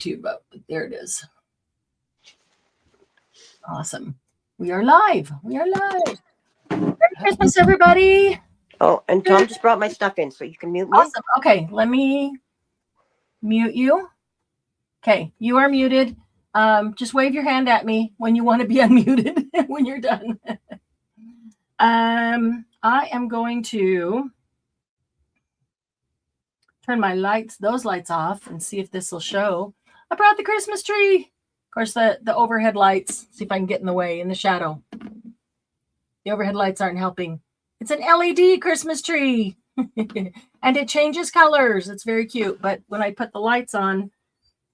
YouTube. Oh, there it is. Awesome. We are live. Merry Christmas, everybody. Oh, and Tom just brought my stuff in, so you can mute me. Awesome. Okay, let me mute you. Okay, you are muted. Just wave your hand at me when you want to be unmuted when you're done. I am going to turn my those lights off and see if this will show. I brought the Christmas tree. Of course, the overhead lights, see if I can get in the way, in the shadow. The overhead lights aren't helping. It's an LED Christmas tree. And it changes colors. It's very cute. But when I put the lights on,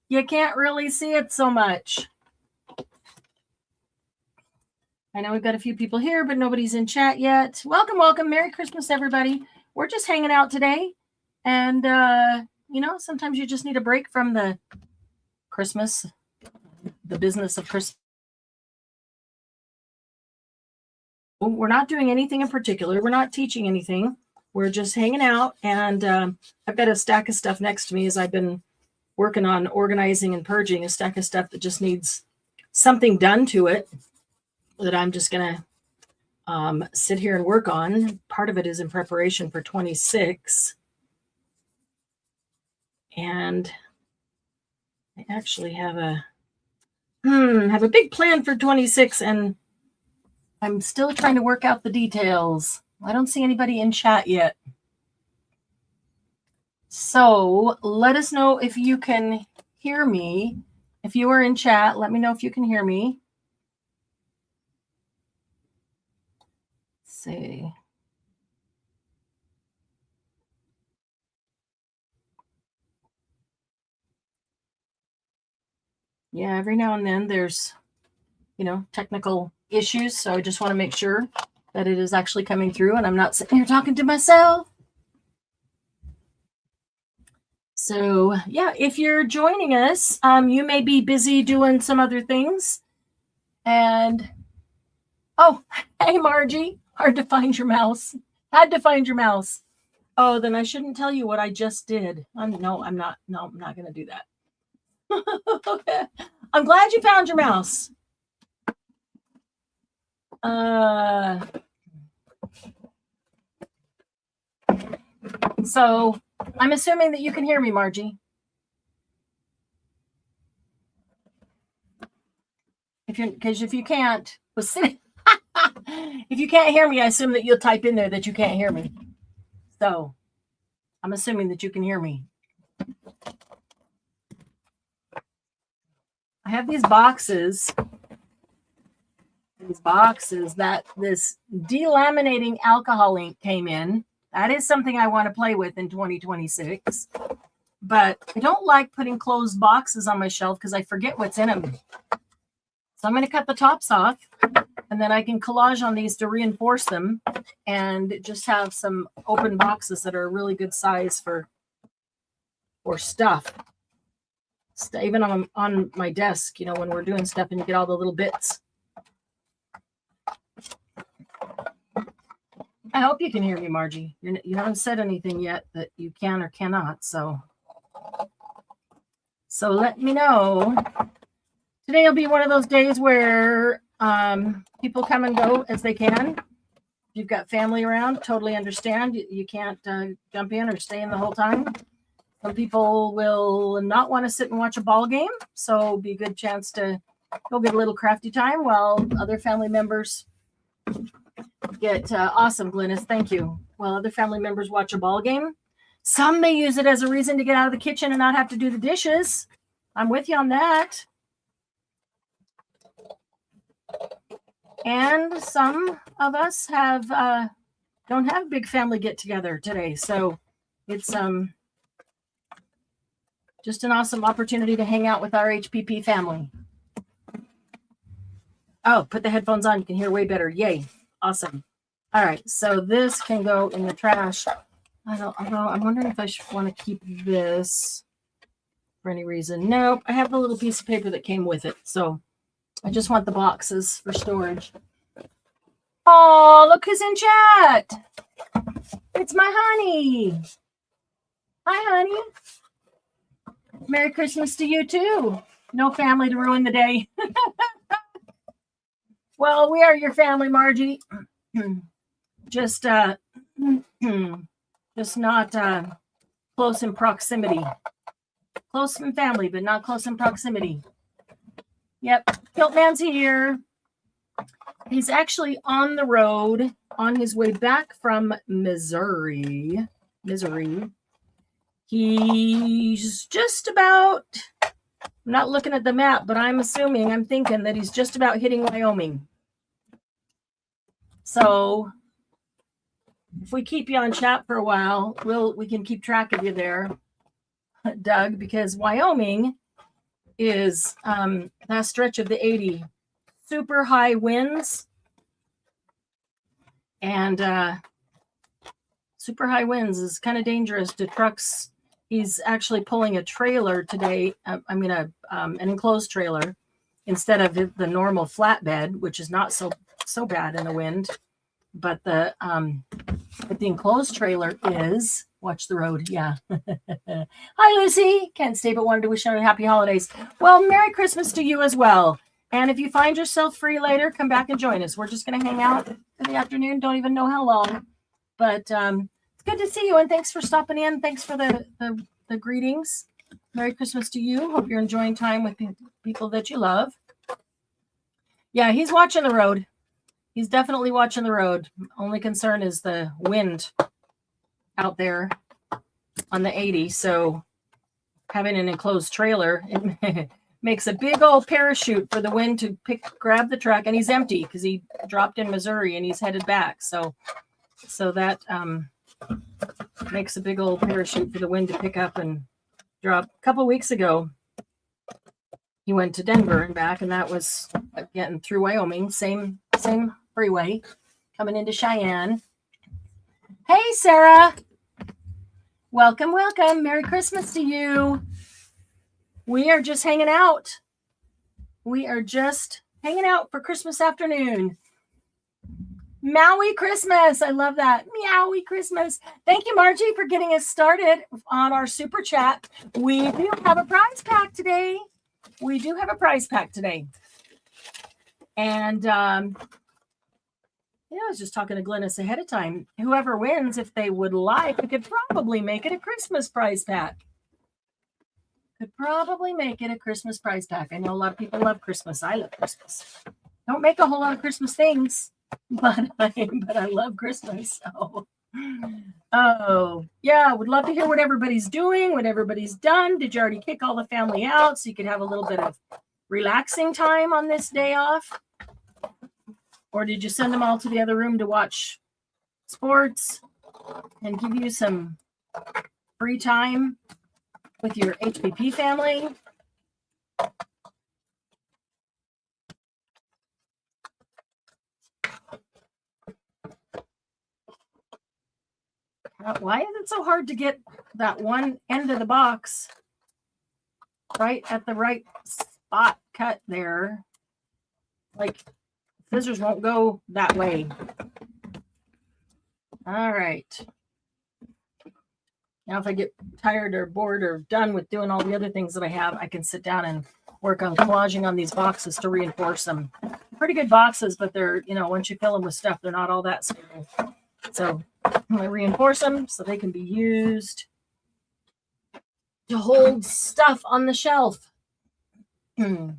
you can't really see it so much. I know we've got a few people here, but nobody's in chat yet. Welcome, welcome. Merry Christmas, everybody. We're just hanging out today. And, you know, sometimes you just need a break from the Christmas, the business of Christmas. We're not doing anything in particular. We're not teaching anything. We're just hanging out. And I've got a stack of stuff next to me as I've been working on organizing and purging a stack of stuff that just needs something done to it that I'm just going to sit here and work on. Part of it is in preparation for 26. And I actually have a big plan for 26, and I'm still trying to work out the details. I don't see anybody in chat yet. So let us know if you can hear me. If you are in chat, let me know if you can hear me. Let's see. Yeah, every now and then there's, you know, technical issues. So I just want to make sure that it is actually coming through and I'm not sitting here talking to myself. So yeah, if you're joining us, you may be busy doing some other things. And, oh, hey, Margie, hard to find your mouse. Had to find your mouse. Oh, then I shouldn't tell you what I just did. No, I'm not going to do that. I'm glad you found your mouse. So I'm assuming that you can hear me, Margie. If you can't, if you can't hear me, I assume that you'll type in there that you can't hear me. So I'm assuming that you can hear me. I have these boxes that this delaminating alcohol ink came in. That is something I want to play with in 2026. But I don't like putting closed boxes on my shelf because I forget what's in them. So I'm going to cut the tops off, and then I can collage on these to reinforce them and just have some open boxes that are a really good size for stuff. Even on my desk, you know, when we're doing stuff and you get all the little bits. I hope you can hear me, Margie. You haven't said anything yet that you can or cannot, so let me know. Today will be one of those days where people come and go as they can. If you've got family around, totally understand. You can't jump in or stay in the whole time. Some people will not want to sit and watch a ball game, so it'll be a good chance to go get a little crafty time while other family members get awesome, Glynis, thank you. While other family members watch a ball game. Some may use it as a reason to get out of the kitchen and not have to do the dishes. I'm with you on that. And some of us don't have big family get together today, so it's just an awesome opportunity to hang out with our HPP family. Oh, put the headphones on. You can hear way better. Yay. Awesome. All right. So this can go in the trash. I'm wondering if I should want to keep this for any reason. Nope. I have the little piece of paper that came with it. So I just want the boxes for storage. Oh, look who's in chat. It's my honey. Hi, honey. Merry Christmas to you too. No family to ruin the day. Well, we are your family, Margie. Just just not close in proximity. Close in family, but not close in proximity. Yep, Kiltman's here. He's actually on the road on his way back from Missouri. He's just about, I'm not looking at the map, but I'm thinking that he's just about hitting Wyoming. So if we keep you on chat for a while, we can keep track of you there, Doug, because Wyoming is that stretch of the 80, super high winds, and super high winds is kind of dangerous to trucks. He's actually pulling a trailer today. An enclosed trailer instead of the normal flatbed, which is not so bad in the wind. But the enclosed trailer is, watch the road. Yeah. Hi, Lucy. Can't stay but wanted to wish you a happy holidays. Well, Merry Christmas to you as well. And if you find yourself free later, come back and join us. We're just going to hang out in the afternoon. Don't even know how long. But it's good to see you. And thanks for stopping in. Thanks for the greetings. Merry Christmas to you. Hope you're enjoying time with people that you love. Yeah, he's watching the road. He's definitely watching the road. Only concern is the wind out there on the 80. So having an enclosed trailer, it makes a big old parachute for the wind to grab the truck. And he's empty because he dropped in Missouri and he's headed back. So that makes a big old parachute for the wind to pick up and drop. A couple of weeks ago, he went to Denver and back, and that was getting through Wyoming. Same freeway coming into Cheyenne. Hey, Sarah. Welcome. Merry Christmas to you. We are just hanging out. For Christmas afternoon. Maui Christmas. I love that. Meowie Christmas. Thank you, Margie, for getting us started on our super chat. We do have a prize pack today. And I was just talking to Glennis ahead of time. Whoever wins, if they would like, we could probably make it a Christmas prize pack. I know a lot of people love Christmas. I love Christmas. Don't make a whole lot of Christmas things, but I love Christmas. Oh, yeah. Would love to hear what everybody's doing, what everybody's done. Did you already kick all the family out so you could have a little bit of relaxing time on this day off? Or did you send them all to the other room to watch sports and give you some free time with your HPP family? Why is it so hard to get that one end of the box right at the right spot cut there? Like, scissors won't go that way. All right. Now, if I get tired or bored or done with doing all the other things that I have, I can sit down and work on collaging on these boxes to reinforce them. Pretty good boxes, but they're, once you fill them with stuff, they're not all that stable. So I reinforce them so they can be used to hold stuff on the shelf. I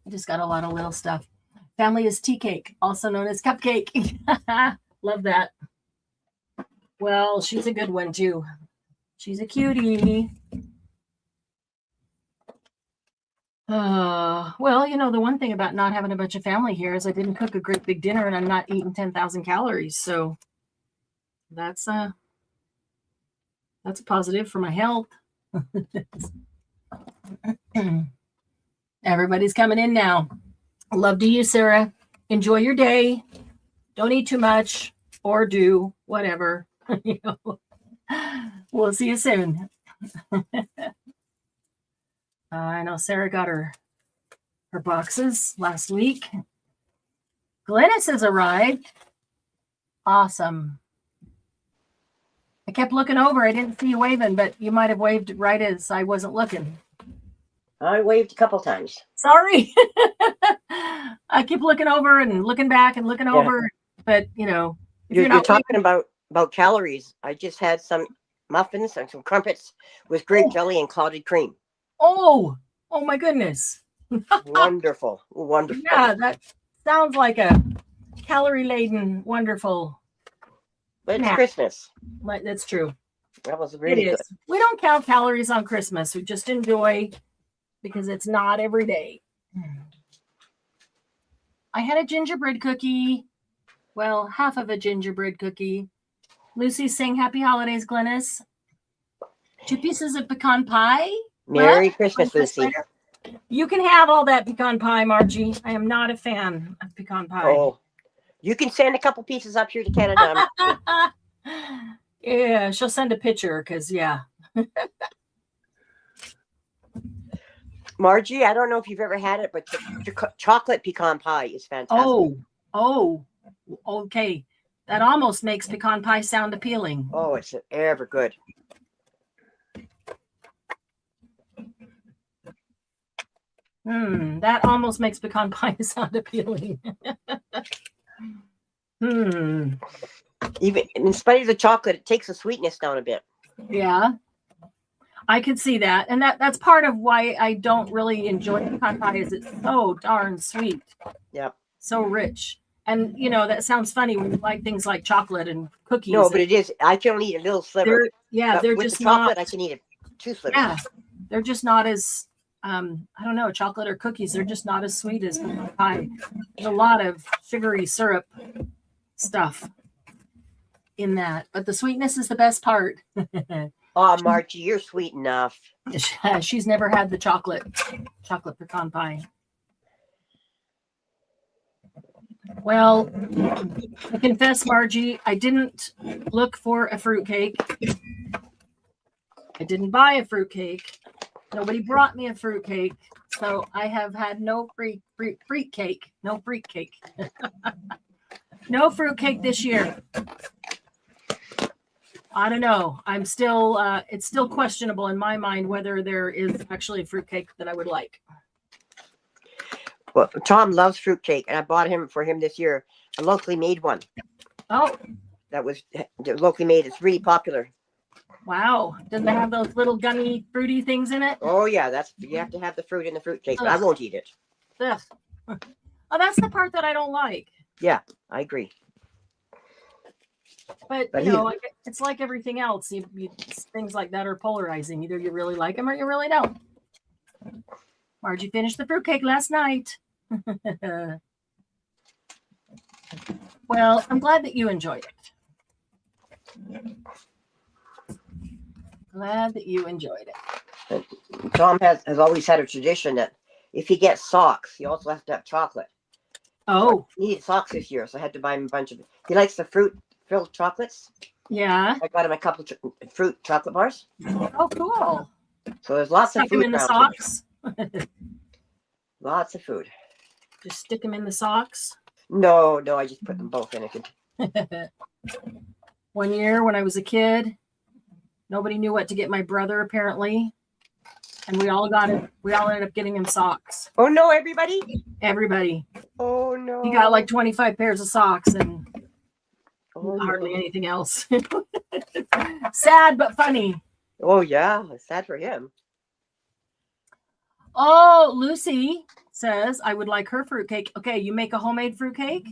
just got a lot of little stuff. Family is tea cake, also known as cupcake. Love that. Well, she's a good one too. She's a cutie. Well, the one thing about not having a bunch of family here is I didn't cook a great big dinner and I'm not eating 10,000 calories. So that's a positive for my health. Everybody's coming in now. Love to you, Sarah. Enjoy your day. Don't eat too much or do whatever. We'll see you soon. I know Sarah got her boxes last week. Glennis has arrived. Awesome. I kept looking over. I didn't see you waving, but you might have waved right as I wasn't looking. I waved a couple times. Sorry. I keep looking over and looking back and looking over, but you know, if You're not talking about calories. I just had some muffins and some crumpets with grape jelly and clotted cream. Oh my goodness. Wonderful. Wonderful. Yeah, that sounds like a calorie-laden, wonderful. But it's Christmas. That's true. That was really good. We don't count calories on Christmas. We just enjoy because it's not every day. I had a gingerbread cookie. Well, half of a gingerbread cookie. Lucy saying happy holidays, Glennis. 2 pieces of pecan pie. Merry Christmas, Lucy. You can have all that pecan pie, Margie. I am not a fan of pecan pie. Oh, you can send a couple pieces up here to Canada. Yeah, she'll send a picture because, yeah. Margie, I don't know if you've ever had it, but chocolate pecan pie is fantastic. Oh, okay. That almost makes pecan pie sound appealing. Oh, it's ever good. That almost makes pecan pie sound appealing. Even in spite of the chocolate, it takes the sweetness down a bit. Yeah, I could see that. And that's part of why I don't really enjoy pecan pie is it's so darn sweet. Yep. So rich. And, you know, that sounds funny when you like things like chocolate and cookies. No, but it is. I can only eat a little sliver. They're with just the chocolate, not. I can eat 2 slivers. Yeah, they're just not as, I don't know, chocolate or cookies. They're just not as sweet as pecan pie. There's a lot of sugary syrup stuff in that. But the sweetness is the best part. Oh, Margie, you're sweet enough. She's never had the chocolate pecan pie. Well, I confess, Margie, I didn't look for a fruitcake. I didn't buy a fruitcake. Nobody brought me a fruitcake. So I have had no fruit cake. No fruitcake. No fruitcake this year. I don't know. I'm still, it's still questionable in my mind whether there is actually a fruitcake that I would like. Well, Tom loves fruitcake, and I bought for him this year a locally made one. Oh, that was locally made. It's really popular. Wow! Does it have those little gummy, fruity things in it? Oh yeah, you have to have the fruit in the fruitcake. I won't eat it. Ugh. Oh, that's the part that I don't like. Yeah, I agree. But you know, it's like everything else. Things like that are polarizing. Either you really like them or you really don't. Margie finished the fruitcake last night. Well, I'm glad that you enjoyed it. Glad that you enjoyed it. Tom has always had a tradition that if he gets socks, he also has to have chocolate. Oh. So he needed socks this year, so I had to buy him a bunch of. He likes the fruit-filled chocolates. Yeah. I got him a couple of fruit chocolate bars. Oh, cool. So there's lots of food. Stick them in the socks. Lots of food. Just stick them in the socks? No, I just put them both in it. One year when I was a kid, nobody knew what to get my brother apparently, and we all ended up getting him socks. Oh no, everybody? Everybody. Oh no. He got like 25 pairs of socks and hardly anything else. Sad but funny. Oh yeah, it's sad for him. Oh, Lucy says I would like her fruitcake. Okay, you make a homemade fruitcake?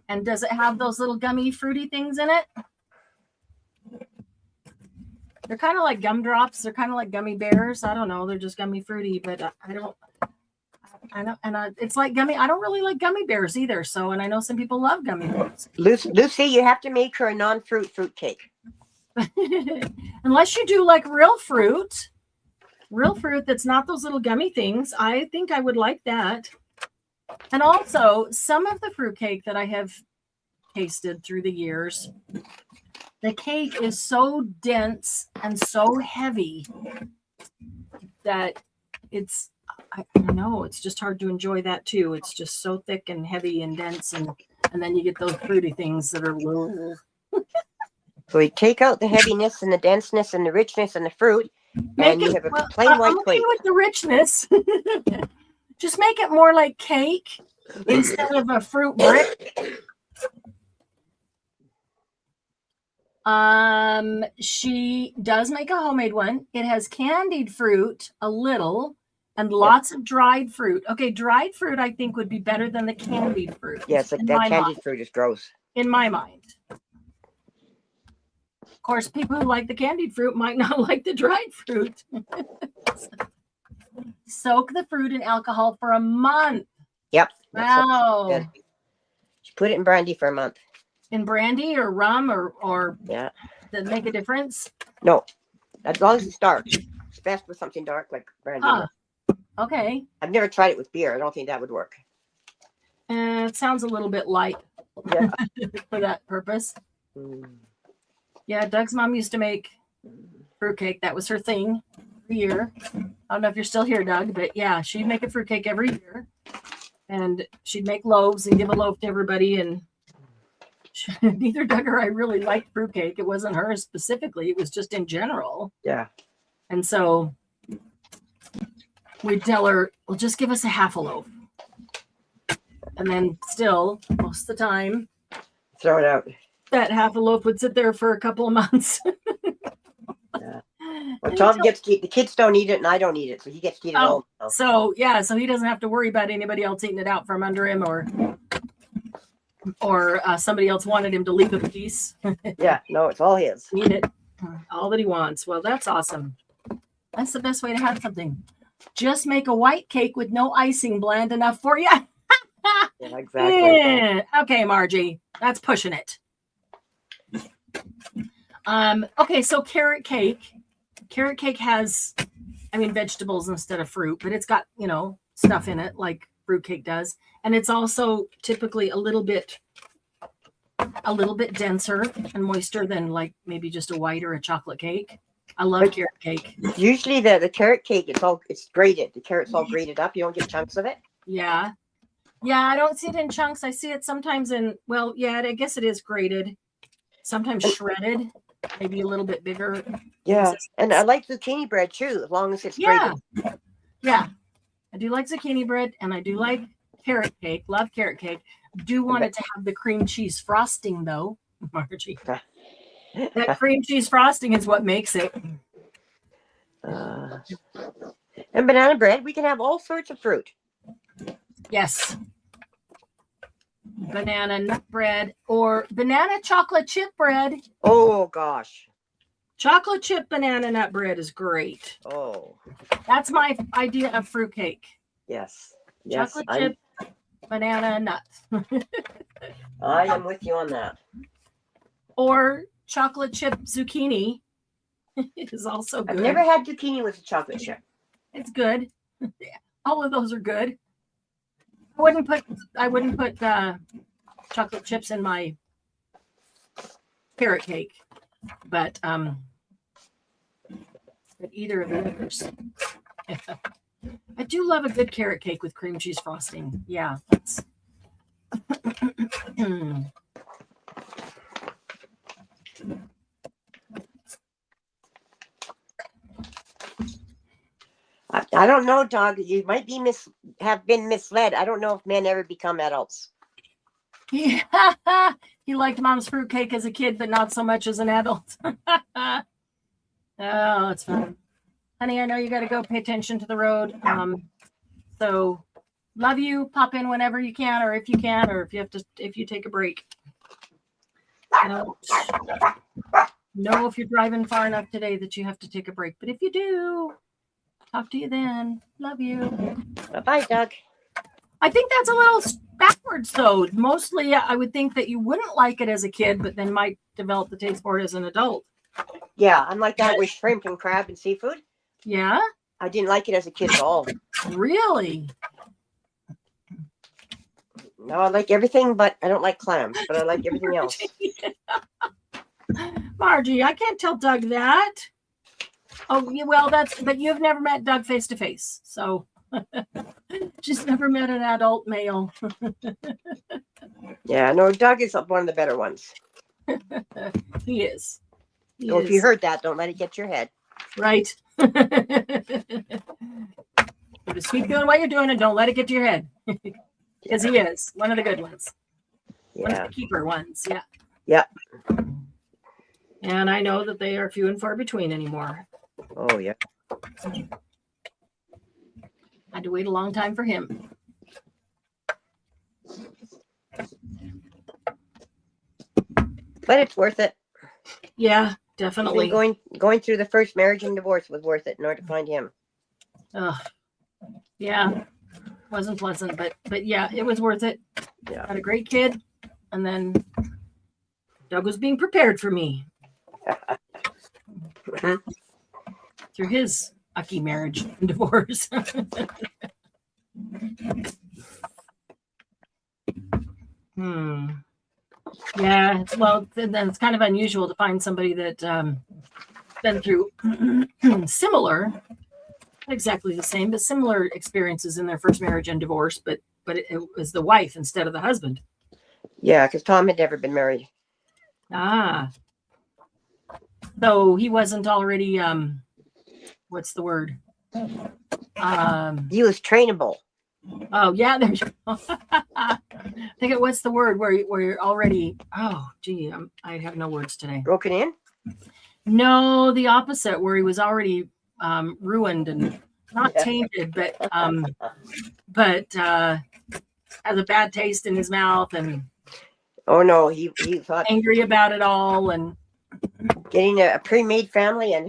And does it have those little gummy fruity things in it? They're kind of like gumdrops. They're kind of like gummy bears. I don't know. They're just gummy fruity, but I know, it's like gummy. I don't really like gummy bears either. So, and I know some people love gummy bears. Lucy, you have to make her a non-fruit fruitcake. Unless you do like real fruit that's not those little gummy things. I think I would like that. And also some of the fruitcake that I have tasted through the years, the cake is so dense and so heavy that I don't know, it's just hard to enjoy that too. It's just so thick and heavy and dense, and then you get those fruity things that are So you take out the heaviness and the denseness and the richness and the fruit, and you have a plain white I'm okay plate. with the richness. Just make it more like cake instead of a fruit brick. She does make a homemade one. It has candied fruit, a little, and lots of dried fruit. Okay, dried fruit I think would be better than the candied fruit. Yes, like that candied fruit is gross. In my mind. Of course, people who like the candied fruit might not like the dried fruit. Soak the fruit in alcohol for a month. Yep. Wow. You put it in brandy for a month. In brandy or rum or yeah. Does it make a difference? No. As long as it's dark. It's best with something dark like brandy. Huh. Okay. I've never tried it with beer. I don't think that would work. It sounds a little bit light for that purpose. Yeah, Doug's mom used to make fruitcake. That was her thing every year. I don't know if you're still here, Doug, but yeah, she'd make a fruitcake every year. And she'd make loaves and give a loaf to everybody. And neither Doug or I really liked fruitcake. It wasn't her specifically. It was just in general. Yeah. And so we'd tell her, well, just give us a half a loaf. And then still, most of the time, throw it out. That half a loaf would sit there for a couple of months. Yeah. Well, Tom gets to eat. The kids don't eat it, and I don't eat it, so he gets to eat it all. So he doesn't have to worry about anybody else eating it out from under him, or somebody else wanted him to leave a piece. Yeah, no, it's all his. Eat it, all that he wants. Well, that's awesome. That's the best way to have something. Just make a white cake with no icing, bland enough for you. Yeah, exactly. Okay, Margie, that's pushing it. Okay, so carrot cake. Carrot cake has, vegetables instead of fruit, but it's got, stuff in it like fruit cake does. And it's also typically a little bit denser and moister than like maybe just a white or a chocolate cake. I love carrot cake. Usually the carrot cake, it's grated. The carrot's all grated up. You don't get chunks of it. Yeah. Yeah, I don't see it in chunks. I see it sometimes I guess it is grated. Sometimes shredded, maybe a little bit bigger. Yeah, and I like zucchini bread too, as long as it's grated. Yeah, I do like zucchini bread, and I do like carrot cake. Love carrot cake. Do want it to have the cream cheese frosting, though, Margie. That cream cheese frosting is what makes it. And banana bread, we can have all sorts of fruit. Yes. Banana nut bread or banana chocolate chip bread. Oh, gosh. Chocolate chip banana nut bread is great. Oh. That's my idea of fruitcake. Yes. Chocolate chip banana nuts. I am with you on that. Or chocolate chip zucchini is also good. I've never had zucchini with a chocolate chip. It's good. All of those are good. I wouldn't put chocolate chips in my carrot cake, but either of the others. I do love a good carrot cake with cream cheese frosting. Yeah, that's I don't know, Doug. You might be have been misled. I don't know if men ever become adults. Yeah, he liked mom's fruitcake as a kid, but not so much as an adult. Oh, it's fun. Honey, I know you got to go pay attention to the road. So love you. Pop in whenever you can, or if you can, or if you take a break. Know if you're driving far enough today that you have to take a break. But if you do, talk to you then. Love you. Bye-bye, Doug. I think that's a little backwards, though. Mostly, I would think that you wouldn't like it as a kid, but then might develop the taste for it as an adult. Yeah, I'm like that with shrimp and crab and seafood. Yeah? I didn't like it as a kid at all. Really? No, I like everything, but I don't like clams, but I like everything else. Margie, I can't tell Doug that. Oh, well, but you've never met Doug face to face, so she's never met an adult male. Yeah, no, Doug is one of the better ones. He is. He So if you is. heard that, don't let it get to your head. Right. Just keep doing what you're doing and don't let it get to your head. Because he is one of the good ones. One of Yeah. the keeper ones. Yeah. Yeah. And I know that they are few and far between anymore. Oh, yeah. Had to wait a long time for him. But it's worth it. Yeah, Even definitely. going through the first marriage and divorce was worth it in order to find him. Yeah. Wasn't pleasant, but yeah, it was worth it. Yeah. Had a great kid. And then Doug was being prepared for me through his ucky marriage and divorce. Yeah, well, then it's kind of unusual to find somebody that been through similar, not exactly the same, but similar experiences in their first marriage and divorce. But it was the wife instead of the husband. Yeah, because Tom had never been married. Ah, so he wasn't already. What's the word? He was trainable. Oh yeah, there's. I think it. What's the word where you're already? Oh, gee, I have no words today. Broken in? No, the opposite, where he was already ruined and not tainted, but has a bad taste in his mouth and. Oh no, he thought angry about it all and getting a pre-made family and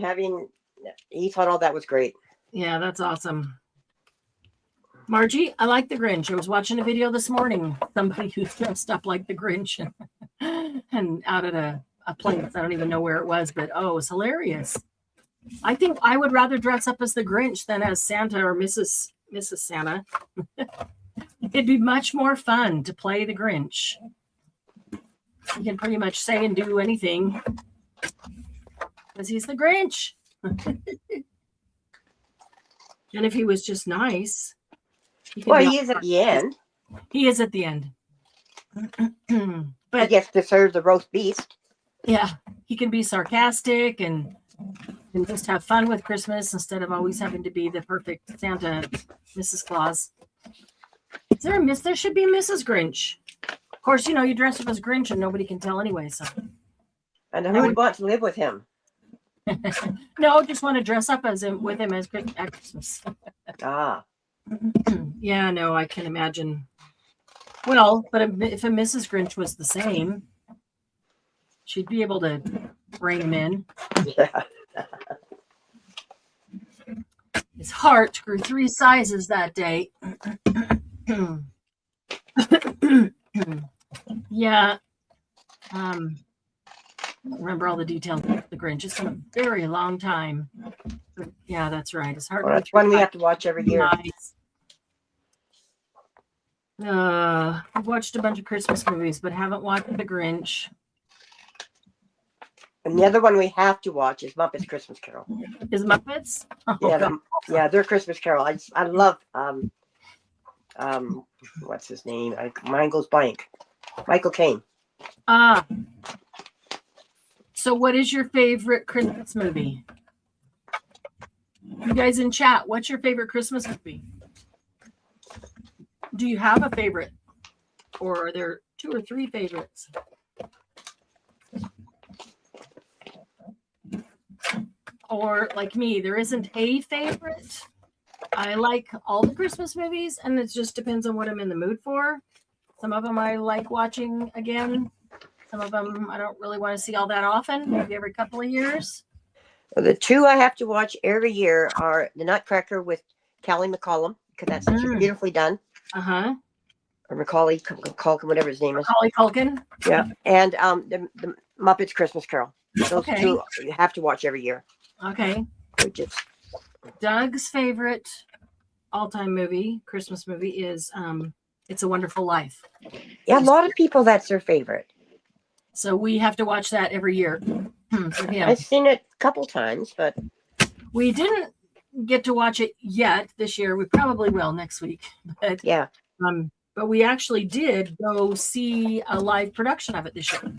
he thought all that was great. Yeah, that's awesome. Margie, I like the Grinch. I was watching a video this morning. Somebody who's dressed up like the Grinch and out at a place. I don't even know where it was, but it was hilarious. I think I would rather dress up as the Grinch than as Santa or Mrs. Santa. It'd be much more fun to play the Grinch. You can pretty much say and do anything because he's the Grinch. And if he was just nice. Well, he is at the end. He is at the end. But he gets to serve the roast beast. Yeah, he can be sarcastic and just have fun with Christmas instead of always having to be the perfect Santa, Mrs. Claus. There should be Mrs. Grinch. Of course, you dress up as Grinch and nobody can tell anyway. So. And who would want to live with him? No, just want to dress up with him as at Christmas. Ah. Yeah, no, I can imagine. Well, but if a Mrs. Grinch was the same, she'd be able to bring him in. Yeah. His heart grew 3 sizes that day. Yeah. I don't remember all the details of the Grinch. It's been a very long time. But yeah, that's right. His heart. Well, that's one we have to watch every year. Nice. I've watched a bunch of Christmas movies, but haven't watched The Grinch. And the other one we have to watch is Muppets Christmas Carol. Is Muppets? Yeah, their Christmas Carol. I love what's his name? Mine goes blank. Michael Caine. So what is your favorite Christmas movie? You guys in chat, what's your favorite Christmas movie? Do you have a favorite? Or are there 2 or 3 favorites? Or like me, there isn't a favorite. I like all the Christmas movies, and it just depends on what I'm in the mood for. Some of them I like watching again. Some of them I don't really want to see all that often, maybe every couple of years. Well, the 2 I have to watch every year are The Nutcracker with Callie McCollum, because that's such beautifully done. Uh-huh. Or Macaulay Culkin, whatever his name is. Macaulay Culkin. Yeah. And the Muppets Christmas Carol. Those 2 you have to watch every year. Okay. Doug's favorite all-time movie, Christmas movie, is It's a Wonderful Life. Yeah, a lot of people, that's their favorite. So we have to watch that every year for him. I've seen it a couple times, but we didn't get to watch it yet this year. We probably will next week. But yeah. But we actually did go see a live production of it this year.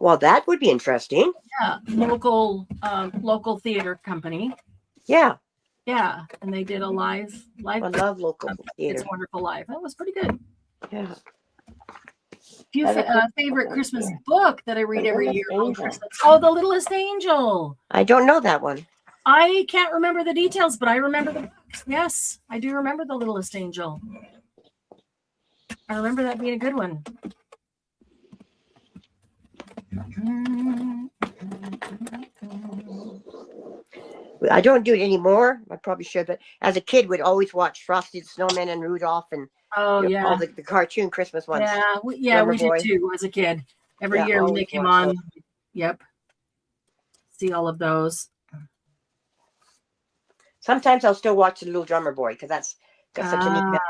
Well, that would be interesting. Yeah, local theater company. Yeah. Yeah, and they did a live. I love local theater. It's Wonderful Live. That was pretty good. Yeah. Favorite Christmas book that I read every year on Christmas. Oh, The Littlest Angel. I don't know that one. I can't remember the details, but I remember the book. Yes, I do remember The Littlest Angel. I remember that being a good one. I don't do it anymore. I probably should, but as a kid, we'd always watch Frosty the Snowman and Rudolph and all the cartoon Christmas ones. Yeah, we did too as a kid. Every year when they came on. Those. Yep. See all of those. Sometimes I'll still watch The Little Drummer Boy because that's got such a neat.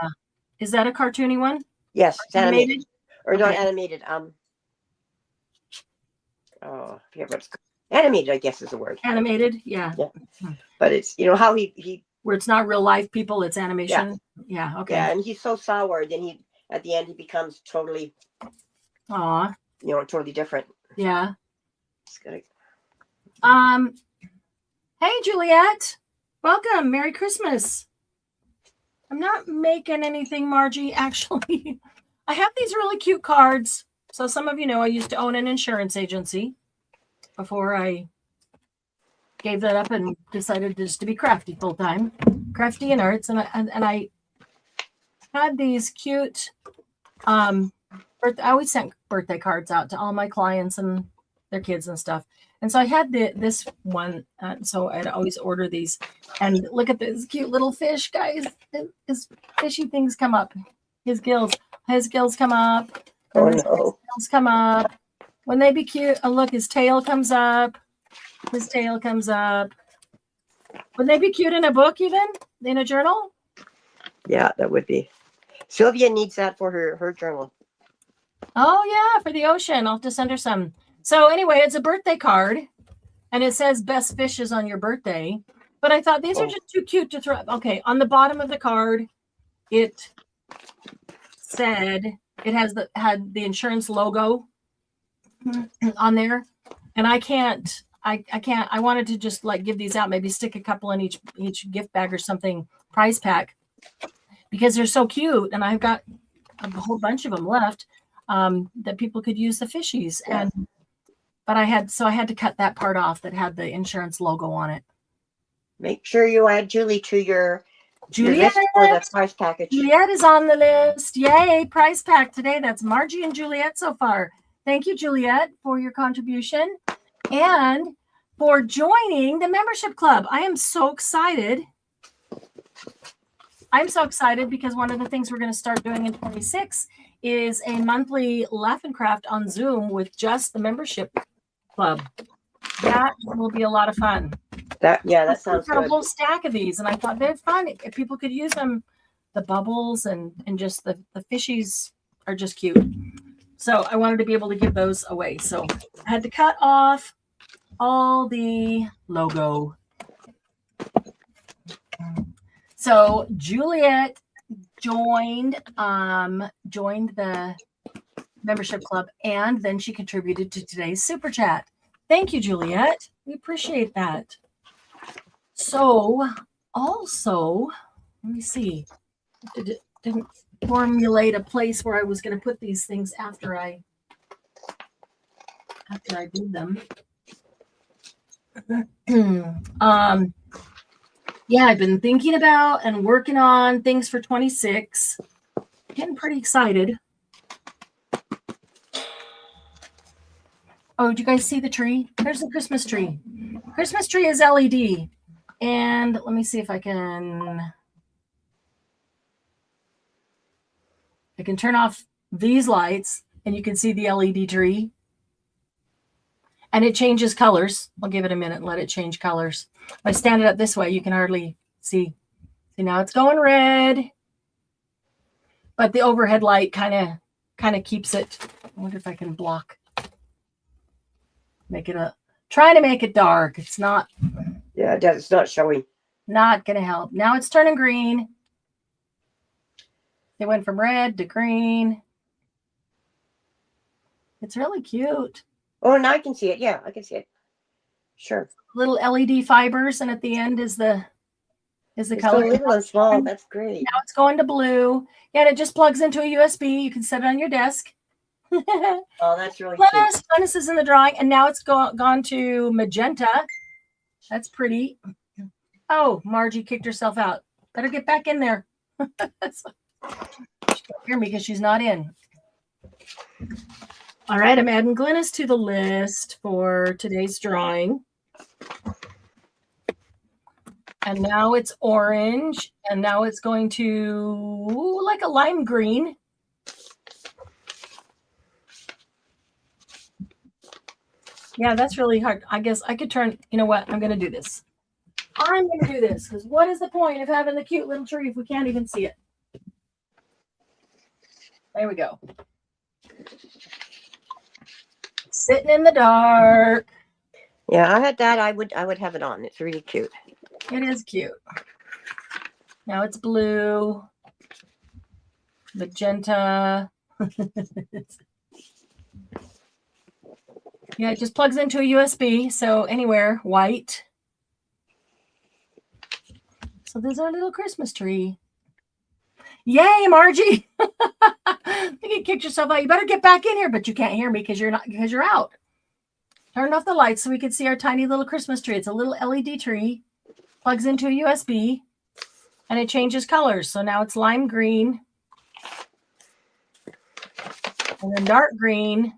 Is that a cartoony one? Yes, it's animated. Or not animated. Oh, yeah, but animated, I guess is the word. Animated, yeah. But it's how he where it's not real life people, it's animation. Yeah, okay. Yeah, and he's so sour, then at the end he becomes totally totally different. Yeah. It's good. Hey Juliet. Welcome. Merry Christmas. I'm not making anything, Margie, actually. I have these really cute cards. So some of you know I used to own an insurance agency before I gave that up and decided just to be crafty full time, crafty in arts. And I had these cute, I always sent birthday cards out to all my clients and their kids and stuff. And so I had this one. So I'd always order these and look at this cute little fish, guys. His fishy things come up. His gills come up. Oh, no. His gills come up. When they be cute, oh, look, his tail comes up. His tail comes up. Would they be cute in a book, even in a journal? Yeah, that would be. Sylvia needs that for her journal. Oh yeah, for the ocean. I'll have to send her some. So anyway, it's a birthday card, and it says "Best Fishes on your birthday." But I thought these are just too cute to throw. Okay, on the bottom of the card, it said it had the insurance logo on there, and I can't. I wanted to just like give these out, maybe stick a couple in each gift bag or something, prize pack, because they're so cute, and I've got a whole bunch of them left that people could use the fishies. Yeah. But I had to cut that part off that had the insurance logo on it. Make sure you add Julie to your list for the prize package. Juliet is on the list. Yay, prize pack today. That's Margie and Juliet so far. Thank you, Juliet, for your contribution and for joining the membership club. I am so excited. I'm so excited because one of the things we're going to start doing in 26 is a monthly Laugh and Craft on Zoom with just the membership club. That will be a lot of fun. That sounds good. A whole stack of these, and I thought they're fun. If people could use them, the bubbles and just the fishies are just cute. So I wanted to be able to give those away. So I had to cut off all the logo. So Juliet joined the membership club, and then she contributed to today's super chat. Thank you, Juliet. We appreciate that. So also, let me see. Didn't formulate a place where I was going to put these things after I did them. Yeah, I've been thinking about and working on things for 26. Getting pretty excited. Oh, do you guys see the tree? There's the Christmas tree. Christmas tree is LED. And let me see if I can turn off these lights and you can see the LED tree. And it changes colors. I'll give it a minute and let it change colors. If I stand it up this way, you can hardly see. See, now it's going red. But the overhead light kind of keeps it. I wonder if I can block. Trying to make it dark. It's not. Yeah, it's not showing. Not going to help. Now it's turning green. It went from red to green. It's really cute. Oh, and I can see it. Yeah, I can see it. Sure. Little LED fibers, and at the end is the It's color. so little and small. That's great. Now it's going to blue. Yeah, and it just plugs into a USB. You can set it on your desk. Oh, that's really cute. Glennis is in the drawing, and now it's gone to magenta. That's pretty. Oh, Margie kicked herself out. Better get back in there. She can't hear me because she's not in. All right, I'm adding Glennis to the list for today's drawing. And now it's orange, and now it's going to like a lime green. Yeah, that's really hard. I guess I could turn, you know what? I'm going to do this. I'm going to do this because what is the point of having the cute little tree if we can't even see it? There we go. Sitting in the dark. Yeah, I had that. I would have it on. It's really cute. It is cute. Now it's blue, magenta. Yeah, it just plugs into a USB. So anywhere, white. So there's our little Christmas tree. Yay, Margie. I think you kicked yourself out. You better get back in here, but you can't hear me because you're out. Turn off the lights so we can see our tiny little Christmas tree. It's a little LED tree. Plugs into a USB and it changes colors. So now it's lime green and then dark green.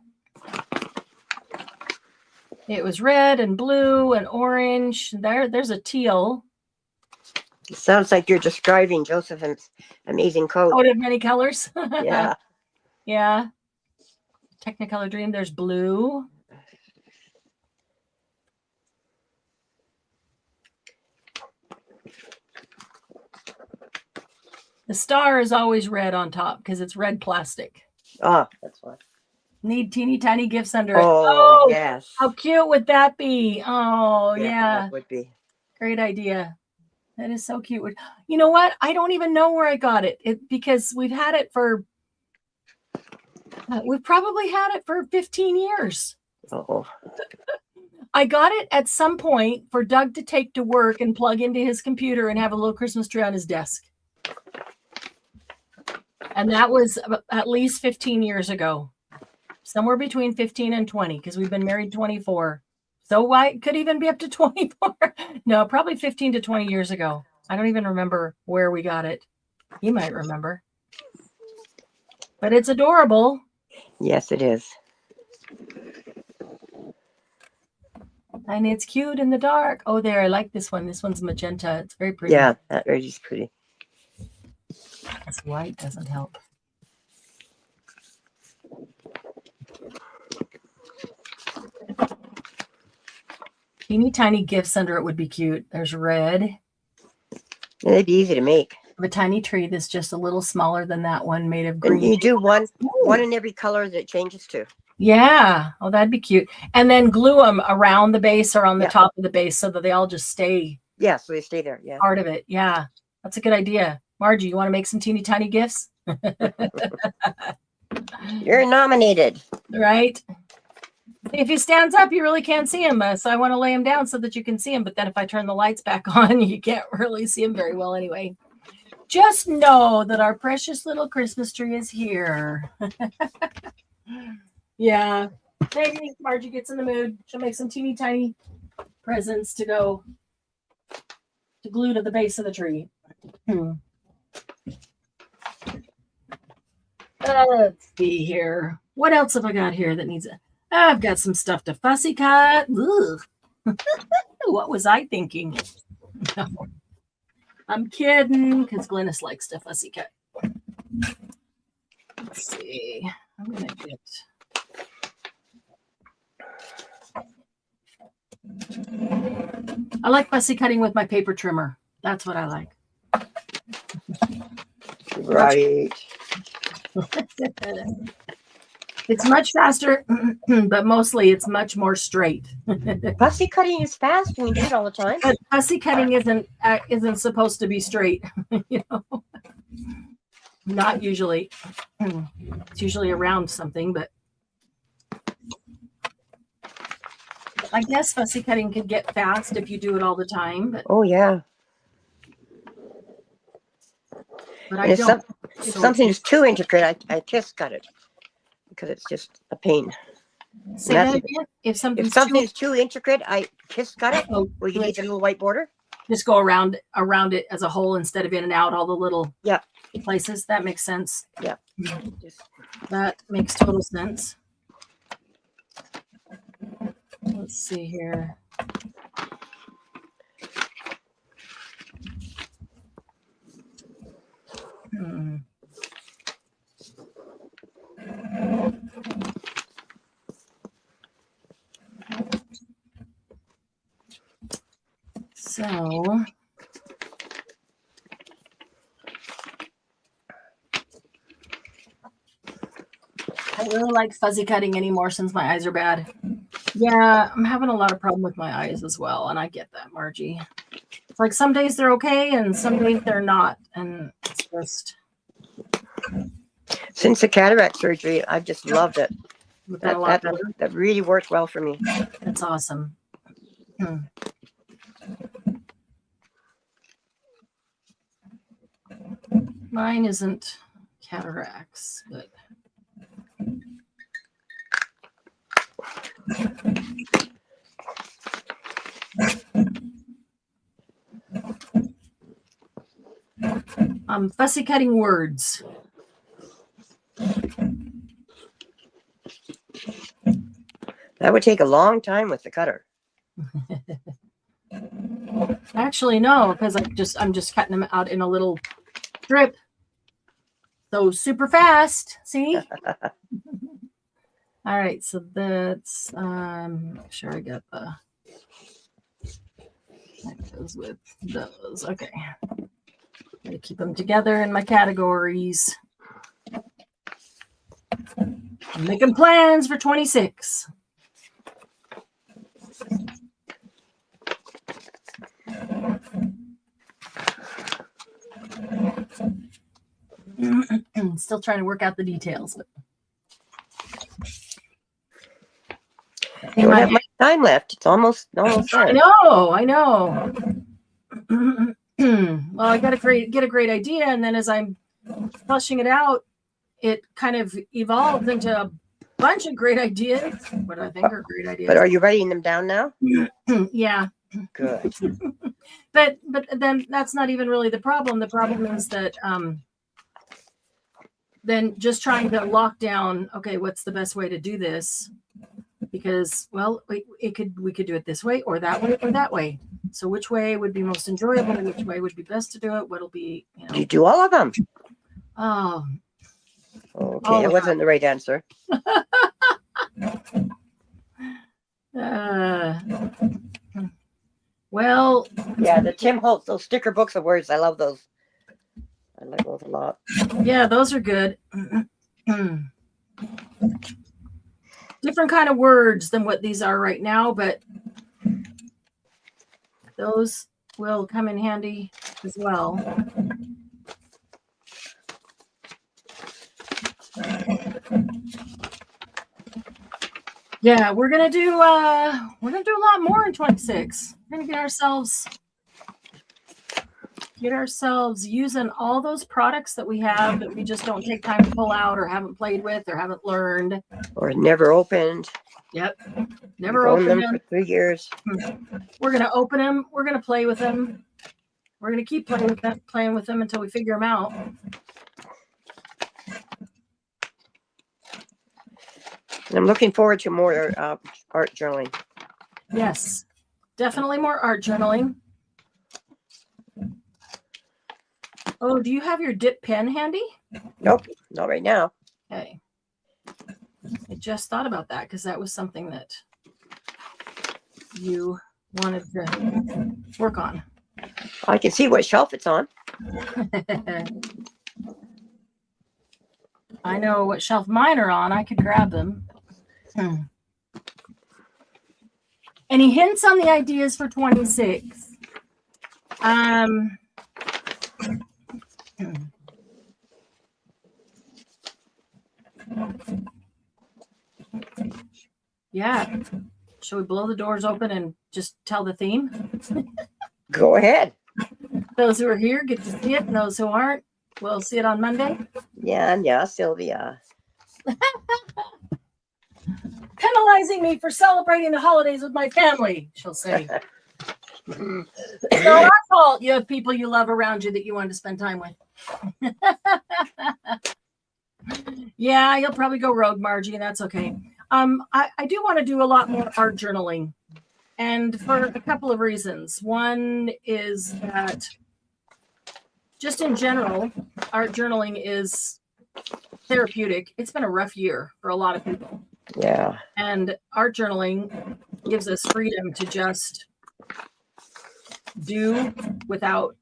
It was red and blue and orange. There's a teal. It sounds like you're describing Joseph's amazing coat. Coat of many colors. Yeah. Yeah. Technicolor Dream. There's blue. The star is always red on top because it's red plastic. Oh, that's why. Need teeny tiny gifts under it. Oh, yes. How cute would that be? Oh, yeah. That would be. Great idea. That is so cute. You know what? I don't even know where I got it. Because we've had it for, we've probably had it for 15 years. Oh. I got it at some point for Doug to take to work and plug into his computer and have a little Christmas tree on his desk. And that was at least 15 years ago. Somewhere between 15 and 20, because we've been married 24. So why it could even be up to 24? No, probably 15 to 20 years ago. I don't even remember where we got it. He might remember. But it's adorable. Yes, it is. And it's cute in the dark. Oh, there. I like this one. This one's magenta. It's very pretty. Yeah, that is pretty. This white doesn't help. Teeny tiny gifts under it would be cute. There's red. Yeah, they'd be easy to make. A tiny tree that's just a little smaller than that one, made of green. And you do one in every color that it changes to. Yeah. Oh, that'd be cute. And then glue them around the base or on the top of the base so that they all just stay. Yeah, so they stay there. Yeah. Part of it. Yeah. That's a good idea. Margie, you want to make some teeny tiny gifts? You're nominated. Right? If he stands up, you really can't see him. So I want to lay him down so that you can see him. But then if I turn the lights back on, you can't really see him very well anyway. Just know that our precious little Christmas tree is here. Yeah. Maybe Margie gets in the mood. She'll make some teeny tiny presents to go to glue to the base of the tree. Let's see here. What else have I got here that needs a... I've got some stuff to fussy cut. Ugh. What was I thinking? No. I'm kidding, because Glennis likes to fussy cut. Let's see. I'm going to get... I like fussy cutting with my paper trimmer. That's what I like. Right. It's much faster, but mostly it's much more straight. Fussy cutting is fast when you do it all the time. But fussy cutting isn't supposed to be straight, you know. Not usually. It's usually around something, but I guess fussy cutting could get fast if you do it all the time. But, Oh, yeah. but I don't. If something is too intricate, I kiss cut it because it's just a pain. Say that again. If something is too intricate, I kiss cut it. Where you need the little white border. Just go around it as a whole instead of in and out all the little places. That makes sense. Yeah. That makes total sense. Let's see here. So I don't really like fuzzy cutting anymore since my eyes are bad. Yeah, I'm having a lot of problem with my eyes as well, and I get that, Margie. It's like some days they're okay and some days they're not, and it's just... Since the cataract surgery, I've just loved it. That really worked well for me. That's awesome. Mine isn't cataracts, but fussy cutting words. That would take a long time with the cutter. Actually, no, because I'm just cutting them out in a little strip. So super fast. See? All right, so that's make sure I get that goes with those. Okay. Gotta keep them together in my categories. I'm making plans for 26. Still trying to work out the details. You don't have much time left. It's almost there. I know. Well, I gotta get a great idea, and then as I'm fleshing it out, it kind of evolved into a bunch of great ideas. What I think are great ideas. But are you writing them down now? Yeah. Good. But then that's not even really the problem. The problem is that then just trying to lock down, okay, what's the best way to do this? Because, well, we could do it this way or that way or that way. So which way would be most enjoyable? Which way would be best to do it? What'll be, You do all of them. Oh. Okay, that wasn't the right answer. Well. Yeah, the Tim Holtz, those sticker books of words, I love those. I like those a lot. Yeah, those are good. Different kind of words than what these are right now, but those will come in handy as well. Yeah, we're gonna do a lot more in 26. We're gonna get ourselves using all those products that we have that we just don't take time to pull out or haven't played with or haven't learned or never opened. Yep, never opened them for 3 years. We're gonna open them. We're gonna play with them. We're gonna keep playing with them until we figure them out. And I'm looking forward to more art journaling. Yes, definitely more art journaling. Oh, do you have your dip pen handy? Nope, not right now. Okay. I just thought about that because that was something that you wanted to work on. I can see what shelf it's on. I know what shelf mine are on. I could grab them. Any hints on the ideas for 26? Yeah, Shall we blow the doors open and just tell the theme? Go ahead. Those who are here get to see it, and those who aren't, will see it on Monday. Yeah, Sylvia. Penalizing me for celebrating the holidays with my family, she'll say. It's not our fault you have people you love around you that you want to spend time with. Yeah, you'll probably go rogue, Margie, and that's okay. I do want to do a lot more art journaling, and for a couple of reasons. One is that just in general, art journaling is therapeutic. It's been a rough year for a lot of people. Yeah. And art journaling gives us freedom to just do without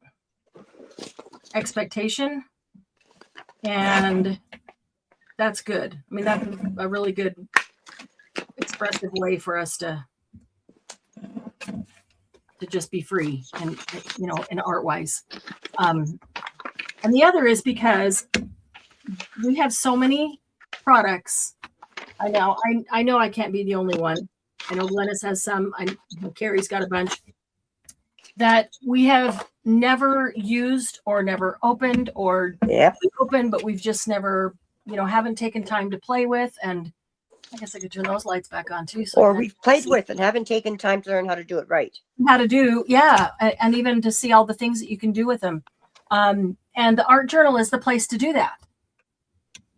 expectation. And that's good. I mean, that's a really good expressive way for us to just be free and, you know, and art wise. And the other is because we have so many products. I know I can't be the only one. I know Glennis has some. Carrie's got a bunch that we have never used or never opened or opened, but we've just never, you know, haven't taken time to play with. And I guess I could turn those lights back on too. So or we've played with and haven't taken time to learn how to do it right. How to do, yeah, and even to see all the things that you can do with them. And the art journal is the place to do that.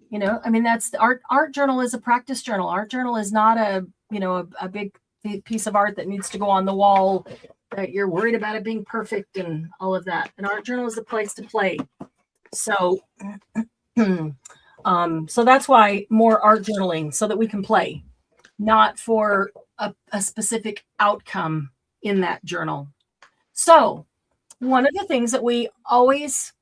You know, I mean, that's the art journal is a practice journal. Art journal is not a big piece of art that needs to go on the wall that you're worried about it being perfect and all of that. An art journal is a place to play. So, so that's why more art journaling, so that we can play, not for a specific outcome in that journal. So one of the things that we always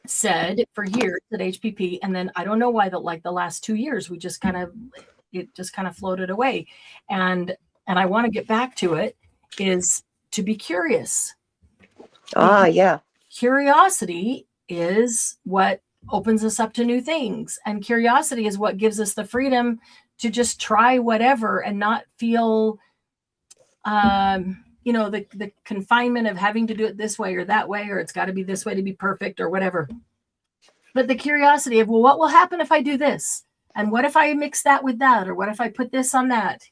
said for years at HPP, and then I don't know why the last 2 years, it just kind of floated away. And I want to get back to it, is to be curious. Yeah. Curiosity is what opens us up to new things. And curiosity is what gives us the freedom to just try whatever and not feel, the confinement of having to do it this way or that way, or it's got to be this way to be perfect or whatever. But the curiosity of, well, what will happen if I do this? And what if I mix that with that? Or what if I put this on that?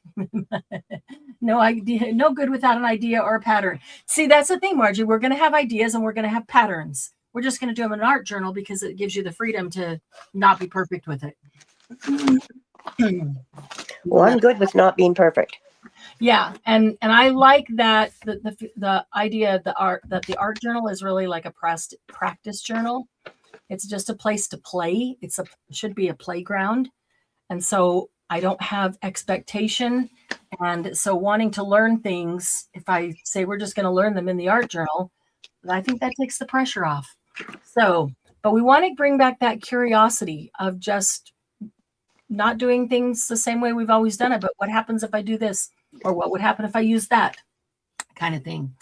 No idea, no good without an idea or a pattern. See, that's the thing, Margie. We're going to have ideas and we're going to have patterns. We're just going to do them in an art journal because it gives you the freedom to not be perfect with it. Well, I'm good with not being perfect. Yeah, and I like that the idea that the art journal is really like a practice journal. It's just a place to play. It should be a playground, and so I don't have expectation, and so wanting to learn things. If I say we're just going to learn them in the art journal, I think that takes the pressure off. So, but we want to bring back that curiosity of just not doing things the same way we've always done it. But what happens if I do this? Or what would happen if I use that kind of thing?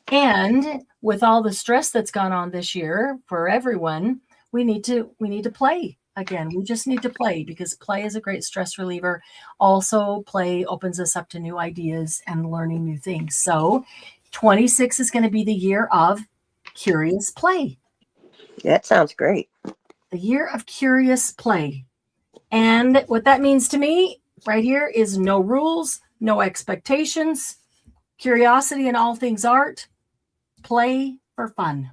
And with all the stress that's gone on this year for everyone, we need to play again. We just need to play, because play is a great stress reliever. Also, play opens us up to new ideas and learning new things. So 26 is going to be the year of curious play. That sounds great. The year of curious play. And what that means to me right here is no rules, no expectations, curiosity in all things art, play for fun.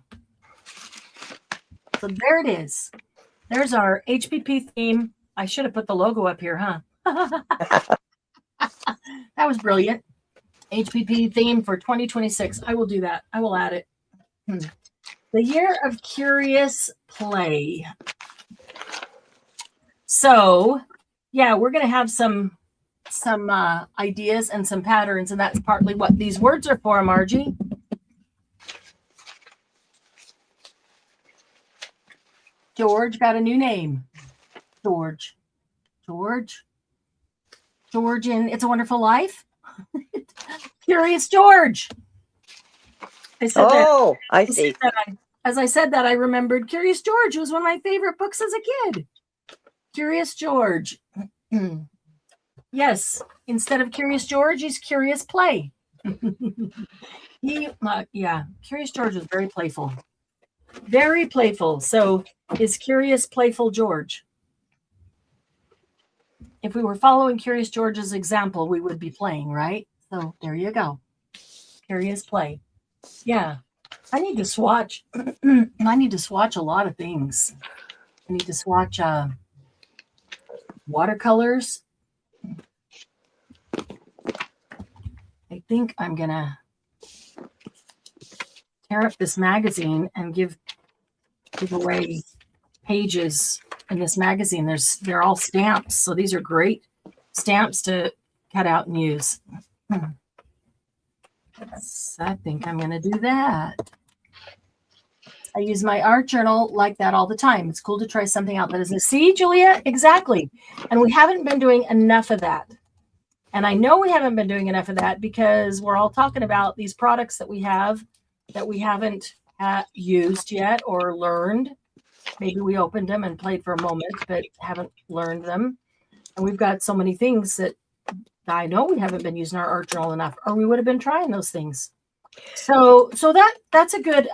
So there it is. There's our HPP theme. I should have put the logo up here, huh? That was brilliant. HPP theme for 2026. I will do that. I will add it. The year of curious play. So, yeah, we're going to have some ideas and some patterns, and that's partly what these words are for, Margie. George got a new name. George in It's a Wonderful Life. Curious George. I see. As I said that, I remembered Curious George. It was one of my favorite books as a kid. Curious George. Yes. Instead of Curious George, he's Curious Play. Curious George was very playful. Very playful. So is Curious Playful George? If we were following Curious George's example, we would be playing, right? So there you go. Curious Play. Yeah. I need to swatch. I need to swatch a lot of things. I need to swatch watercolors. I think I'm going to tear up this magazine and give away pages in this magazine. They're all stamps, so these are great stamps to cut out and use. I think I'm going to do that. I use my art journal like that all the time. It's cool to try something out that isn't. See, Julia? Exactly. And we haven't been doing enough of that. And I know we haven't been doing enough of that because we're all talking about these products that we have that we haven't used yet or learned. Maybe we opened them and played for a moment, but haven't learned them. And we've got so many things that I know we haven't been using our art journal enough, or we would have been trying those things. So that's a good,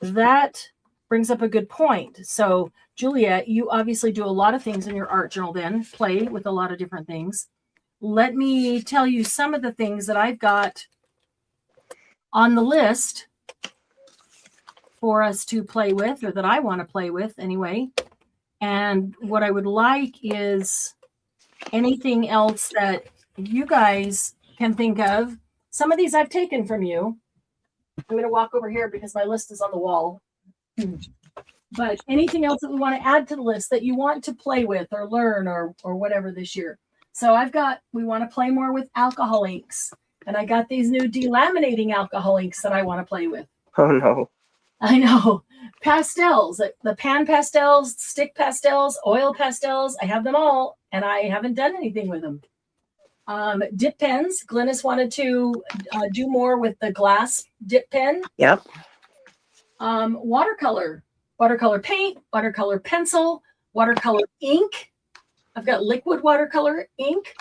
that brings up a good point. So Julia, you obviously do a lot of things in your art journal then, play with a lot of different things. Let me tell you some of the things that I've got on the list for us to play with, or that I want to play with anyway. And what I would like is anything else that you guys can think of. Some of these I've taken from you. I'm going to walk over here because my list is on the wall. But anything else that we want to add to the list that you want to play with or learn or whatever this year. So we want to play more with alcohol inks. And I got these new delaminating alcohol inks that I want to play with. Oh, no. I know. Pastels, the pan pastels, stick pastels, oil pastels. I have them all, and I haven't done anything with them. Dip pens. Glynis wanted to do more with the glass dip pen. Yep. Watercolor paint, watercolor pencil, watercolor ink. I've got liquid watercolor ink.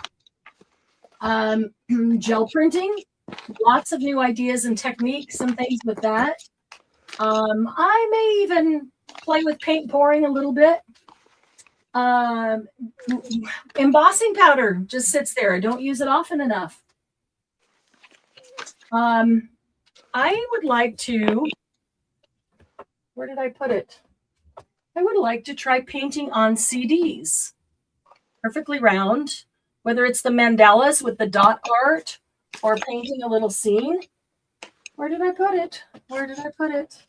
Gel printing. Lots of new ideas and techniques and things with that. I may even play with paint pouring a little bit. Embossing powder just sits there. I don't use it often enough. I would like to, where did I put it? I would like to try painting on CDs. Perfectly round, whether it's the mandalas with the dot art or painting a little scene. Where did I put it? Where did I put it?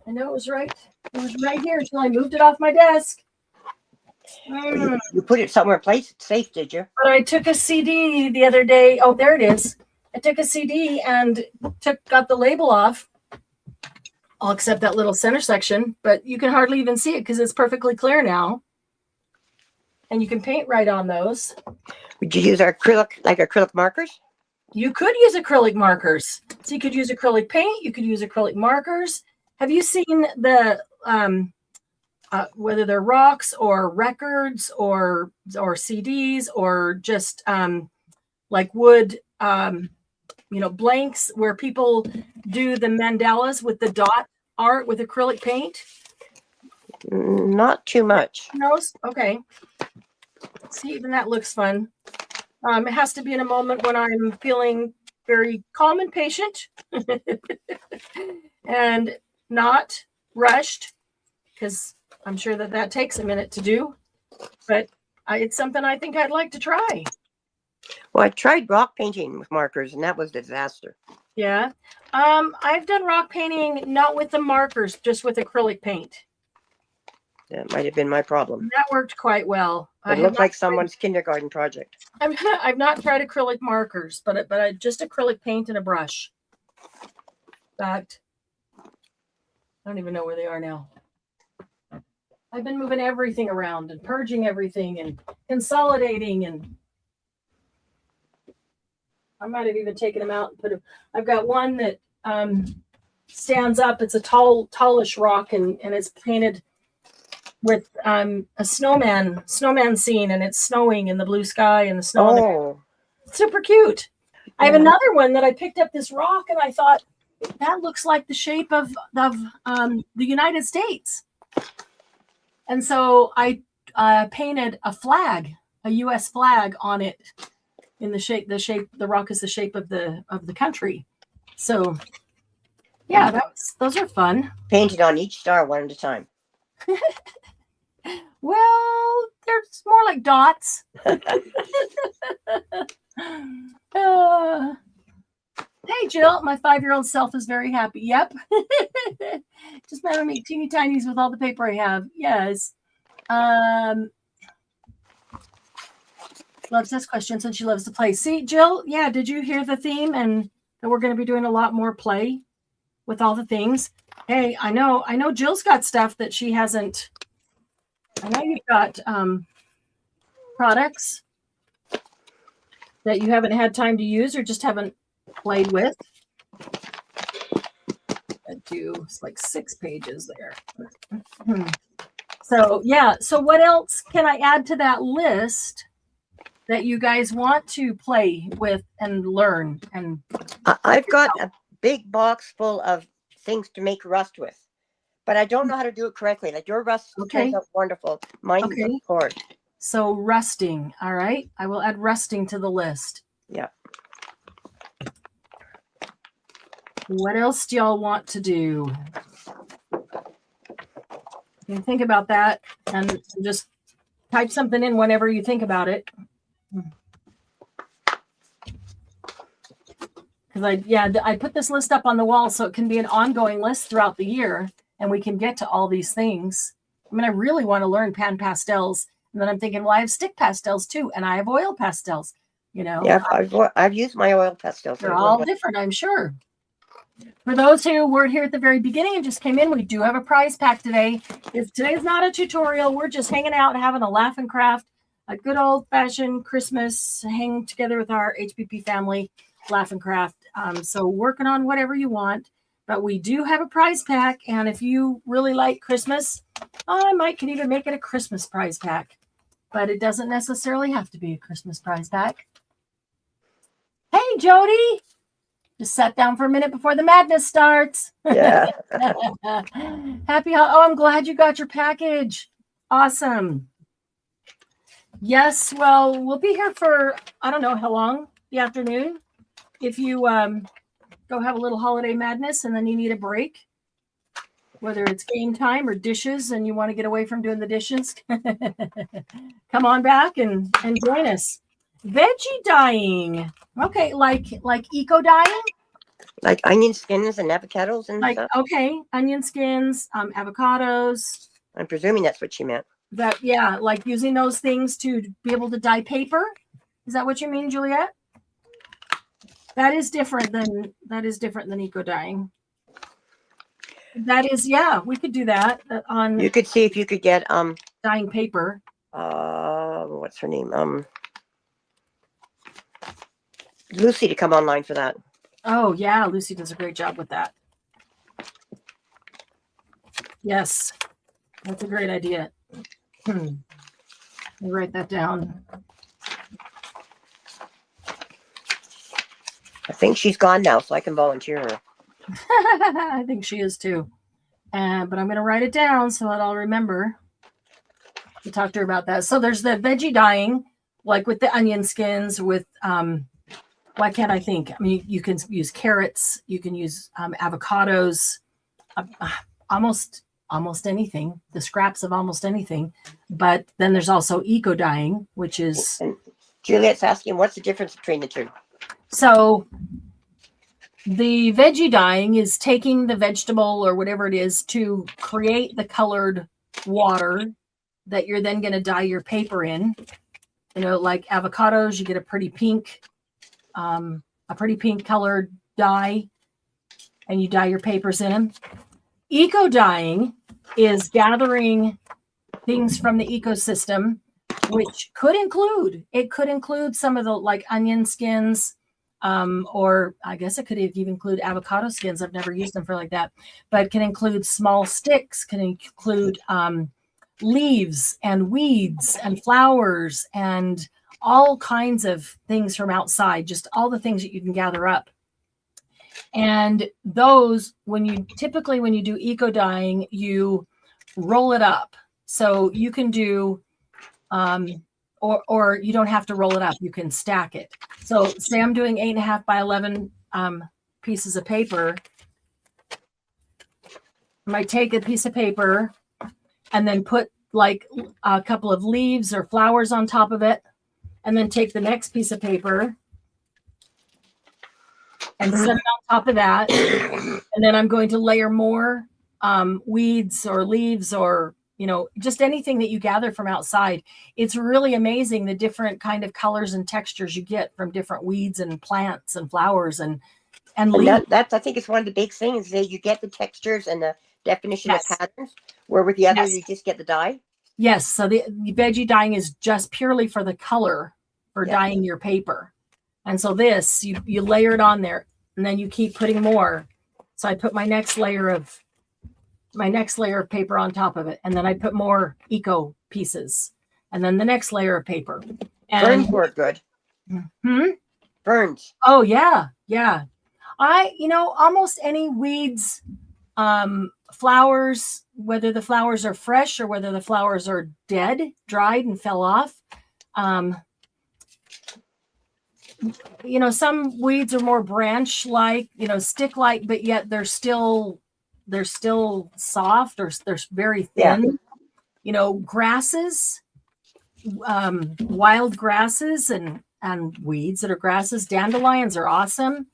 I know it was right. It was right here until I moved it off my desk. You put it somewhere safe, did you? But I took a CD the other day. Oh, there it is. I took a CD and got the label off. All except that little center section, but you can hardly even see it because it's perfectly clear now. And you can paint right on those. Would you use acrylic markers? You could use acrylic markers. So you could use acrylic paint. You could use acrylic markers. Have you seen the whether they're rocks or records or CDs or just like wood, blanks where people do the mandalas with the dot art with acrylic paint? Not too much. No? Okay. See, even that looks fun. It has to be in a moment when I'm feeling very calm and patient and not rushed, because I'm sure that takes a minute to do. But it's something I think I'd like to try. Well, I tried rock painting with markers, and that was a disaster. Yeah. I've done rock painting not with the markers, just with acrylic paint. That might have been my problem. That worked quite well. It looked like someone's kindergarten project. I've not tried acrylic markers, but I just acrylic paint and a brush. In fact, I don't even know where they are now. I've been moving everything around and purging everything and consolidating, and I might have even taken them out and put them. I've got one that stands up. It's a tallish rock, and it's painted with a snowman scene, and it's snowing in the blue sky and the snow. Oh, super cute. I have another one that I picked up this rock, and I thought that looks like the shape of the United States. And so I painted a flag, a U.S. flag on it in the shape. The rock is the shape of the country. So yeah, those are fun. Painted on each star one at a time. Well, they're more like dots. Hey, Jill, my 5-year-old self is very happy. Yep. Just want to make teeny tinies with all the paper I have. Yes. Loves this question since she loves to play. See, Jill, yeah, did you hear the theme? And that we're going to be doing a lot more play with all the things. Hey, I know Jill's got stuff that she hasn't. I know you've got products that you haven't had time to use or just haven't played with. I do, it's like 6 pages there. So yeah, so what else can I add to that list that you guys want to play with and learn? And I've got a big box full of things to make rust with, but I don't know how to do it correctly. Like your rust turns out wonderful. Mine is hard. So rusting, all right. I will add rusting to the list. Yeah. What else do y'all want to do? You can think about that and just type something in whenever you think about it. Because I put this list up on the wall so it can be an ongoing list throughout the year, and we can get to all these things. I mean, I really want to learn pan pastels. And then I'm thinking, well, I have stick pastels too, and I have oil pastels, you know. Yeah, I've used my oil pastels. They're all different, I'm sure. For those who weren't here at the very beginning and just came in, we do have a prize pack today. Today's not a tutorial. We're just hanging out, having a laugh and craft, a good old-fashioned Christmas, hang together with our HPP family, laugh and craft. So working on whatever you want. But we do have a prize pack, and if you really like Christmas, I could even make it a Christmas prize pack. But it doesn't necessarily have to be a Christmas prize pack. Hey, Jody! Just sat down for a minute before the madness starts. Yeah. Happy. I'm glad you got your package. Awesome. Yes, well, we'll be here for, I don't know how long, the afternoon. If you go have a little holiday madness and then you need a break, whether it's game time or dishes and you want to get away from doing the dishes, come on back and join us. Veggie dyeing. Okay, like eco dyeing? Like onion skins and avocados and stuff? Okay, onion skins, avocados. I'm presuming that's what she meant. Like using those things to be able to dye paper. Is that what you mean, Juliet? That is different than eco dyeing. That is, yeah, we could do that on. You could see if you could get dyeing paper. What's her name? Lucy to come online for that. Oh yeah, Lucy does a great job with that. Yes, that's a great idea. Let me write that down. I think she's gone now, so I can volunteer her. I think she is too. But I'm going to write it down so that I'll remember to talk to her about that. So there's the veggie dyeing, like with the onion skins, with why can't I think? I mean, you can use carrots, you can use avocados, almost anything, the scraps of almost anything. But then there's also eco dyeing, which is. And Juliet's asking, what's the difference between the two? So the veggie dyeing is taking the vegetable or whatever it is to create the colored water that you're then going to dye your paper in. You know, like avocados, you get a pretty pink colored dye, and you dye your papers in them. Eco dyeing is gathering things from the ecosystem, which could include some of the like onion skins, or I guess it could even include avocado skins. I've never used them for like that, but can include small sticks, can include leaves and weeds and flowers and all kinds of things from outside, just all the things that you can gather up. And those, when you do eco dyeing, you roll it up. So you can do, or you don't have to roll it up. You can stack it. So say I'm doing 8.5 by 11 pieces of paper. I might take a piece of paper and then put like a couple of leaves or flowers on top of it, and then take the next piece of paper and set it on top of that. And then I'm going to layer more weeds or leaves or, just anything that you gather from outside. It's really amazing the different kind of colors and textures you get from different weeds and plants and flowers and leaves. That's, I think it's one of the big things that you get the textures and the definition of patterns, where with the others, you just get the dye. Yes. So the veggie dyeing is just purely for the color, for dyeing your paper. And so this, you layer it on there, and then you keep putting more. So I put my next layer of paper on top of it, and then I put more eco pieces, and then the next layer of paper. And burns work good. Burns. Oh yeah, yeah. Almost any weeds, flowers, whether the flowers are fresh or whether the flowers are dead, dried and fell off. Some weeds are more branch-like, stick-like, but yet they're still soft or they're very thin. Grasses, wild grasses and weeds that are grasses. Dandelions are awesome.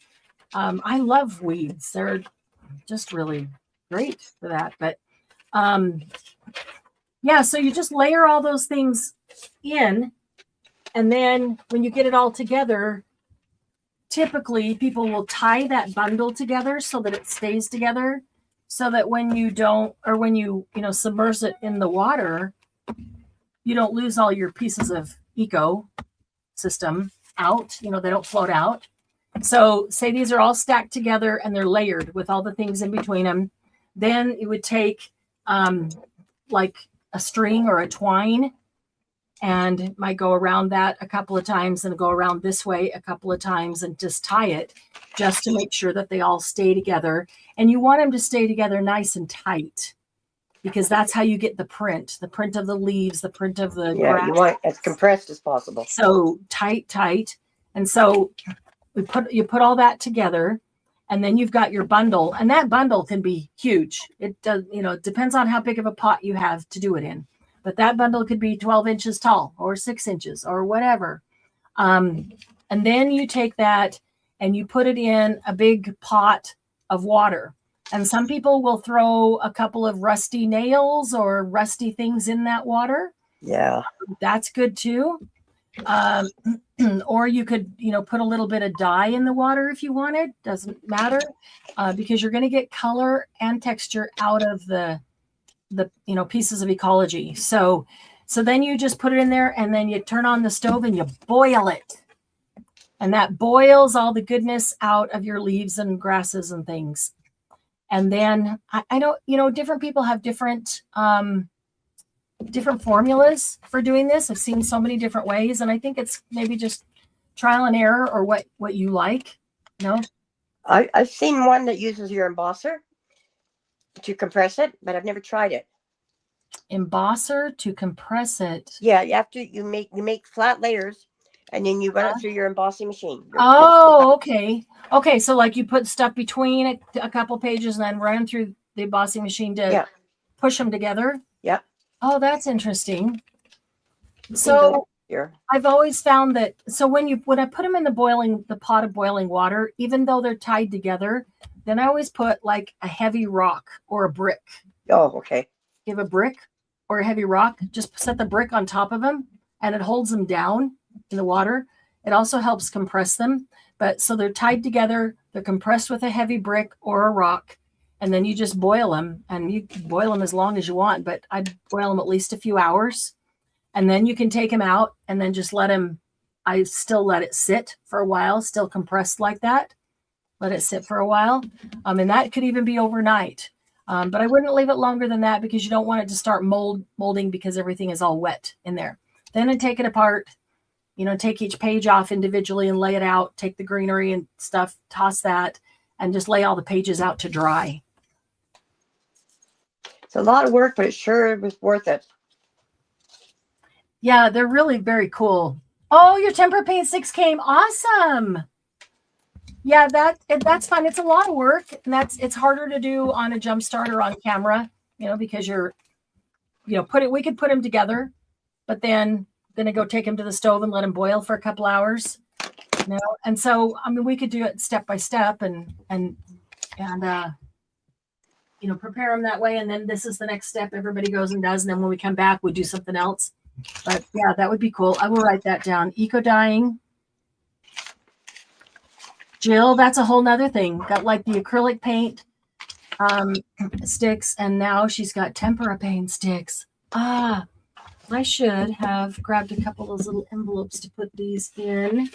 I love weeds. They're just really great for that. But so you just layer all those things in, and then when you get it all together, typically people will tie that bundle together so that it stays together, so that when you submerge it in the water, you don't lose all your pieces of eco system out. They don't float out. So say these are all stacked together and they're layered with all the things in between them. Then you would take like a string or a twine, and might go around that a couple of times and go around this way a couple of times and just tie it just to make sure that they all stay together. And you want them to stay together nice and tight, because that's how you get the print of the leaves, the print of the grass. You want as compressed as possible. So tight. And so you put all that together, and then you've got your bundle, and that bundle can be huge. It does, it depends on how big of a pot you have to do it in. But that bundle could be 12 inches tall or 6 inches or whatever. And then you take that and you put it in a big pot of water. And some people will throw a couple of rusty nails or rusty things in that water. Yeah. That's good too. Or you could, put a little bit of dye in the water if you wanted. Doesn't matter, because you're going to get color and texture out of the pieces of ecology. So then you just put it in there, and then you turn on the stove and you boil it. And that boils all the goodness out of your leaves and grasses and things. And then I know, different people have different formulas for doing this. I've seen so many different ways, and I think it's maybe just trial and error or what you like. I've seen one that uses your embosser to compress it, but I've never tried it. Embosser to compress it. Yeah, you make flat layers, and then you run it through your embossing machine. Oh, okay. Okay, so like you put stuff between a couple pages and then run through the embossing machine to push them together. Yeah. Oh, that's interesting. So I've always found that, so when I put them in the pot of boiling water, even though they're tied together, then I always put like a heavy rock or a brick. Oh, okay. You have a brick or a heavy rock, just set the brick on top of them, and it holds them down in the water. It also helps compress them. But so they're tied together, they're compressed with a heavy brick or a rock, and then you just boil them, and you can boil them as long as you want, but I'd boil them at least a few hours. And then you can take them out and then just I still let it sit for a while, still compressed like that. Let it sit for a while. And that could even be overnight. But I wouldn't leave it longer than that because you don't want it to start molding because everything is all wet in there. Then I take it apart, take each page off individually and lay it out, take the greenery and stuff, toss that, and just lay all the pages out to dry. It's a lot of work, but it sure was worth it. Yeah, they're really very cool. Oh, your tempera paint sticks came. Awesome. Yeah, that's fun. It's a lot of work, and it's harder to do on a jump start or on camera, because we could put them together, but then gonna go take them to the stove and let them boil for a couple hours. And so we could do it step by step and prepare them that way, and then this is the next step everybody goes and does, and then when we come back we do something else. But yeah, that would be cool. I will write that down. Eco dyeing. Jill, that's a whole nother thing. Got like the acrylic paint sticks, and now she's got tempera paint sticks. I should have grabbed a couple of those little envelopes to put these in.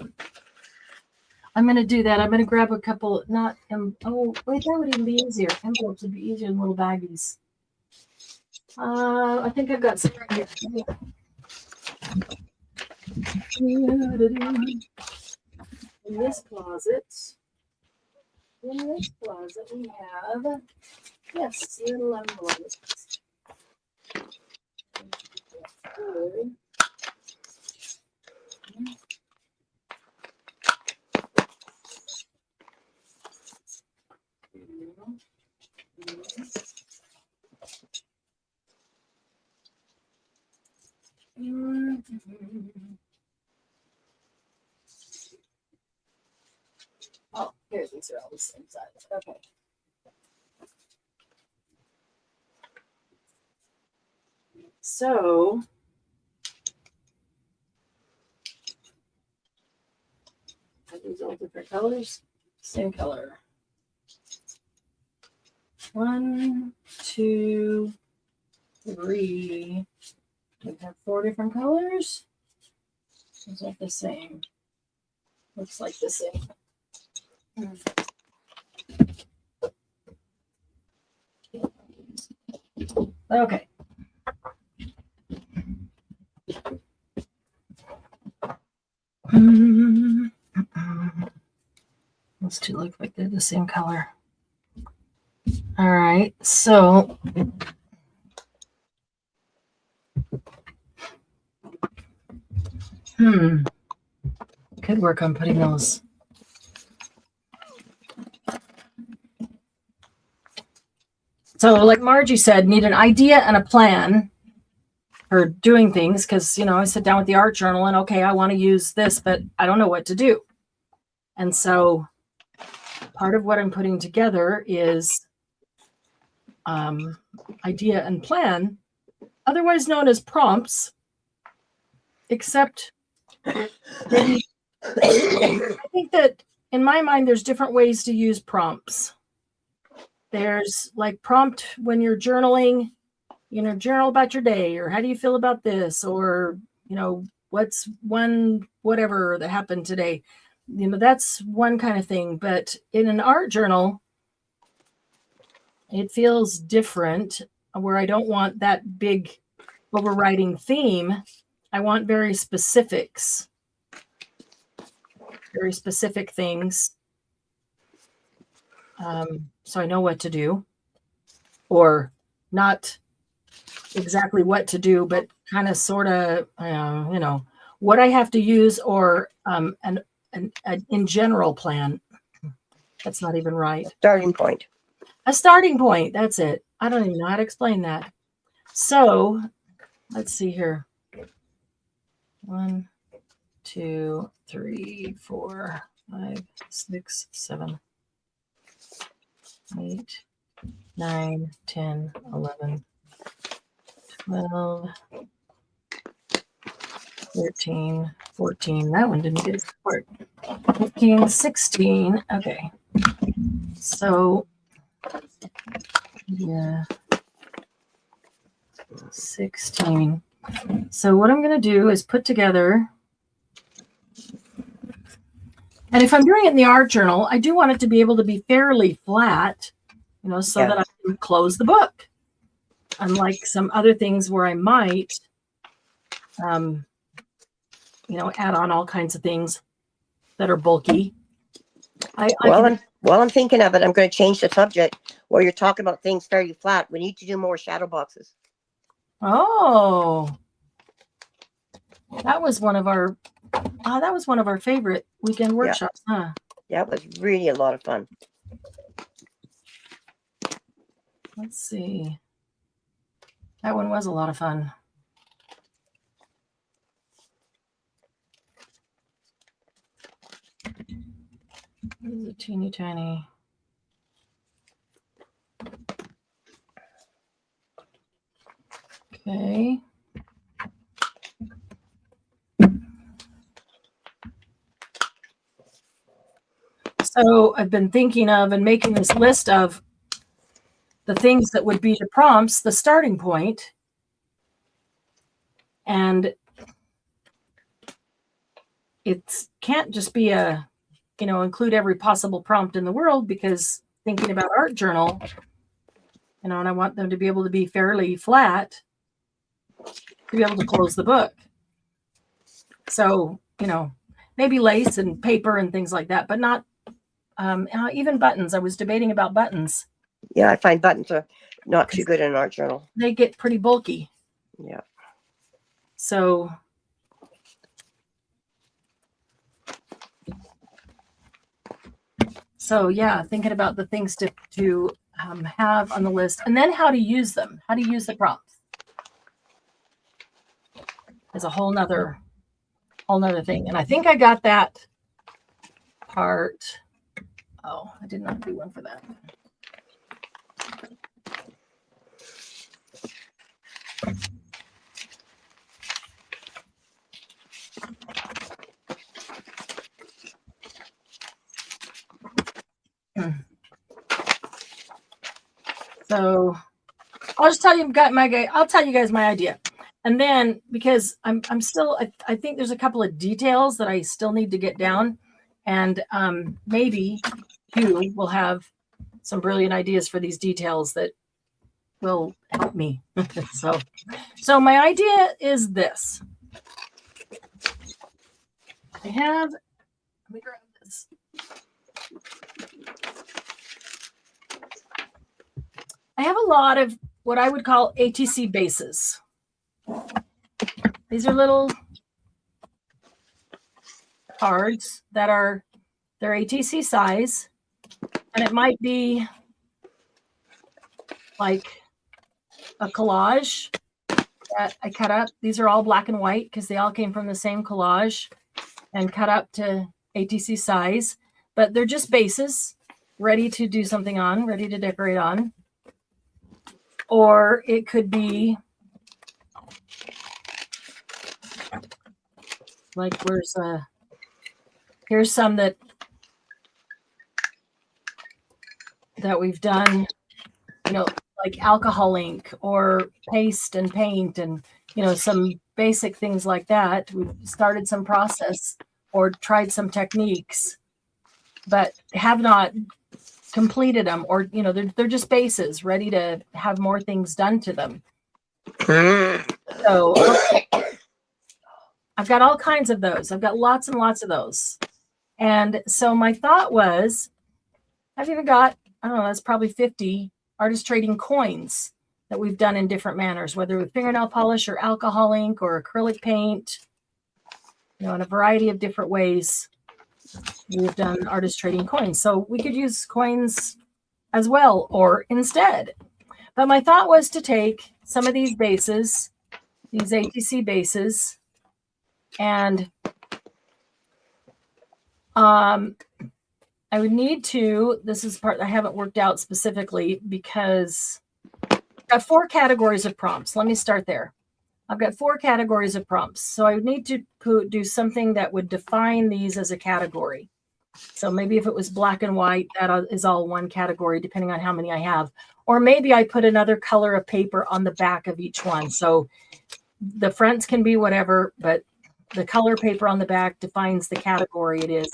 I'm going to do that. I'm going to grab a couple, that would even be easier. Envelopes would be easier than little baggies. I think I've got some right here. In this closet, we have, yes, little envelopes. Oh, here's these are all the same size. Okay. So are these all different colors? Same color. 1, 2, 3. Do we have 4 different colors? Is that the same? Looks like the same. Okay. Those two look like they're the same color. All right, so could work on putting those. So like Margie said, need an idea and a plan for doing things because, I sit down with the art journal and, okay, I want to use this, but I don't know what to do. And so part of what I'm putting together is idea and plan, otherwise known as prompts, except maybe I think that in my mind, there's different ways to use prompts. There's like prompt when you're journaling, journal about your day, or how do you feel about this, or, what's one whatever that happened today. That's one kind of thing. But in an art journal, it feels different where I don't want that big overriding theme. I want very specific things. So I know what to do, or not exactly what to do, but kind of sort of, what I have to use, or an in general plan. That's not even right. Starting point. A starting point. That's it. I don't even know how to explain that. So let's see here. 1, 2, 3, 4, 5, 6, 7, 8, 9, 10, 11, 12, 13, 14. That one didn't get support. 15, 16. Okay. So, yeah. 16. So what I'm going to do is put together, and if I'm doing it in the art journal, I do want it to be able to be fairly flat, so that I can close the book. Unlike some other things where I might, add on all kinds of things that are bulky. While I'm thinking of it, I'm going to change the subject. Where you're talking about things fairly flat, we need to do more shadow boxes. Oh, that was one of our favorite weekend workshops, huh? Yeah, it was really a lot of fun. Let's see. That one was a lot of fun. This is a teeny tiny. Okay. So I've been thinking of and making this list of the things that would be the prompts, the starting point. And it can't just be include every possible prompt in the world, because thinking about art journal, and I want them to be able to be fairly flat to be able to close the book. So, maybe lace and paper and things like that, but not even buttons. I was debating about buttons. Yeah, I find buttons are not too good in an art journal. They get pretty bulky. Yeah. So yeah, thinking about the things to have on the list, and then how to use them, how to use the prompts is a whole nother thing. And I think I got that part. Oh, I did not do one for that. So I'll just tell you guys my idea. And then, because I'm still, I think there's a couple of details that I still need to get down, and maybe you will have some brilliant ideas for these details that will help me. So my idea is this. Let me grab this. I have a lot of what I would call ATC bases. These are little cards they're ATC size, and it might be like a collage that I cut up. These are all black and white because they all came from the same collage and cut up to ATC size, but they're just bases ready to do something on, ready to decorate on. Or it could be like, here's some that we've done, like alcohol ink or paste and paint, and some basic things like that. We've started some process or tried some techniques, but have not completed them, or they're just bases ready to have more things done to them. So I've got all kinds of those. I've got lots and lots of those. And so my thought was, I've even got, I don't know, that's probably 50 artist trading coins that we've done in different manners, whether with fingernail polish or alcohol ink or acrylic paint, in a variety of different ways. We've done artist trading coins. So we could use coins as well, or instead. But my thought was to take some of these bases, these ATC bases, and I would need to, this is part I haven't worked out specifically, because I've got 4 categories of prompts. Let me start there. I've got 4 categories of prompts. So I would need to do something that would define these as a category. So maybe if it was black and white, that is all one category, depending on how many I have. Or maybe I put another color of paper on the back of each one. So the fronts can be whatever, but the color paper on the back defines the category it is.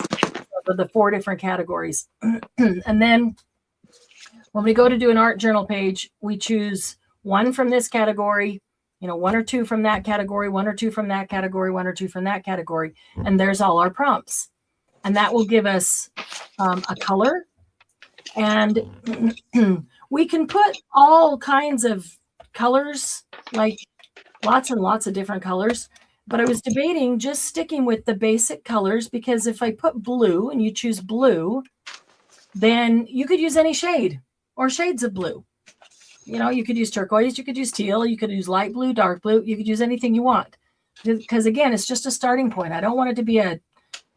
So the 4 different categories. And then when we go to do an art journal page, we choose one from this category, you know, 1 or 2 from that category, 1 or 2 from that category, 1 or 2 from that category. And there's all our prompts. And that will give us a color. And we can put all kinds of colors, like lots and lots of different colors. But I was debating just sticking with the basic colors, because if I put blue and you choose blue, then you could use any shade or shades of blue. You know, you could use turquoise, you could use teal, you could use light blue, dark blue, you could use anything you want. Because again, it's just a starting point. I don't want it to be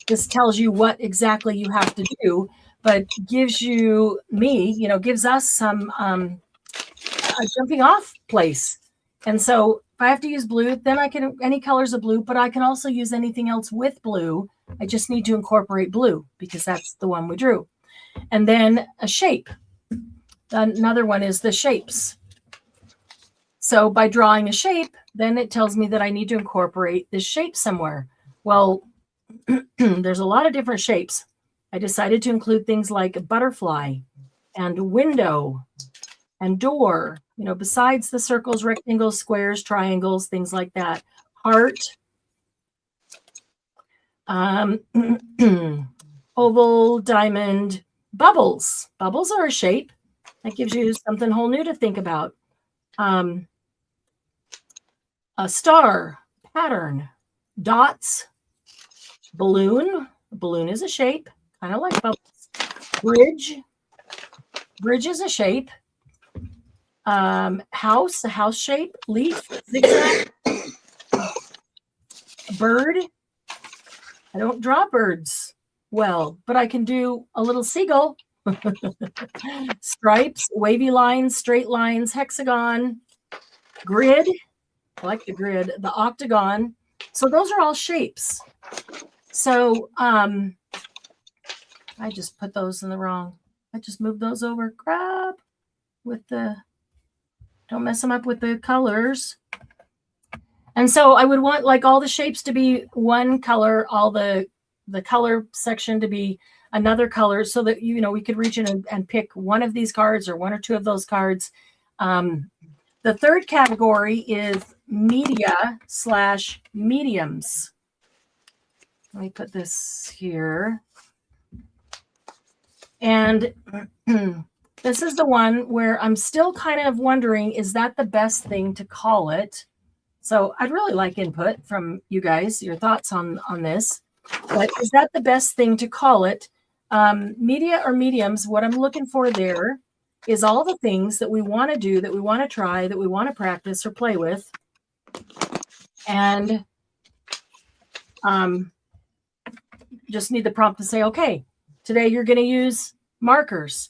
this tells you what exactly you have to do, but gives you, gives us some a jumping off place. And so if I have to use blue, then I can, any colors of blue, but I can also use anything else with blue. I just need to incorporate blue because that's the one we drew. And then a shape. Another one is the shapes. So by drawing a shape, then it tells me that I need to incorporate this shape somewhere. Well, there's a lot of different shapes. I decided to include things like a butterfly and window and door, you know, besides the circles, rectangles, squares, triangles, things like that. Heart, oval, diamond, bubbles. Bubbles are a shape. That gives you something whole new to think about. A star, pattern, dots, balloon. A balloon is a shape, kind of like bubbles. Bridge. Bridge is a shape. House, a house shape. Leaf, zigzag. Bird. I don't draw birds well, but I can do a little seagull. Stripes, wavy lines, straight lines, hexagon, grid. I like the grid, the octagon. So those are all shapes. So I just put those in the wrong. I just moved those over. Crap. Don't mess them up with the colors. And so I would want like all the shapes to be one color, all the color section to be another color, so that, you know, we could reach in and pick one of these cards or 1 or 2 of those cards. The third category is media/mediums. Let me put this here. And this is the one where I'm still kind of wondering, is that the best thing to call it? So I'd really like input from you guys, your thoughts on this. But is that the best thing to call it? Media or mediums, what I'm looking for there is all the things that we want to do, that we want to try, that we want to practice or play with. And just need the prompt to say, okay, today you're going to use markers.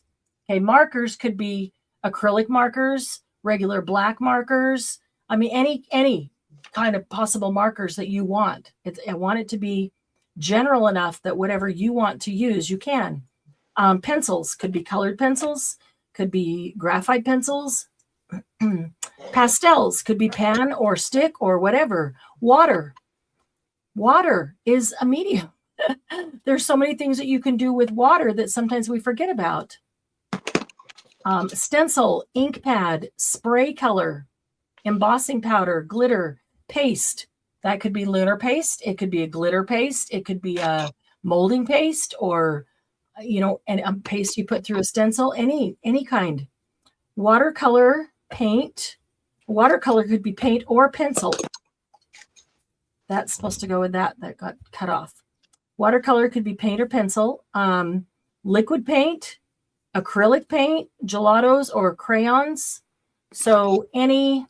Okay, markers could be acrylic markers, regular black markers. I mean, any kind of possible markers that you want. I want it to be general enough that whatever you want to use, you can. Pencils could be colored pencils, could be graphite pencils. Pastels could be pen or stick or whatever. Water is a medium. There's so many things that you can do with water that sometimes we forget about. Stencil, ink pad, spray color, embossing powder, glitter, paste. That could be lunar paste. It could be a glitter paste. It could be a molding paste, or, you know, and a paste you put through a stencil, any kind. Watercolor, paint. Watercolor could be paint or pencil. That's supposed to go with that got cut off. Watercolor could be paint or pencil. Liquid paint, acrylic paint, gelatos, or crayons. So any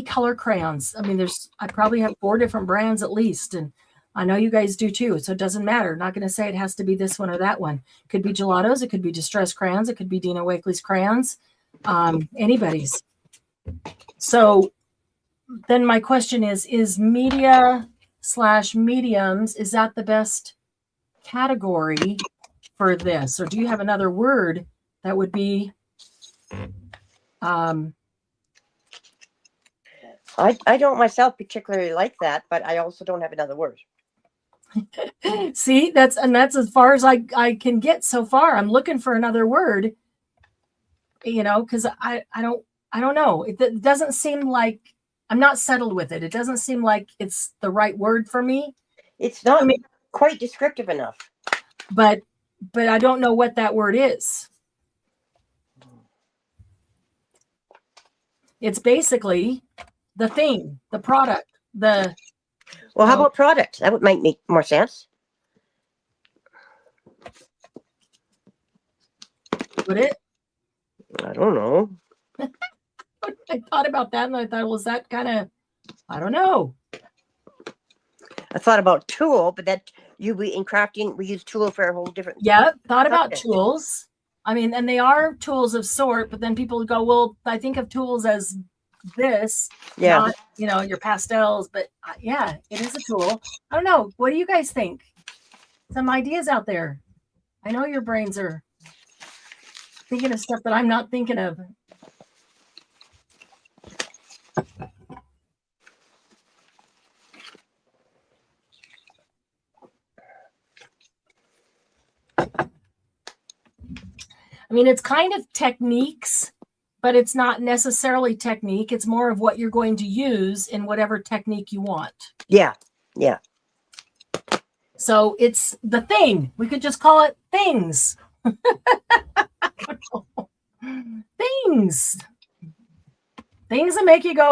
color crayons. I mean, I probably have 4 different brands at least, and I know you guys do too. So it doesn't matter. I'm not going to say it has to be this one or that one. It could be gelatos. It could be distress crayons. It could be Dina Wakley's crayons. Anybody's. So then my question is media/mediums, is that the best category for this? Or do you have another word that would be I don't myself particularly like that, but I also don't have another word. See, that's as far as I can get so far. I'm looking for another word, because I don't know. It doesn't seem like I'm not settled with it. It doesn't seem like it's the right word for me. It's not quite descriptive enough. But I don't know what that word is. It's basically the thing, the product, the. Well, how about product? That might make more sense. Would it? I don't know. I thought about that and I thought, was that kind of, I don't know. I thought about tool, but that in crafting, we use tool for a whole different. Yeah, thought about tools. I mean, and they are tools of sort, but then people go, well, I think of tools as this, not, your pastels, but yeah, it is a tool. I don't know. What do you guys think? Some ideas out there. I know your brains are thinking of stuff that I'm not thinking of. I mean, it's kind of techniques, but it's not necessarily technique. It's more of what you're going to use in whatever technique you want. Yeah. Yeah. So it's the thing. We could just call it things. Things. Things that make you go,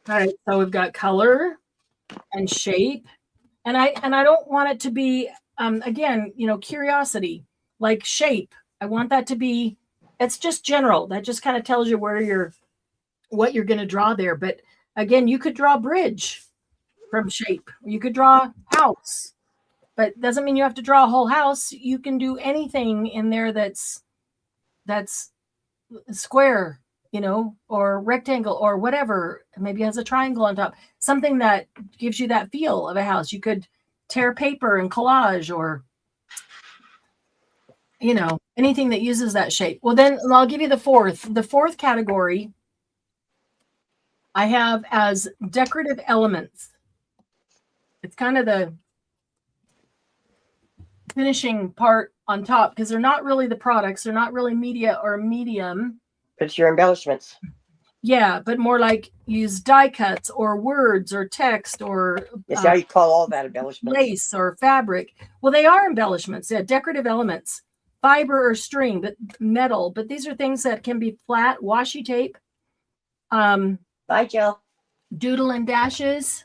All right, so we've got color and shape. And I don't want it to be, again, curiosity, like shape. I want that to be, it's just general. That just kind of tells you what you're going to draw there. But again, you could draw bridge from shape. You could draw house, but doesn't mean you have to draw a whole house. You can do anything in there that's square, or rectangle or whatever. Maybe it has a triangle on top, something that gives you that feel of a house. You could tear paper and collage or, anything that uses that shape. Well, then I'll give you the fourth category I have as decorative elements. It's kind of the finishing part on top because they're not really the products. They're not really media or medium. It's your embellishments. Yeah, but more like use die cuts or words or text or Yes, how you call all that embellishments. Lace or fabric. Well, they are embellishments. Yeah, decorative elements, fiber or string, but metal. But these are things that can be flat, washi tape. Bye, Jill. Doodle and dashes.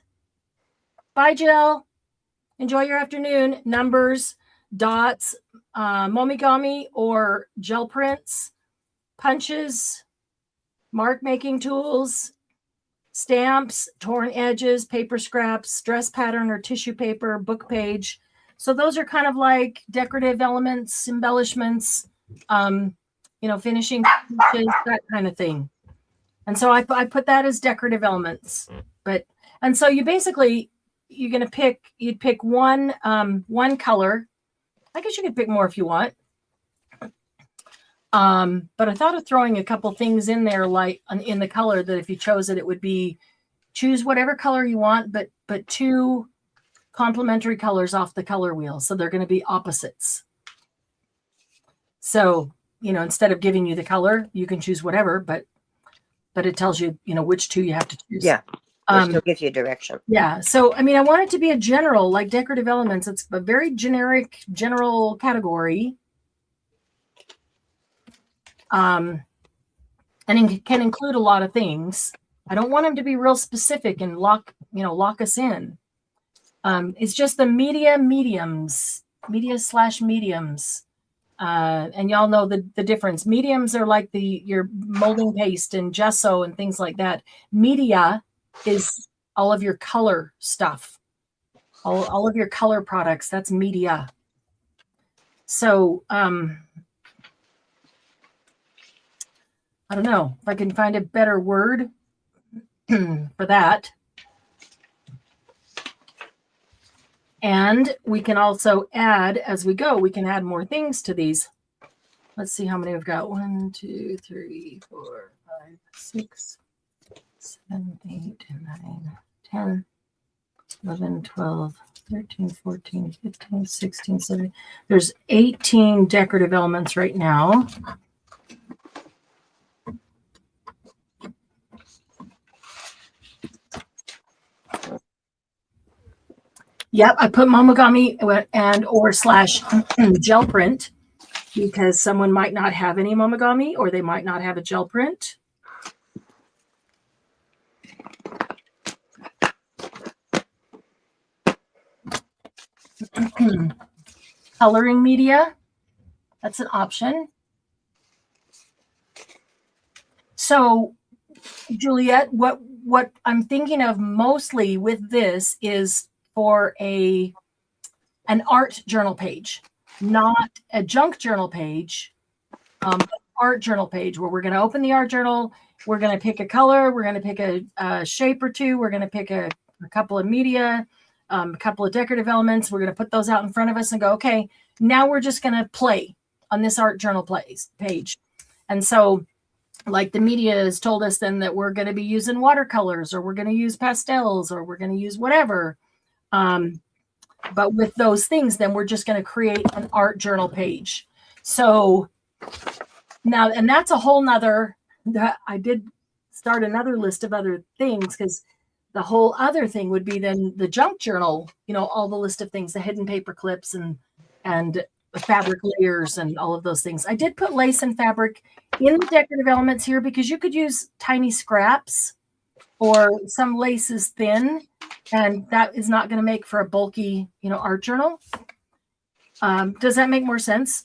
Bye, Jill. Enjoy your afternoon. Numbers, dots, momigami or gel prints, punches, mark making tools, stamps, torn edges, paper scraps, dress pattern or tissue paper, book page. So those are kind of like decorative elements, embellishments, finishing touches, that kind of thing. And so I put that as decorative elements. And so you'd pick one color. I guess you could pick more if you want. But I thought of throwing a couple things in there, like in the color, that if you chose it, it would be choose whatever color you want, but two complementary colors off the color wheel. So they're going to be opposites. So, instead of giving you the color, you can choose whatever, but it tells you, which two you have to choose. Yeah. It still gives you a direction. Yeah. So, I want it to be a general, like decorative elements. It's a very generic, general category. And it can include a lot of things. I don't want them to be real specific and lock us in. It's just the media/mediums. And y'all know the difference. Mediums are like your molding paste and gesso and things like that. Media is all of your color stuff, all of your color products. That's media. So, I don't know if I can find a better word for that. And we can also add, as we go, we can add more things to these. Let's see how many we've got. 1, 2, 3, 4, 5, 6, 7, 8, 9, 10, 11, 12, 13, 14, 15, 16, 17. There's 18 decorative elements right now. Yep, I put Momogami and or slash gel print because someone might not have any Momogami or they might not have a gel print. Coloring media, that's an option. So, Juliet, what I'm thinking of mostly with this is for an art journal page, not a junk journal page, art journal page where we're going to open the art journal, we're going to pick a color, we're going to pick a shape or two, we're going to pick a couple of media, a couple of decorative elements, we're going to put those out in front of us and go, okay, now we're just going to play on this art journal page. And so like the media has told us then that we're going to be using watercolors or we're going to use pastels or we're going to use whatever. But with those things, then we're just going to create an art journal page. So now, and that's a whole nother, I did start another list of other things because the whole other thing would be then the junk journal, all the list of things, the hidden paper clips and fabric layers and all of those things. I did put lace and fabric in the decorative elements here because you could use tiny scraps or some lace is thin and that is not going to make for a bulky, art journal. Does that make more sense?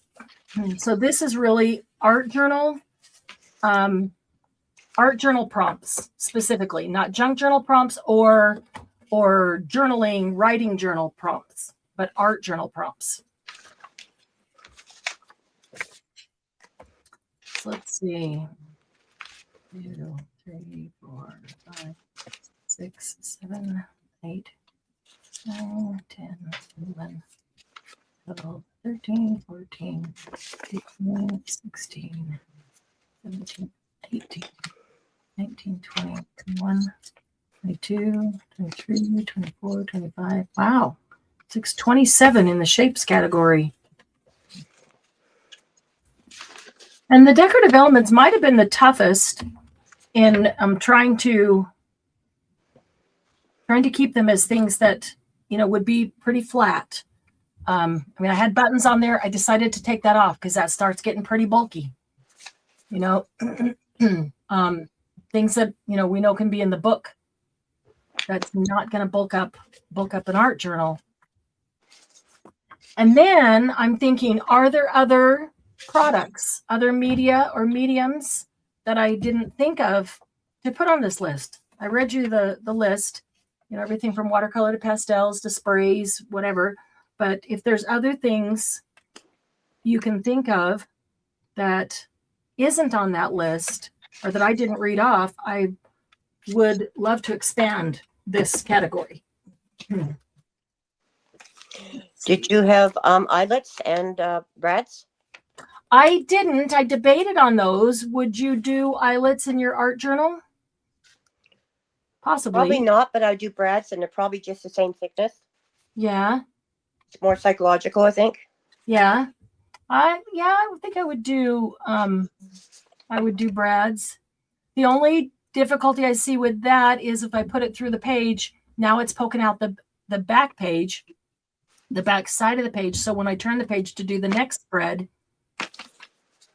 So this is really art journal prompts specifically, not junk journal prompts or journaling, writing journal prompts, but art journal prompts. So let's see. 2, 3, 4, 5, 6, 7, 8, 9, 10, 11, 12, 13, 14, 15, 16, 17, 18, 19, 20, 21, 22, 23, 24, 25. Wow. 627 in the shapes category. And the decorative elements might have been the toughest in trying to keep them as things that, would be pretty flat. I had buttons on there. I decided to take that off because that starts getting pretty bulky. Things that, we know can be in the book. That's not going to bulk up an art journal. And then I'm thinking, are there other products, other media or mediums that I didn't think of to put on this list? I read you the list, everything from watercolor to pastels to sprays, whatever. But if there's other things you can think of that isn't on that list or that I didn't read off, I would love to expand this category. Did you have eyelets and brads? I didn't. I debated on those. Would you do eyelets in your art journal? Possibly. Probably not, but I do brads, and they're probably just the same thickness. Yeah. It's more psychological, I think. Yeah. I think I would do brads. The only difficulty I see with that is if I put it through the page, now it's poking out the back page, the back side of the page. So when I turn the page to do the next spread,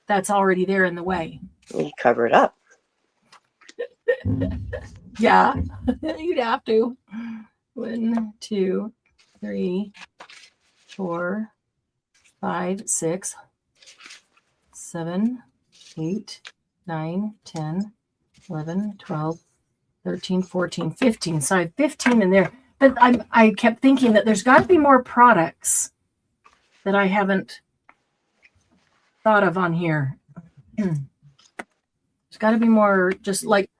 that's already there in the way. You cover it up. Yeah, you'd have to. 1, 2, 3, 4, 5, 6, 7, 8, 9, 10, 11, 12, 13, 14, 15. So I have 15 in there. But I kept thinking that there's got to be more products that I haven't thought of on here. There's got to be more, just like,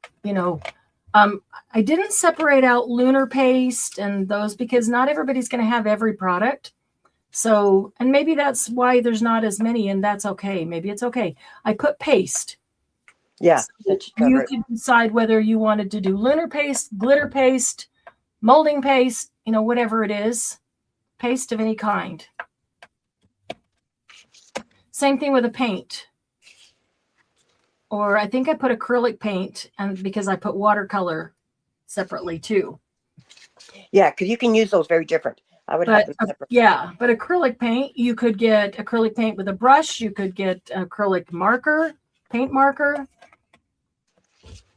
I didn't separate out lunar paste and those because not everybody's going to have every product. So, and maybe that's why there's not as many, and that's okay. Maybe it's okay. I put paste Yeah, So that should you cover it. could decide whether you wanted to do lunar paste, glitter paste, molding paste, whatever it is, paste of any kind. Same thing with a paint. Or I think I put acrylic paint, and because I put watercolor separately too. Yeah, because you can use those very different. I would have them separate. Yeah, but acrylic paint, you could get acrylic paint with a brush. You could get acrylic marker, paint marker.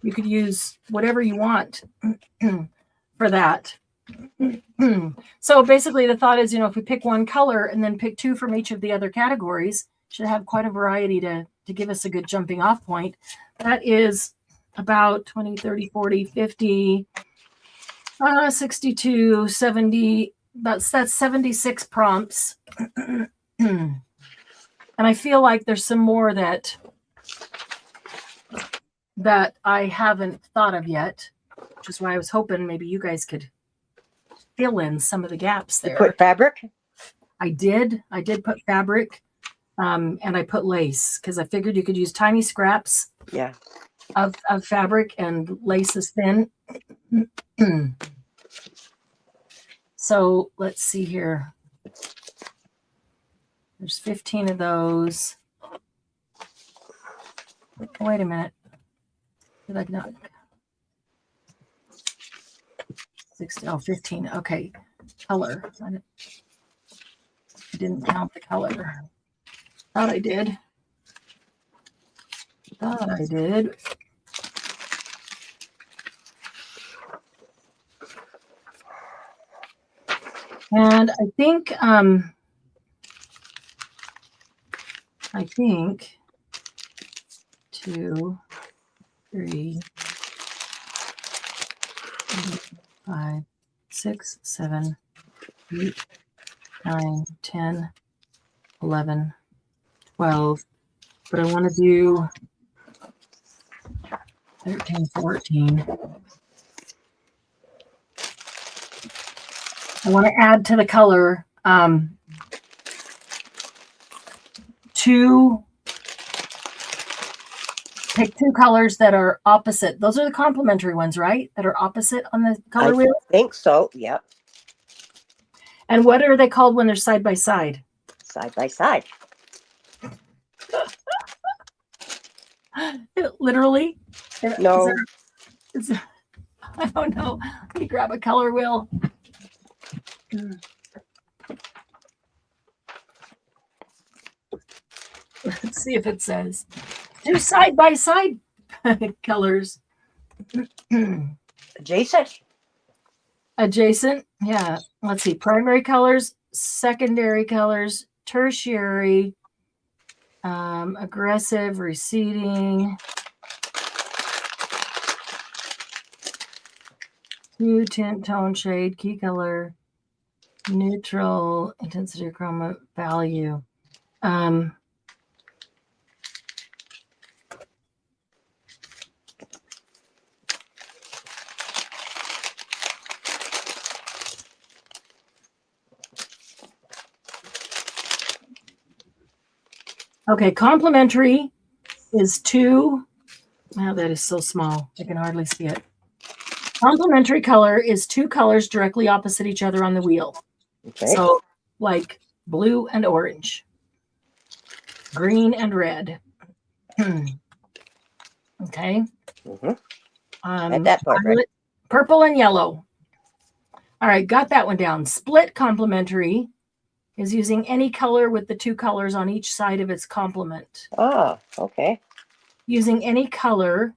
You could use whatever you want for that. So basically the thought is, if we pick one color and then pick two from each of the other categories, should have quite a variety to give us a good jumping off point. That is about 20, 30, 40, 50, 62, 70, that's 76 prompts. And I feel like there's some more that I haven't thought of yet, which is why I was hoping maybe you guys could fill in some of the gaps there. You put fabric? I did put fabric, and I put lace because I figured you could use tiny scraps of fabric, and lace is thin. So let's see here. There's 15 of those. Wait a minute. Did I not? 15. Okay. Color. I didn't count the color. Thought I did. And I think 2, 3, 5, 6, 7, 8, 9, 10, 11, 12. But I want to do 13, 14. I want to add to the color pick two colors that are opposite. Those are the complementary ones, right? That are opposite on the color wheel? I think so, yeah. And what are they called when they're side by side? Side by side. Literally? No. I don't know. Let me grab a color wheel. Let's see if it says two side by side colors. Adjacent. Yeah. Let's see. Primary colors, secondary colors, tertiary, aggressive, receding. Hue, tint, tone, shade, key color, neutral, intensity, chroma, value. Okay, complementary is 2. Wow, that is so small. I can hardly see it. Complementary color is 2 colors directly opposite each other on the wheel. Okay. So like blue and orange, green and red. Okay. At that point, right? Purple and yellow. All right, got that one down. Split complementary is using any color with the 2 colors on each side of its complement. Ah, okay. Using any color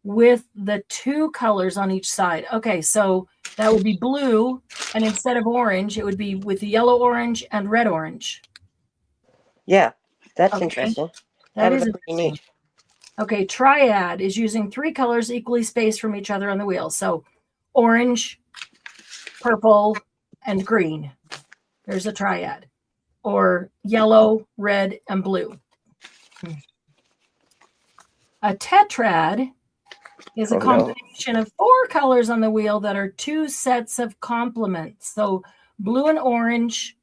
with the 2 colors on each side. Okay, so that would be blue, and instead of orange, it would be with yellow orange and red orange. Yeah, that's interesting. That is pretty neat. Okay, triad is using 3 colors equally spaced from each other on the wheel. So orange, purple, and green. There's a triad. Or yellow, red, and blue. A tetrad is a combination of 4 colors on the wheel that are 2 sets of complements. So blue and orange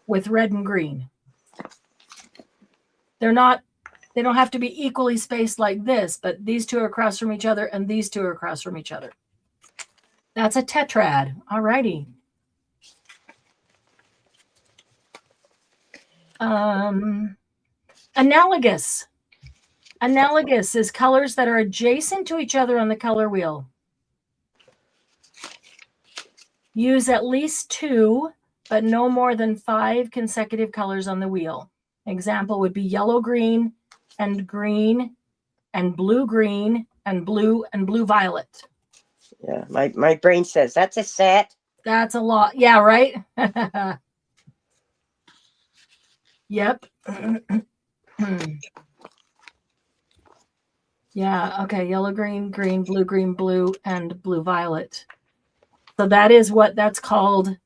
with red and green. They're not They don't have to be equally spaced like this, but these two are across from each other and these two are across from each other. That's a tetrad. All righty. Analogous. Analogous is colors that are adjacent to each other on the color wheel. Use at least 2, but no more than 5 consecutive colors on the wheel. Example would be yellow, green, and blue, green, and blue violet. Yeah, my brain says that's a set. That's a lot. Yeah, right? Yep. Yeah, okay. Yellow, green, blue, and blue, violet. So that is what that's called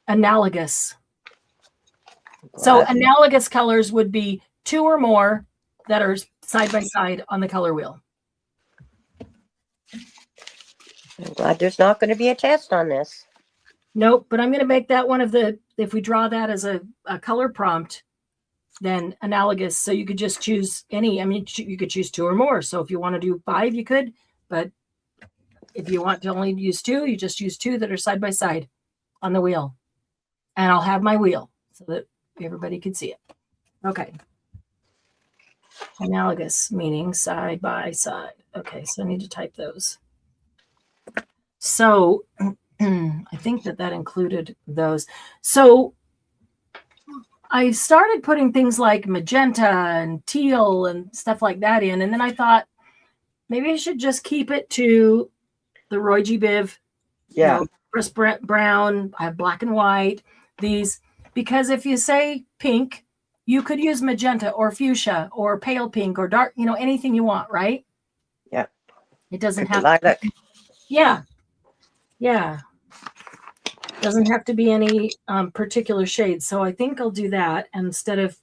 analogous. So analogous colors would be 2 or more that are side by side on the color wheel. I'm glad there's not going to be a test on this. Nope, but I'm going to make that one of the, if we draw that as a color prompt, then analogous. So you could just choose any, I mean, you could choose 2 or more. So if you want to do 5, you could, but if you want to only use 2, you just use 2 that are side by side on the wheel. And I'll have my wheel so that everybody can see it. Okay. Analogous, meaning side by side. Okay, so I need to type those. So I think that included those. So I started putting things like magenta and teal and stuff like that in. And then I thought maybe I should just keep it to the Roy G. Biv. Yeah. Chris Brown. I have black and white. These, because if you say pink, you could use magenta or fuchsia or pale pink or dark, anything you want, right? Yeah. It doesn't have lilac. Yeah. Yeah. Doesn't have to be any particular shade. So I think I'll do that. And instead of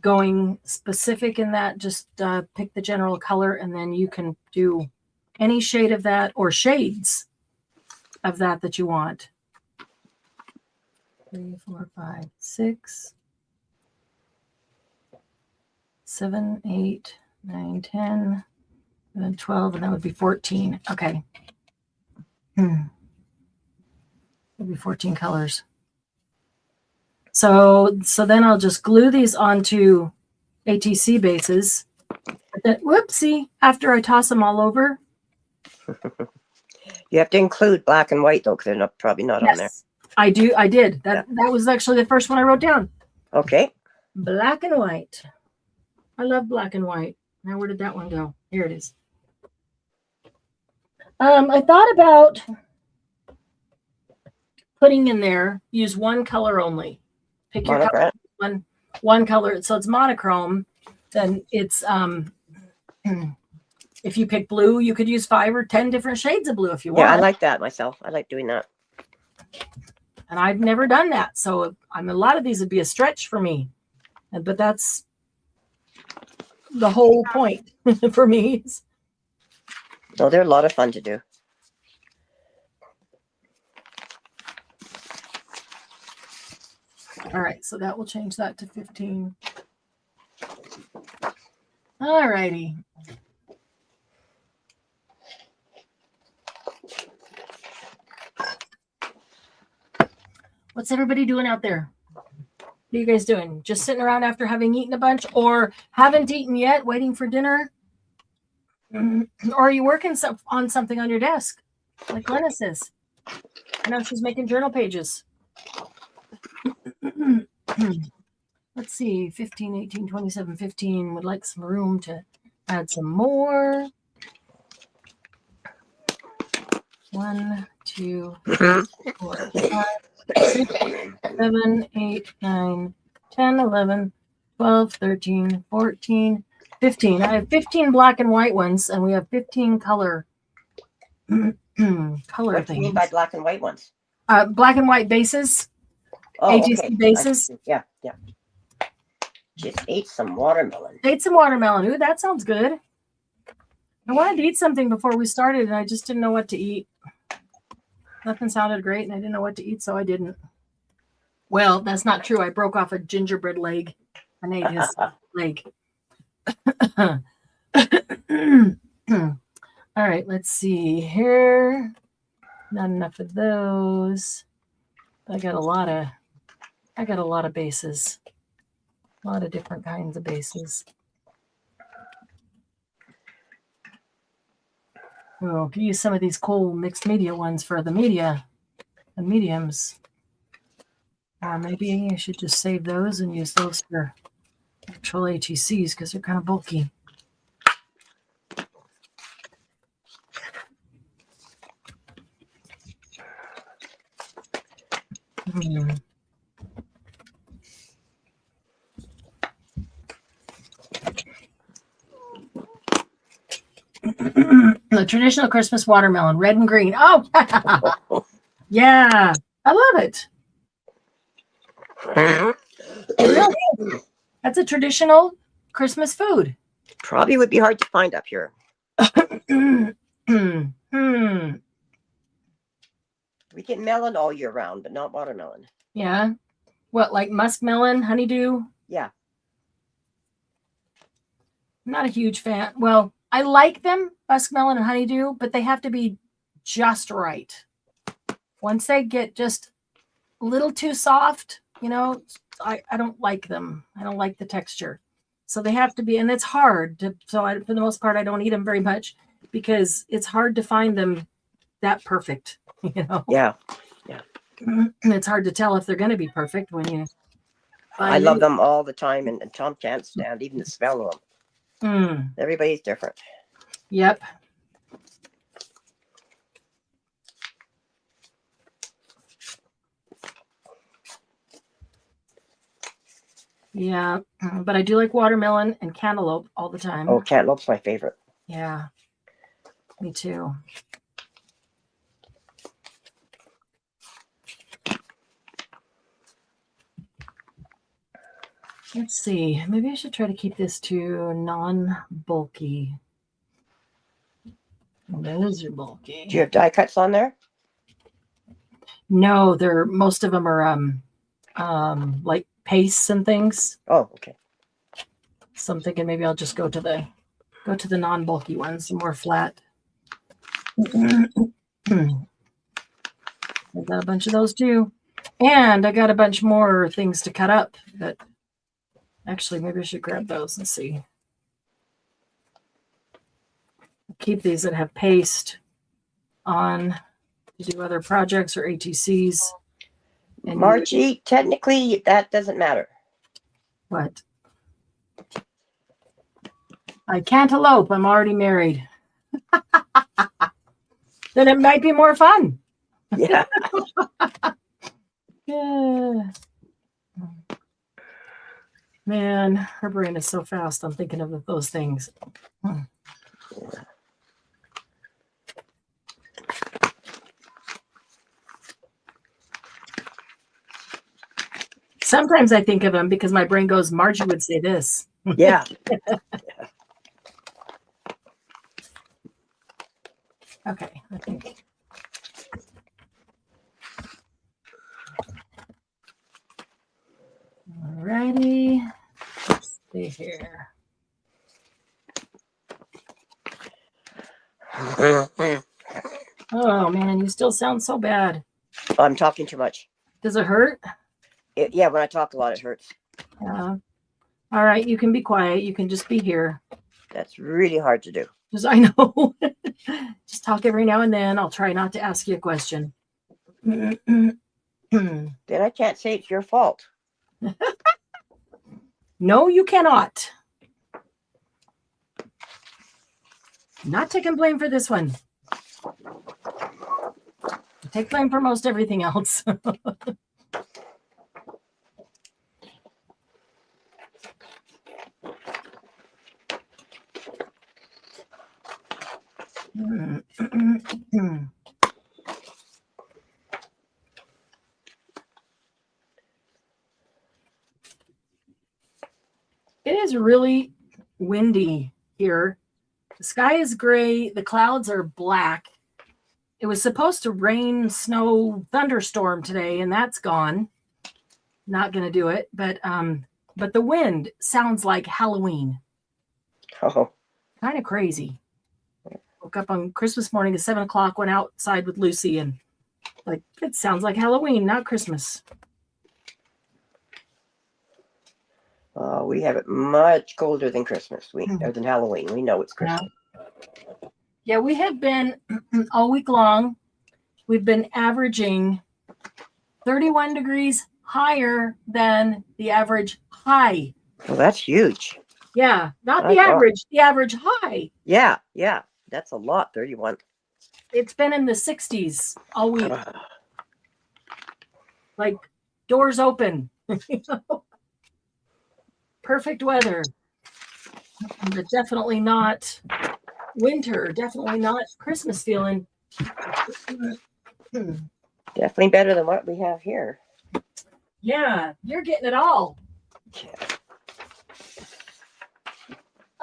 going specific in that, just pick the general color, and then you can do any shade of that or shades of that you want. 3, 4, 5, 6, 7, 8, 9, 10, and then 12, and that would be 14. Okay. It'll be 14 colors. So then I'll just glue these onto ATC bases. But then, whoopsie, after I toss them all over. You have to include black and white, though, because they're probably not on there. I did. That was actually the first one I wrote down. Okay. Black and white. I love black and white. Now, where did that one go? Here it is. I thought about putting in there, use one color only. Pick your color, one color. So it's monochrome. Then it's if you pick blue, you could use 5 or 10 different shades of blue if you want. Yeah, I like that myself. I like doing that. And I've never done that. So a lot of these would be a stretch for me. But that's the whole point for me. No, they're a lot of fun to do. All right, so that will change that to 15. All righty. What's everybody doing out there? What are you guys doing? Just sitting around after having eaten a bunch, or haven't eaten yet, waiting for dinner? Or are you working on something on your desk, like Glennis is? I know she's making journal pages. Let's see, 15, 18, 27, 15. Would like some room to add some more. 1, 2, 3, 4, 5, 6, 7, 8, 9, 10, 11, 12, 13, 14, 15. I have 15 black and white ones, and we have 15 color What things. do you mean by black and white ones? Black and white bases. Oh, ATC okay. bases. Yeah. Just ate some watermelon. Ate some watermelon. Ooh, that sounds good. I wanted to eat something before we started, and I just didn't know what to eat. Nothing sounded great, and I didn't know what to eat, so I didn't. Well, that's not true. I broke off a gingerbread leg. and ate his leg. All right, let's see here. Not enough of those. I got a lot of bases. A lot of different kinds of bases. Oh, could use some of these cool mixed media ones for the media and mediums. Or maybe I should just save those and use those for actual ATCs because they're kind of bulky. The traditional Christmas watermelon, red and green. Oh, yeah, I love it. Really? That's a traditional Christmas food. Probably would be hard to find up here. We get melon all year round, but not watermelon. Yeah. What, like muskmelon, honeydew? Yeah. I'm not a huge fan. Well, I like them, muskmelon and honeydew, but they have to be just right. Once they get just a little too soft, you know, I don't like them. I don't like the texture. So they have to be, and it's hard to, for the most part, I don't eat them very much because it's hard to find them that perfect, you know? Yeah. Yeah. And it's hard to tell if they're going to be perfect when you. I love them all the time, and Tom can't stand even the smell of them. Everybody's different. Yep. Yeah, but I do like watermelon and cantaloupe all the time. Oh, cantaloupe's my favorite. Yeah, me too. Let's see. Maybe I should try to keep this to non-bulky. Those are bulky. Do you have die cuts on there? No, most of them are like pastes and things. Oh, okay. So I'm thinking maybe I'll just go to the non-bulky ones, the more flat. I got a bunch of those too. And I got a bunch more things to cut up, but actually maybe I should grab those and see. Keep these that have paste on to do other projects or ATCs. And Margie, technically that doesn't matter. What? I can't elope. I'm already married. Then it might be more fun. Yeah. Yeah. Man, her brain is so fast. I'm thinking of those things. Sometimes I think of him because my brain goes, Margie would say this. Yeah. Okay, I think. Alrighty. Let's see here. Oh man, you still sound so bad. I'm talking too much. Does it hurt? Yeah, when I talk a lot, it hurts. All right, you can be quiet. You can just be here. That's really hard to do. Just, I know. Just talk every now and then. I'll try not to ask you a question. Then I can't say it's your fault. No, you cannot. Not taking blame for this one. I take blame for most everything else. It is really windy here. The sky is gray. The clouds are black. It was supposed to rain, snow, thunderstorm today, and that's gone. Not going to do it. But but the wind sounds like Halloween. Oh, Kind of crazy. Woke up on Christmas morning at 7 o'clock, went outside with Lucy, and like, it sounds like Halloween, not Christmas. we have it much colder than Christmas. Or than Halloween. We know it's Christmas. Yeah, we have been all week long. We've been averaging 31 degrees higher than the average high. Well, that's huge. Yeah, not the average, the average high. Yeah, yeah. That's a lot, 31. It's been in the 60s all week. Like, doors open. Perfect weather. But definitely not winter. Definitely not Christmas feeling. Definitely better than what we have here. Yeah, you're getting it all.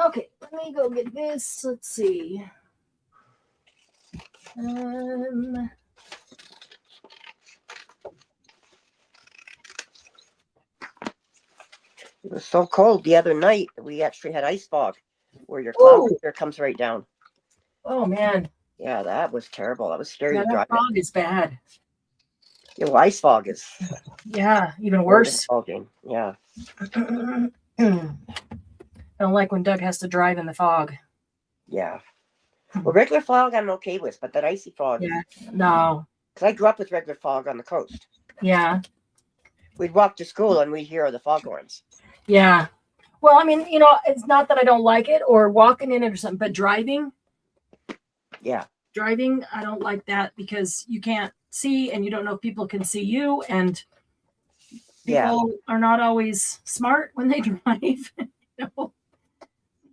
Okay, let me go get this. Let's see. It was so cold the other night. We actually had ice fog where your cloud comes right down. Oh, man. Yeah, that was terrible. That was scary to drive. Fog is bad. Yeah, well, ice fog is. Yeah, even worse. Yeah. I don't like when Doug has to drive in the fog. Yeah. Well, regular fog I'm okay with, but that icy fog. Yeah. No. Because I grew up with regular fog on the coast. Yeah. We'd walk to school and we'd hear the foghorns. Yeah. Well, I mean, it's not that I don't like it or walking in it or something, but driving. Yeah. Driving, I don't like that because you can't see and you don't know if people can see you, and people are not always smart when they drive.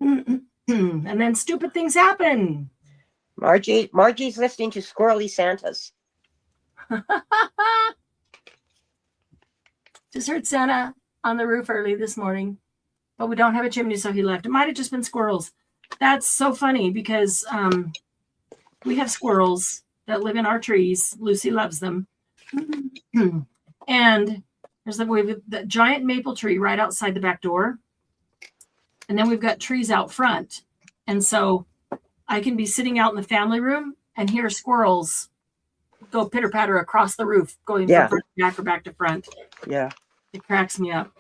And then stupid things happen. Margie's listening to Squirrely Santas. Just heard Santa on the roof early this morning, but we don't have a chimney, so he left. It might have just been squirrels. That's so funny because we have squirrels that live in our trees. Lucy loves them. And there's the giant maple tree right outside the back door. And then we've got trees out front. And so I can be sitting out in the family room and hear squirrels go pitter patter across the roof, going from front to back or back to front. Yeah. It cracks me up.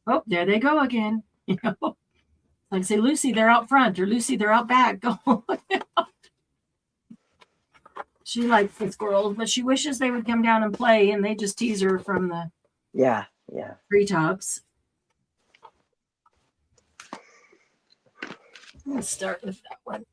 Oh, there they go again. Like say, Lucy, they're out front, or Lucy, they're out back. Go. She likes the squirrels, but she wishes they would come down and play, and they just tease her from the treetops. Let's start with that one.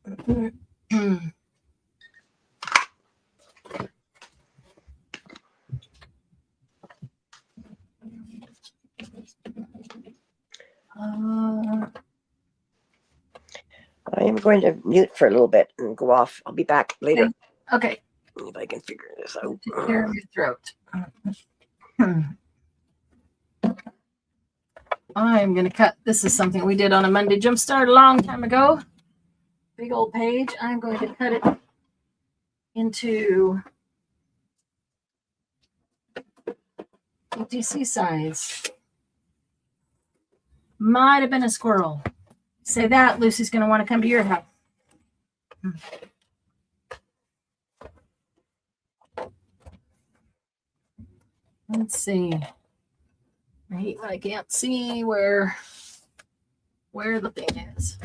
I am going to mute for a little bit and go off. I'll be back later. Okay. If I can figure this out. Take care of your throat. I'm going to cut. This is something we did on a Monday Jumpstart a long time ago. Big old page. I'm going to cut it into UTC size. Might have been a squirrel. Say that, Lucy's going to want to come to your house. Let's see. I hate when I can't see where the thing is.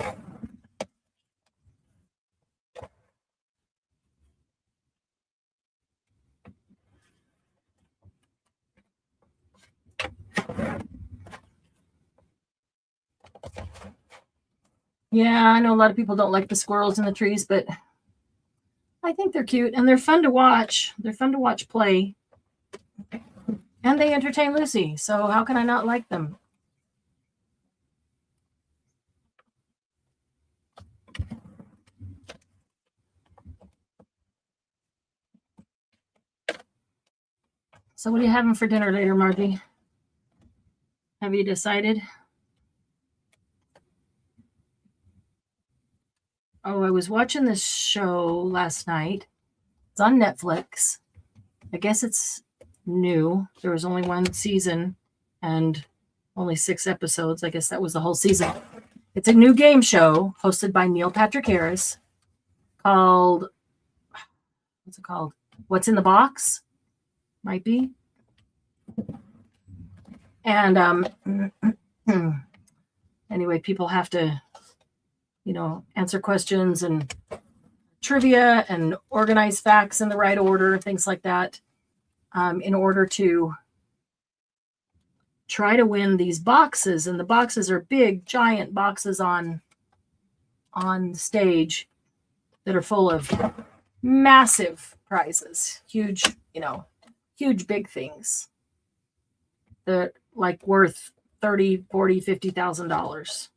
Yeah, I know a lot of people don't like the squirrels in the trees, but I think they're cute and they're fun to watch. They're fun to watch play. And they entertain Lucy, so how can I not like them? So what are you having for dinner later, Margie? Have you decided? Oh, I was watching this show last night. It's on Netflix. I guess it's new. There was only one season, and only 6 episodes. I guess that was the whole season. It's a new game show hosted by Neil Patrick Harris called, what's it called? What's in the Box? Might be. And anyway, people have to, answer questions and trivia and organize facts in the right order, things like that, in order to try to win these boxes. And the boxes are big, giant boxes on stage that are full of massive prizes, huge, huge big things that like worth $30,000, $40,000, $50,000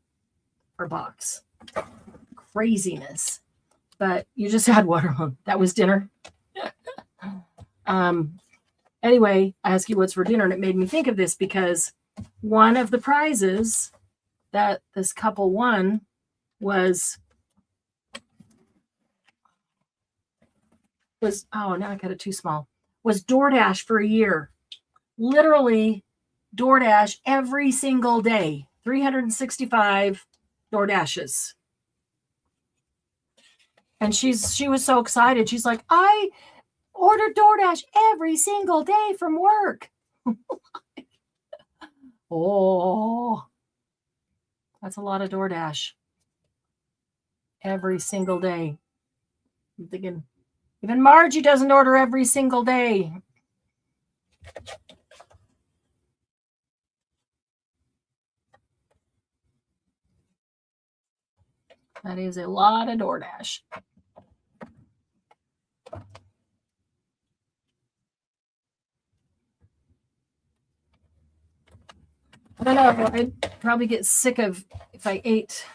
per box. Craziness. But you just had watermelon. That was dinner. Anyway, I asked you what's for dinner, and it made me think of this because one of the prizes that this couple won was now I got it too small. Was DoorDash for a year. Literally DoorDash every single day. 365 DoorDashes. And she was so excited. She's like, I order DoorDash every single day from work. Oh, that's a lot of DoorDash. Every single day. I'm thinking, even Margie doesn't order every single day. That is a lot of DoorDash. I don't know. I'd probably get sick of if I ate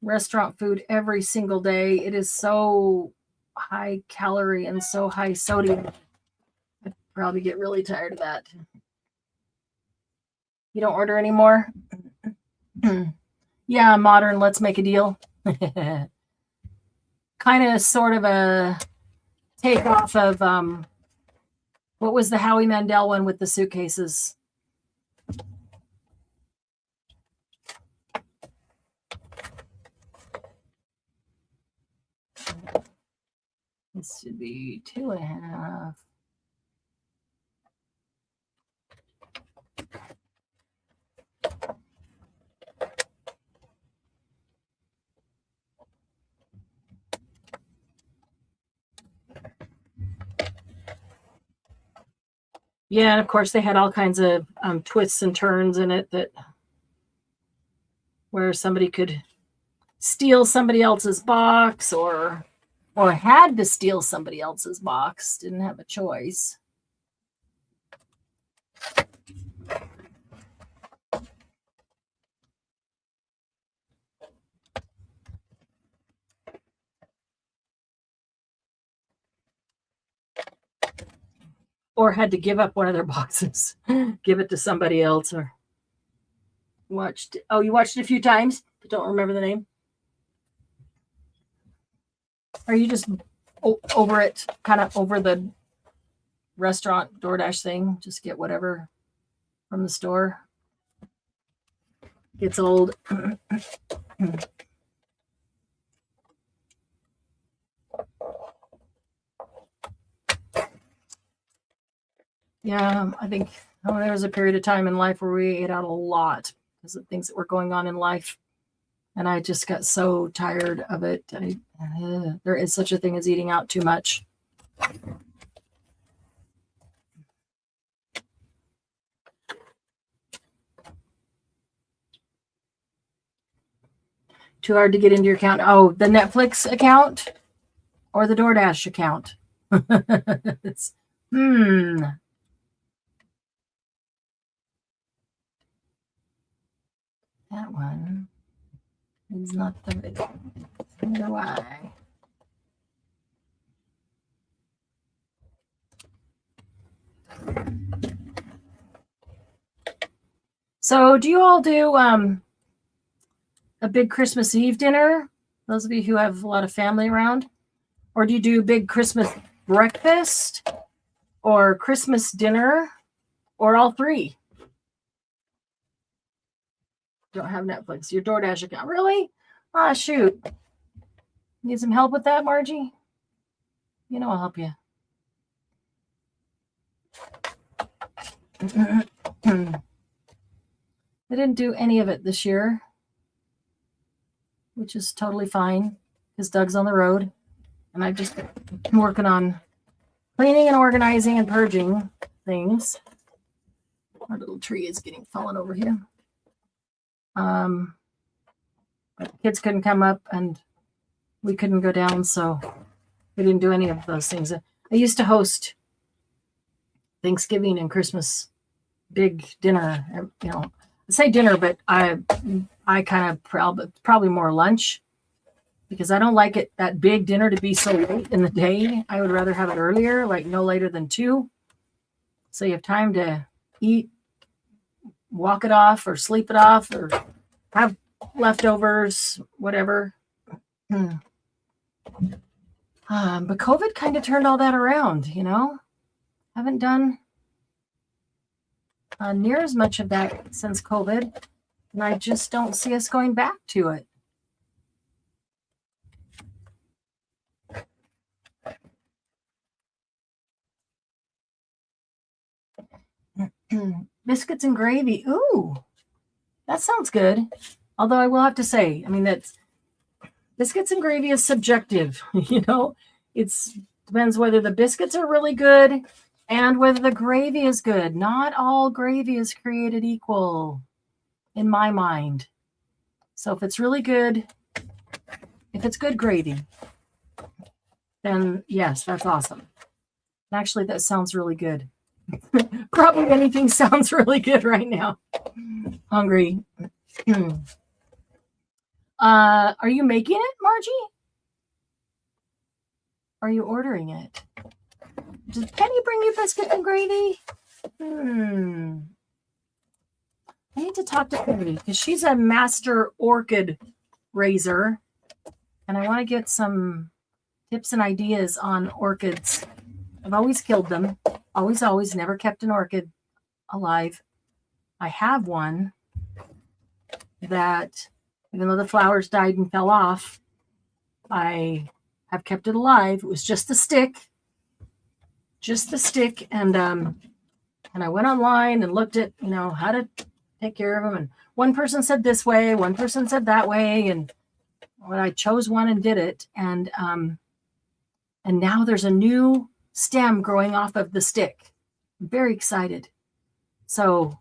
restaurant food every single day. It is so high calorie and so high sodium. I'd probably get really tired of that. You don't order anymore? Yeah, modern, let's make a deal. Kind of sort of a takeoff of what was the Howie Mandel one with the suitcases? This should be 2.5. Yeah, and of course they had all kinds of twists and turns in it where somebody could steal somebody else's box or had to steal somebody else's box, didn't have a choice. Or had to give up one of their boxes, give it to somebody else, or watched. Oh, you watched it a few times, but don't remember the name? Are you just over it, kind of over the restaurant DoorDash thing? Just get whatever from the store. Gets old. Yeah, I think there was a period of time in life where we ate out a lot because of things that were going on in life. And I just got so tired of it. There is such a thing as eating out too much. Too hard to get into your account. Oh, the Netflix account or the DoorDash account? That one is not the video. I wonder why. So do you all do a big Christmas Eve dinner? Those of you who have a lot of family around? Or do you do big Christmas breakfast or Christmas dinner or all three? Don't have Netflix. Your DoorDash account. Really? Ah, shoot. Need some help with that, Margie? You know I'll help you. I didn't do any of it this year, which is totally fine because Doug's on the road and I've just been working on cleaning and organizing and purging things. Our little tree is getting fallen over here. But the kids couldn't come up and we couldn't go down, so we didn't do any of those things. I used to host Thanksgiving and Christmas big dinner, you know, I say dinner, but I kind of probably more lunch because I don't like it that big dinner to be so late in the day. I would rather have it earlier, like no later than 2. So you have time to eat, walk it off or sleep it off or have leftovers, whatever. But COVID kind of turned all that around, you know. Haven't done near as much of that since COVID, and I just don't see us going back to it. Biscuits and gravy. Ooh, that sounds good. Although I will have to say, I mean, that's biscuits and gravy is subjective, you know. It's depends whether the biscuits are really good and whether the gravy is good. Not all gravy is created equal in my mind. So if it's really good, if it's good gravy, then yes, that's awesome. Actually, that sounds really good. Probably anything sounds really good right now. Hungry. Are you making it, Margie? Are you ordering it? Did Penny bring you biscuits and gravy? I need to talk to Penny because she's a master orchid raiser, and I want to get some tips and ideas on orchids. I've always killed them. Always, never kept an orchid alive. I have one that, even though the flowers died and fell off, I have kept it alive. It was just the stick. And I went online and looked at, you know, how to take care of them. And one person said this way, one person said that way. And when I chose one and did it, and now there's a new stem growing off of the stick. I'm very excited. So,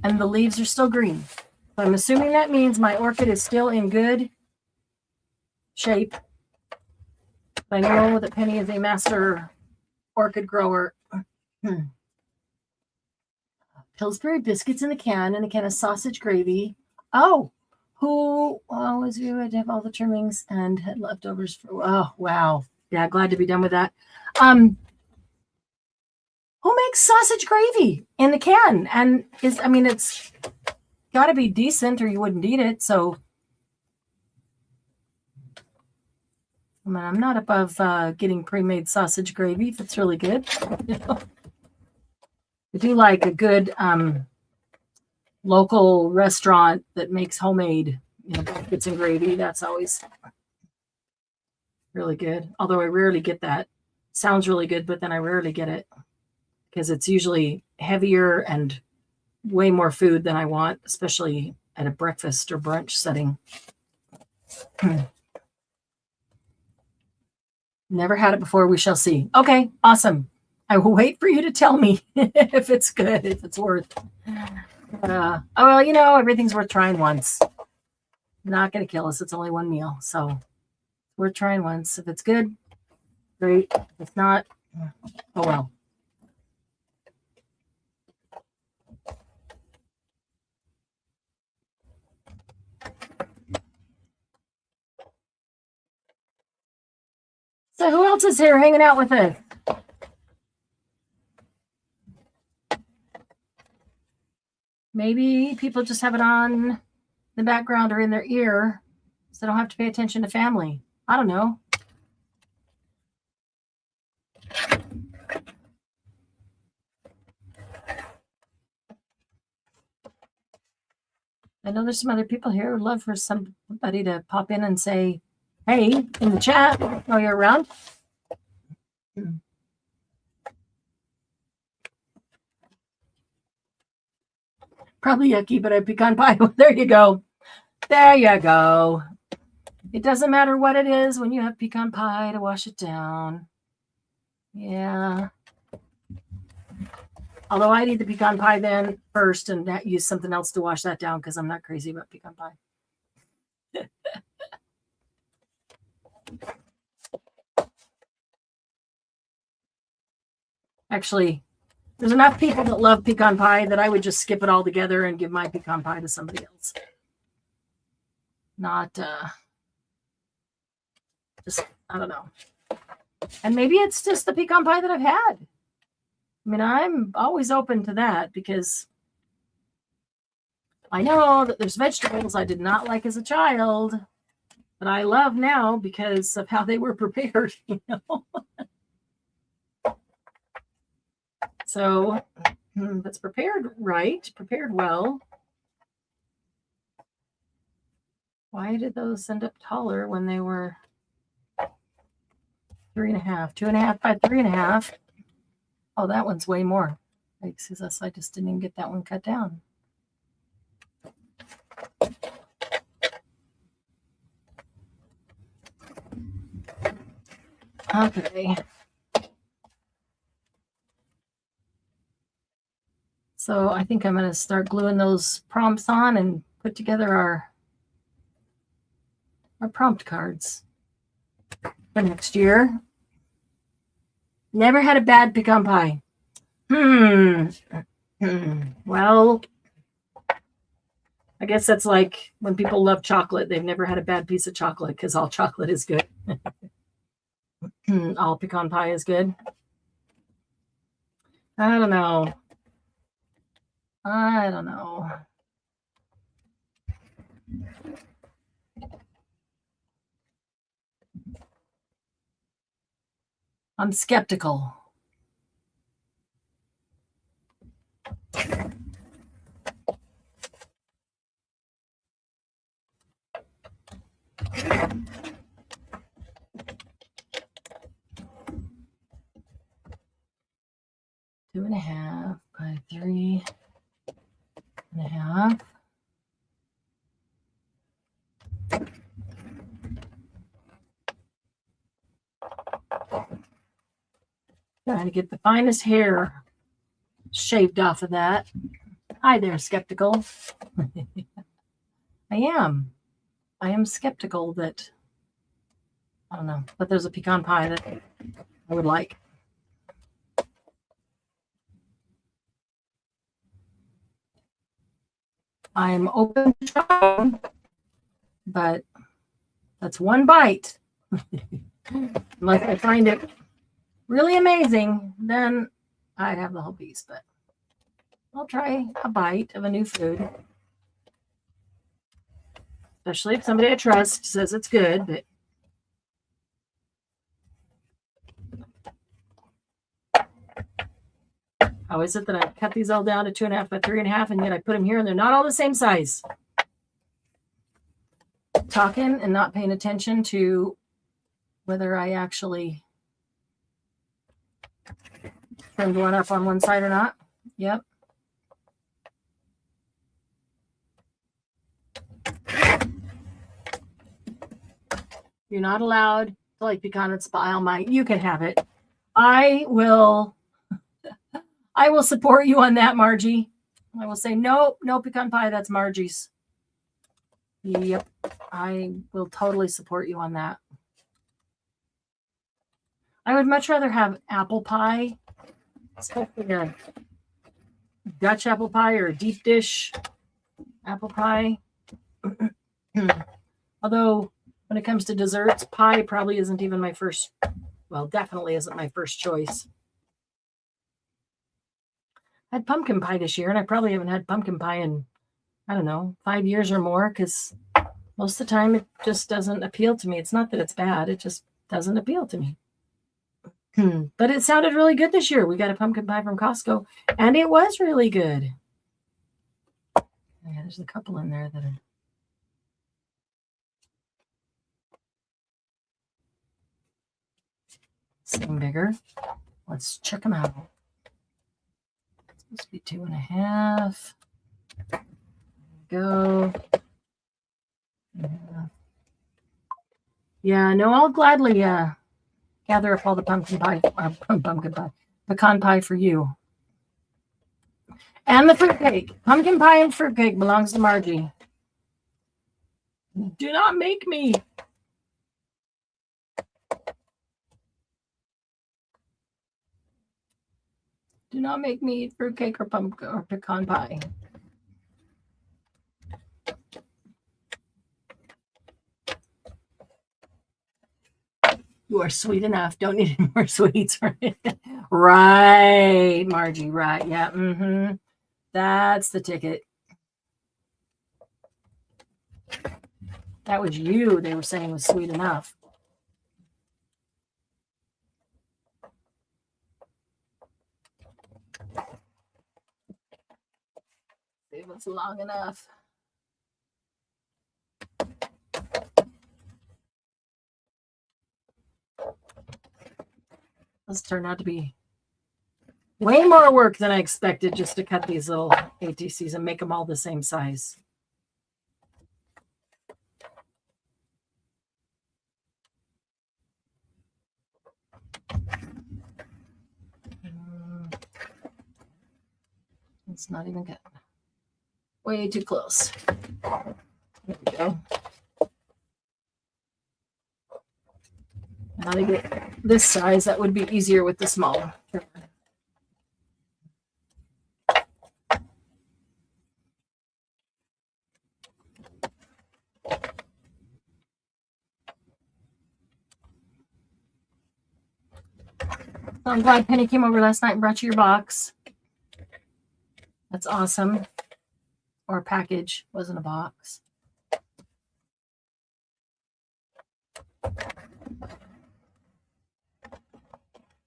and the leaves are still green. So I'm assuming that means my orchid is still in good shape. I know that Penny is a master orchid grower. Pillsbury biscuits in a can and a can of sausage gravy. Oh, who was you had to have all the trimmings and had leftovers for, oh wow. Yeah, glad to be done with that. Who makes sausage gravy in the can? And it's got to be decent or you wouldn't eat it. So, I mean, I'm not above getting pre-made sausage gravy if it's really good. You know? I do like a good local restaurant that makes homemade, you know, biscuits and gravy. That's always really good. Although I rarely get that. Sounds really good, but then I rarely get it because it's usually heavier and way more food than I want, especially at a breakfast or brunch setting. Never had it before. We shall see. Okay, awesome. I will wait for you to tell me if it's good, if it's worth. Oh, well, you know, everything's worth trying once. Not going to kill us. It's only one meal. So worth trying once. If it's good, great. If it's not, oh well. So who else is here hanging out with us? Maybe people just have it on in the background or in their ear so they don't have to pay attention to family. I don't know. I know there's some other people here who'd love for somebody to pop in and say, hey, in the chat while you're around. Probably yucky, but a pecan pie. There you go. There you go. It doesn't matter what it is when you have pecan pie to wash it down. Yeah. Although I eat the pecan pie then first and use something else to wash that down because I'm not crazy about pecan pie. Actually, there's enough people that love pecan pie that I would just skip it all together and give my pecan pie to somebody else. Not, just, I don't know. And maybe it's just the pecan pie that I've had. I mean, I'm always open to that because I know that there's vegetables I did not like as a child, but I love now because of how they were prepared, you know. So if it's prepared right, prepared well. Why did those end up taller when they were 3.5? 2.5 by 3.5. Oh, that one's way more. Excuse us, I just didn't even get that one cut down. Okay. So I think I'm going to start gluing those prompts on and put together our prompt cards for next year. Never had a bad pecan pie. Well, I guess that's like when people love chocolate. They've never had a bad piece of chocolate because all chocolate is good. All pecan pie is good. I don't know. I'm skeptical. Two and a half by 3.5. Trying to get the finest hair shaved off of that. Hi there, skeptical. I am skeptical that, I don't know, but there's a pecan pie that I would like. I'm open to trying, but that's one bite. Unless I find it really amazing, then I'd have the whole piece, but I'll try a bite of a new food. Especially if somebody I trust says it's good, but how is it that I cut these all down to 2.5 by 3.5 and yet I put them here and they're not all the same size? Talking and not paying attention to whether I actually trimmed one up on one side or not. Yep. You're not allowed to like pecan and spile. You can have it. I will support you on that, Margie. I will say, no pecan pie. That's Margie's. Yep. I will totally support you on that. I would much rather have apple pie, especially a Dutch apple pie or a deep dish apple pie. Although when it comes to desserts, pie probably isn't even my first, well, definitely isn't my first choice. I had pumpkin pie this year, and I probably haven't had pumpkin pie in, I don't know, 5 years or more, because most of the time it just doesn't appeal to me. It's not that it's bad. It just doesn't appeal to me. But it sounded really good this year. We got a pumpkin pie from Costco, and it was really good. Yeah, there's a couple in there that are same bigger. Let's check them out. It's supposed to be 2.5. Go. Yeah, no, I'll gladly gather up all the pecan pie for you. And the fruitcake. Pumpkin pie and fruitcake belongs to Margie. Do not make me. Do not make me eat fruitcake or pumpkin or pecan pie. You are sweet enough. Don't need any more sweets. Right, Margie. Right. Yeah. Mm-hmm. That's the ticket. That was you. They were saying was sweet enough. It was long enough. This turned out to be way more work than I expected just to cut these little ATCs and make them all the same size. It's not even good. Way too close. There we go. Now to get this size, that would be easier with the smaller. So I'm glad Penny came over last night and brought you your box. That's awesome. Or a package, wasn't a box.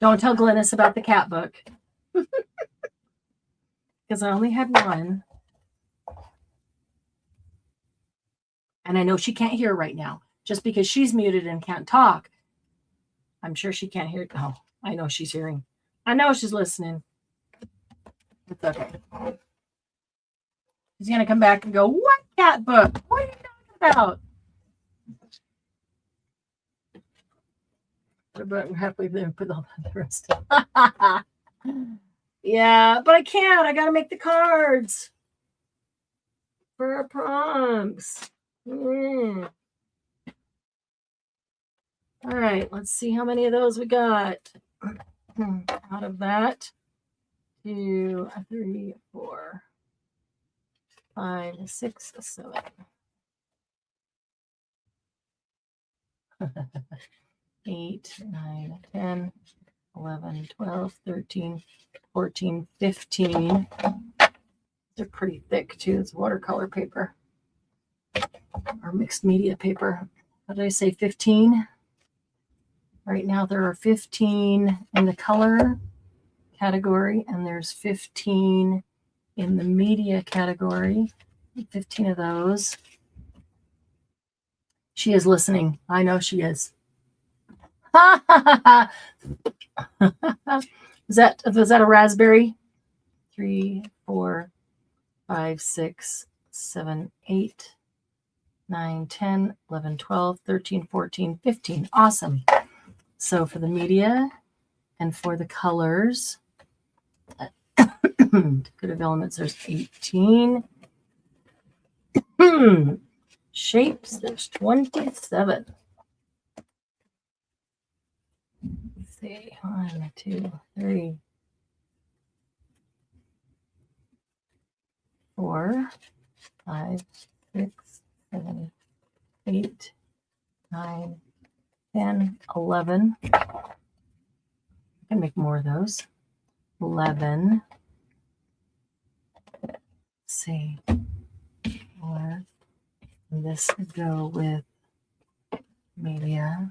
Don't tell Glynis about the cat book. Because I only had one. And I know she can't hear right now. Just because she's muted and can't talk. I'm sure she can't hear. Oh, I know she's hearing. I know she's listening. It's okay. She's going to come back and go, what cat book? What are you talking about? Put a button halfway there and put all the rest of Yeah, but I can't. I got to make the cards for our proms. All right, let's see how many of those we got. Out of that, 2, 3, 4, 5, 6, 7. 8, 9, 10, 11, 12, 13, 14, 15. They're pretty thick too. It's watercolor paper or mixed media paper. What did I say? 15? Right now there are 15 in the color category and there's 15 in the media category. 15 of those. She is listening. I know she is. Was that a raspberry? 3, 4, 5, 6, 7, 8, 9, 10, 11, 12, 13, 14, 15. Awesome. So for the media and for the colors, decorative elements, there's 18. Shapes, there's 27. Let's see. 1, 2, 3, 4, 5, 6, 7, 8, 9, 10, 11. I can make more of those. 11. Let's see. 4. And this would go with media.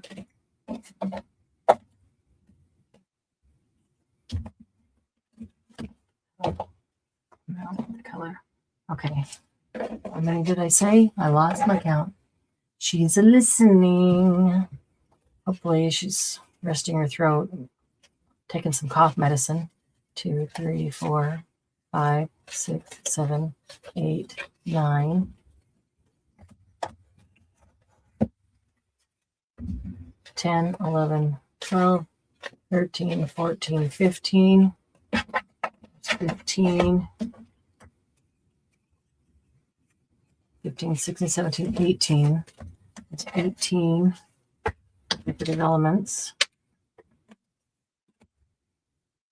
No, the color. Okay. How many did I say? I lost my count. She's listening. Hopefully she's resting her throat, taking some cough medicine. 2, 3, 4, 5, 6, 7, 8, 9. 10, 11, 12, 13, 14, 15. 15, 15, 16, 17, 18. It's 18 decorative elements.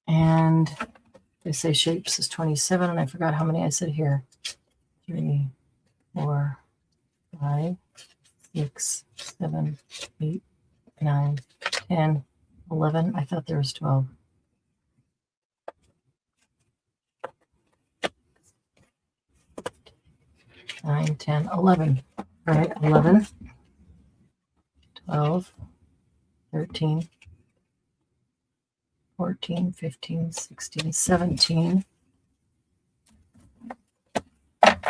And they say shapes is 27, and I forgot how many I said here. 3, 4, 5, 6, 7, 8, 9, 10, 11. I thought there was 12. 9, 10, 11. All right, 11, 12, 13, 14, 15, 16, 17.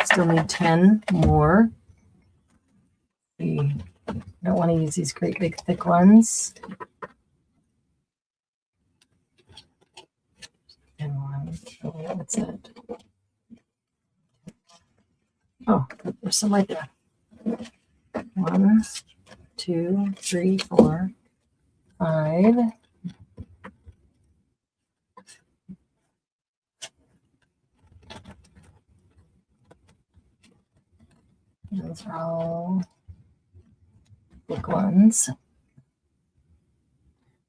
Still need 10 more. I don't want to use these great big thick ones. And one, oh, what's that? Oh, there's some right there. 1, 2, 3, 4, 5. Those are all big ones.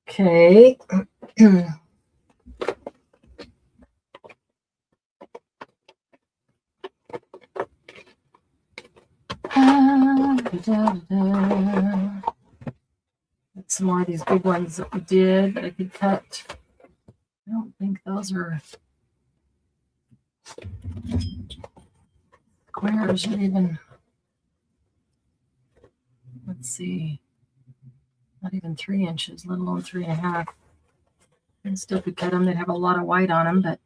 Okay. Some more of these big ones that we did that I could cut. I don't think those are squares or even, let's see, not even 3 inches, let alone 3.5. And still could cut them. They'd have a lot of white on them, but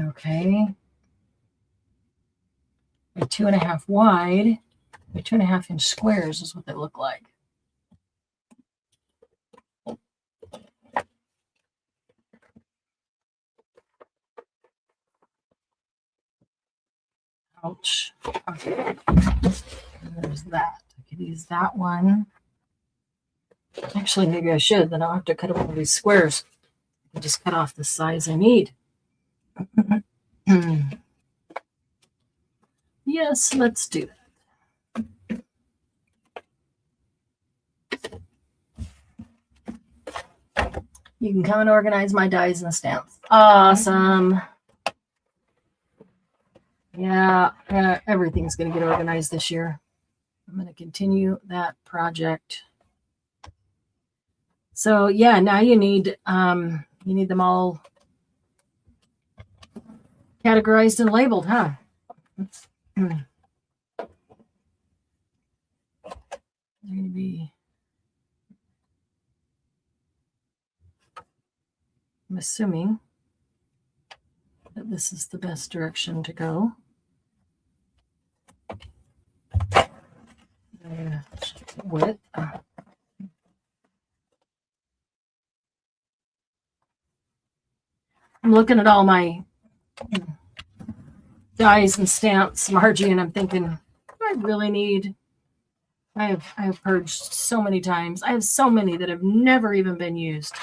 okay. They're 2.5 wide. They're 2.5 inch squares is what they look like. Ouch. Okay. And there's that. I could use that one. Actually, maybe I should. Then I'll have to cut up one of these squares. I can just cut off the size I need. Yes, let's do that. You can come and organize my dies and stamps. Awesome. Yeah, everything's going to get organized this year. I'm going to continue that project. So yeah, now you need them all categorized and labeled, huh? They're going to be, I'm assuming that this is the best direction to go. Width. I'm looking at all my dies and stamps, Margie, and I'm thinking, I really need. I have purged so many times. I have so many that have never even been used.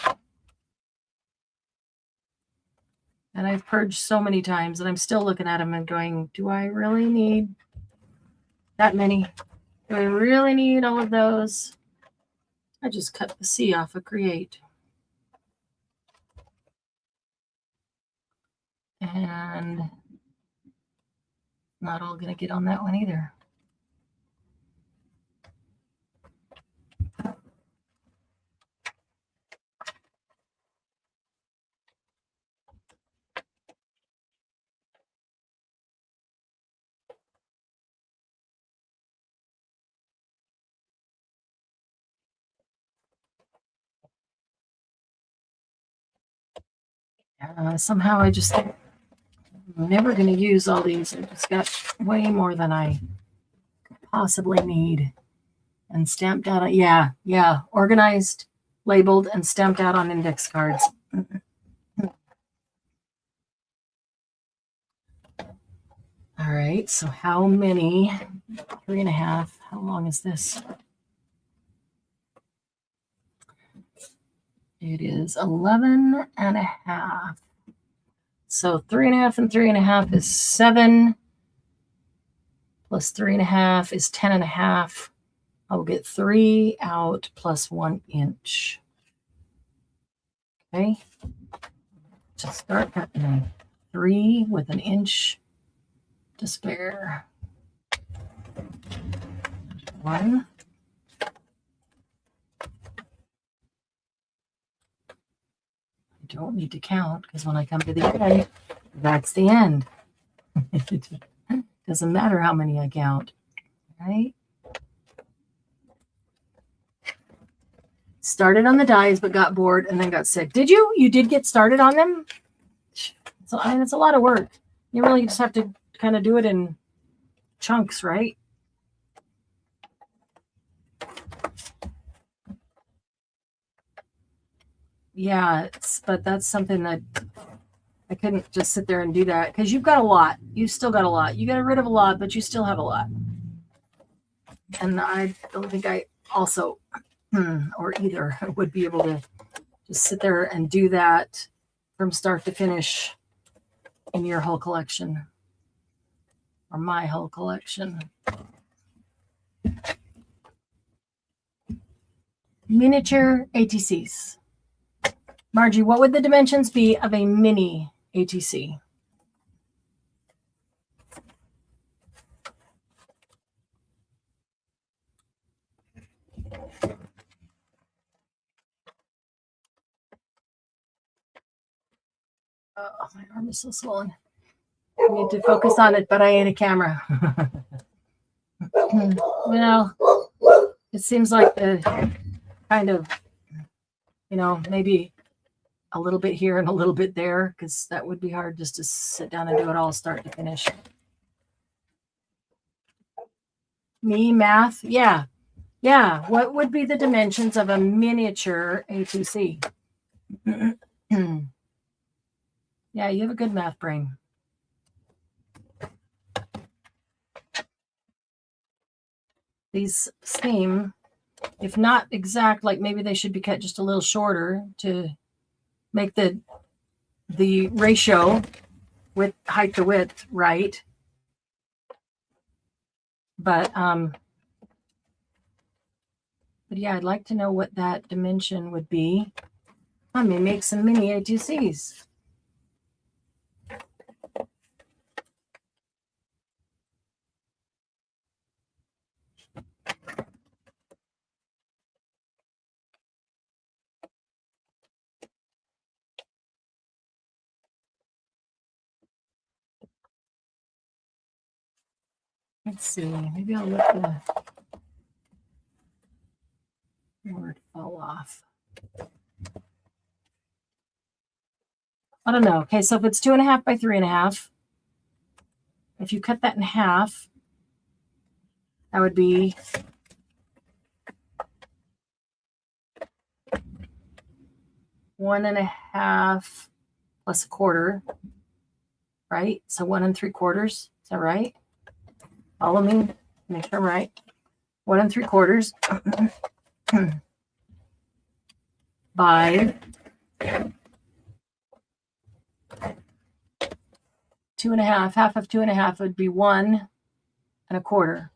And I've purged so many times, and I'm still looking at them and going, do I really need that many? Do I really need all of those? I just cut the C off of create. And not all going to get on that one either. Somehow I just I'm never going to use all these. I just got way more than I possibly need. And stamped out. Yeah. Organized, labeled, and stamped out on index cards. All right. So how many? 3.5. How long is this? It is 11.5. So 3.5 and 3.5 is 7. Plus 3.5 is 10.5. I'll get 3 out plus 1 inch. Okay. Just start cutting 3 with an inch to spare. 1. I don't need to count because when I come to the end, that's the end. It doesn't matter how many I count, right? Started on the dies, but got bored and then got sick. Did you? You did get started on them? So, I mean, it's a lot of work. You really just have to kind of do it in chunks, right? Yeah, but that's something that I couldn't just sit there and do that because you've got a lot. You still got a lot. You got rid of a lot, but you still have a lot. And I don't think I also or either would be able to just sit there and do that from start to finish in your whole collection or my whole collection. Miniature ATCs. Margie, what would the dimensions be of a mini ATC? Oh, my arm is so swollen. I need to focus on it, but I ain't a camera. Well, it seems like the kind of, maybe a little bit here and a little bit there, because that would be hard just to sit down and do it all start to finish. Me, math? Yeah. What would be the dimensions of a miniature A2C? Yeah, you have a good math brain. These seem, if not exact, like maybe they should be cut just a little shorter to make the ratio with height to width right. But yeah, I'd like to know what that dimension would be. I may make some mini A2Cs. Let's see, maybe I'll let the word fall off. I don't know. Okay, so if it's 2.5 by 3.5, if you cut that in half, that would be 1.5 plus 1/4, right? So 1 3/4. Is that right? Follow me. Make sure I'm right. 1 3/4 by 2.5. Half of 2.5 would be 1 1/4.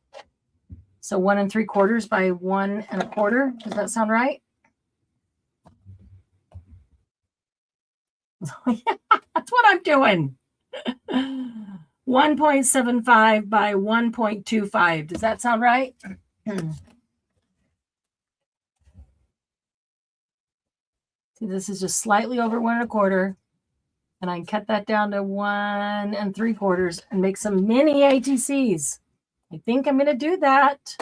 So 1 3/4 by 1 1/4. Does that sound right? Yeah, that's what I'm doing. 1.75 by 1.25. Does that sound right? See, this is just slightly over 1 1/4. And I can cut that down to 1 3/4 and make some mini ATCs. I think I'm going to do that.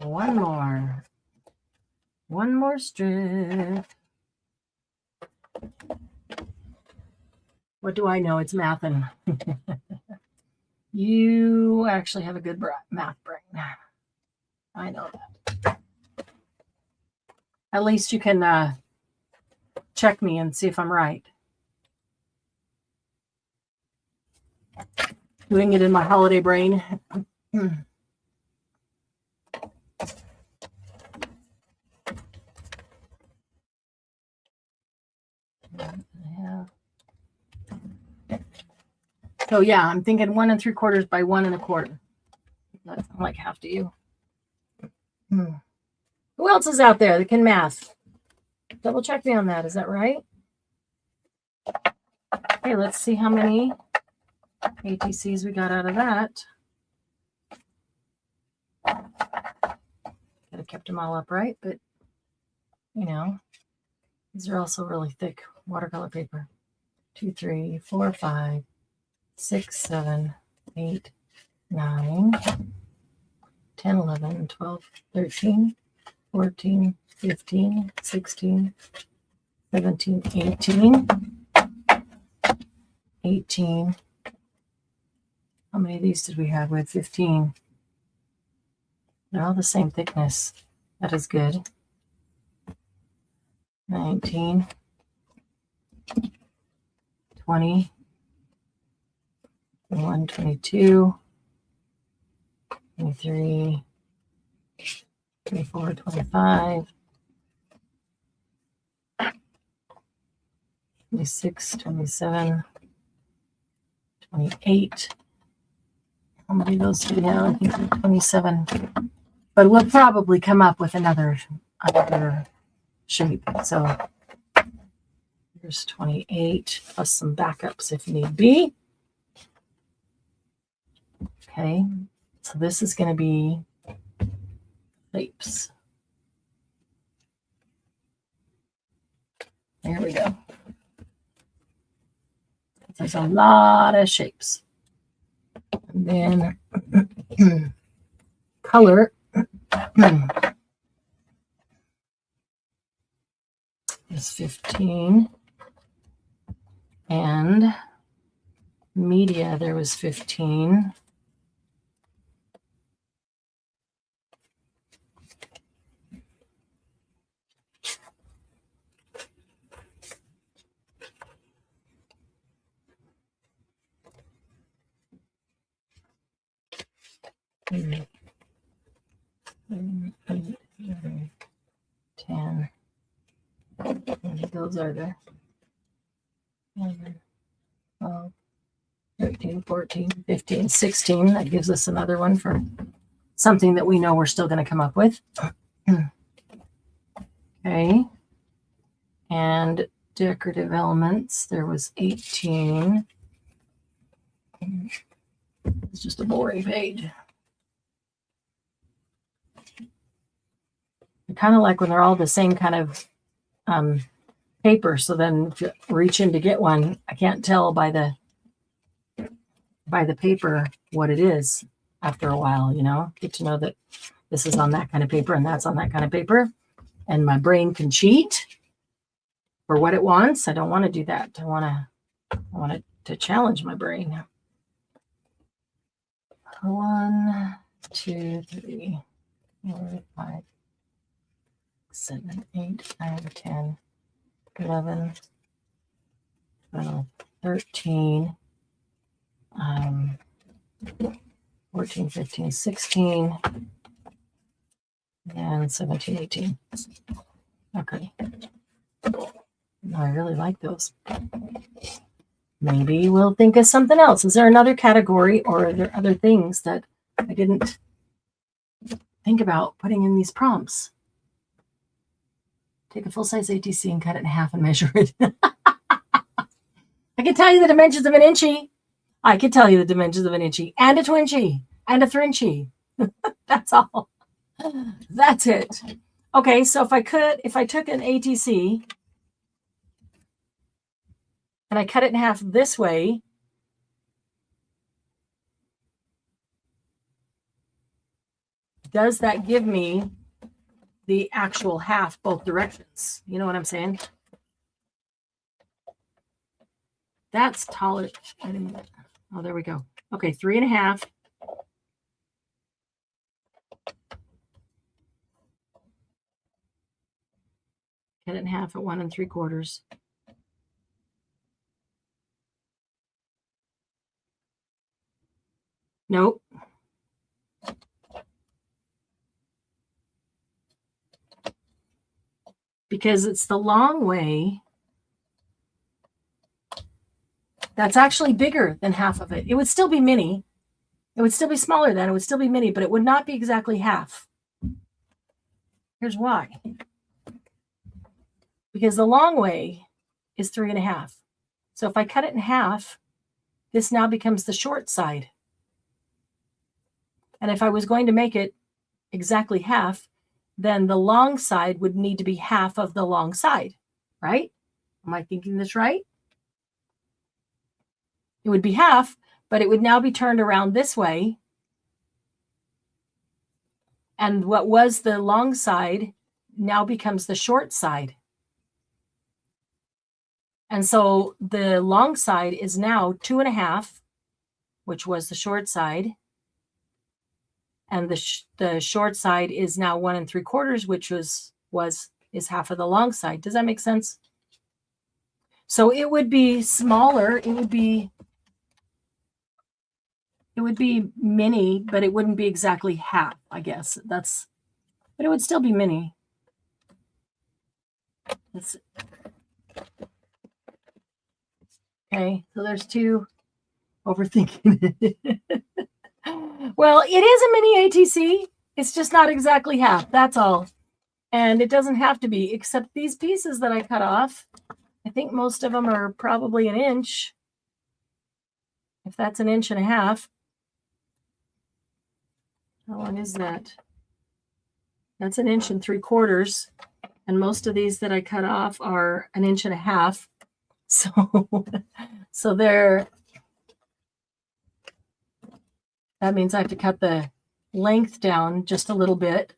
One more. One more strip. What do I know? It's mathing. You actually have a good math brain. I know that. At least you can check me and see if I'm right. Doing it in my holiday brain. So yeah, I'm thinking 1 3/4 by 1 1/4. That's like half to you. Who else is out there that can math? Double check me on that. Is that right? Okay, let's see how many ATCs we got out of that. Could have kept them all upright, but you know, these are also really thick watercolor paper. 2, 3, 4, 5, 6, 7, 8, 9, 10, 11, 12, 13, 14, 15, 16, 17, 18. 18. How many of these did we have? We had 15. They're all the same thickness. That is good. 19, 20, 21, 22, 23, 24, 25, 26, 27, 28. How many of those do we have? I think 27. But we'll probably come up with another shape. So here's 28 plus some backups if need be. Okay, so this is going to be shapes. There we go. There's a lot of shapes. And then color is 15. And media, there was 15. Eight, 10. Those are there. 11, 12, 13, 14, 15, 16. That gives us another one for something that we know we're still going to come up with. Okay. And decorative elements, there was 18. It's just a boring page. I kind of like when they're all the same kind of paper. So then if you reach in to get one, I can't tell by the paper what it is after a while, you know. Get to know that this is on that kind of paper and that's on that kind of paper. And my brain can cheat for what it wants. I don't want to do that. I want it to challenge my brain. 1, 2, 3, 4, 5, 7, 8, 9, 10, 11, 12, 13, 14, 15, 16, and 17, 18. Okay. No, I really like those. Maybe we'll think of something else. Is there another category or are there other things that I didn't think about putting in these prompts? Take a full-size ATC and cut it in half and measure it. I can tell you the dimensions of an inchy. I can tell you the dimensions of an inchy and a twinchy and a thrinchy. That's all. That's it. Okay, so if I took an ATC and I cut it in half this way, does that give me the actual half both directions? You know what I'm saying? That's taller. Wait a minute. Oh, there we go. Okay, 3.5. Cut it in half at 1 3/4. Nope. Because it's the long way. That's actually bigger than half of it. It would still be mini. It would still be smaller than. It would still be mini, but it would not be exactly half. Here's why. Because the long way is 3.5. So if I cut it in half, this now becomes the short side. And if I was going to make it exactly half, then the long side would need to be half of the long side, right? Am I thinking this right? It would be half, but it would now be turned around this way. And what was the long side now becomes the short side. And so the long side is now 2.5, which was the short side. And the short side is now 1 3/4, which is half of the long side. Does that make sense? So it would be smaller. It would be mini, but it wouldn't be exactly half, I guess. But it would still be mini. Okay, so there's 2. Overthinking it. Well, it is a mini ATC. It's just not exactly half. That's all. And it doesn't have to be, except these pieces that I cut off. I think most of them are probably 1 inch. If that's 1.5 inches. How long is that? That's 1 3/4. And most of these that I cut off are 1.5 inches. So they're, that means I have to cut the length down just a little bit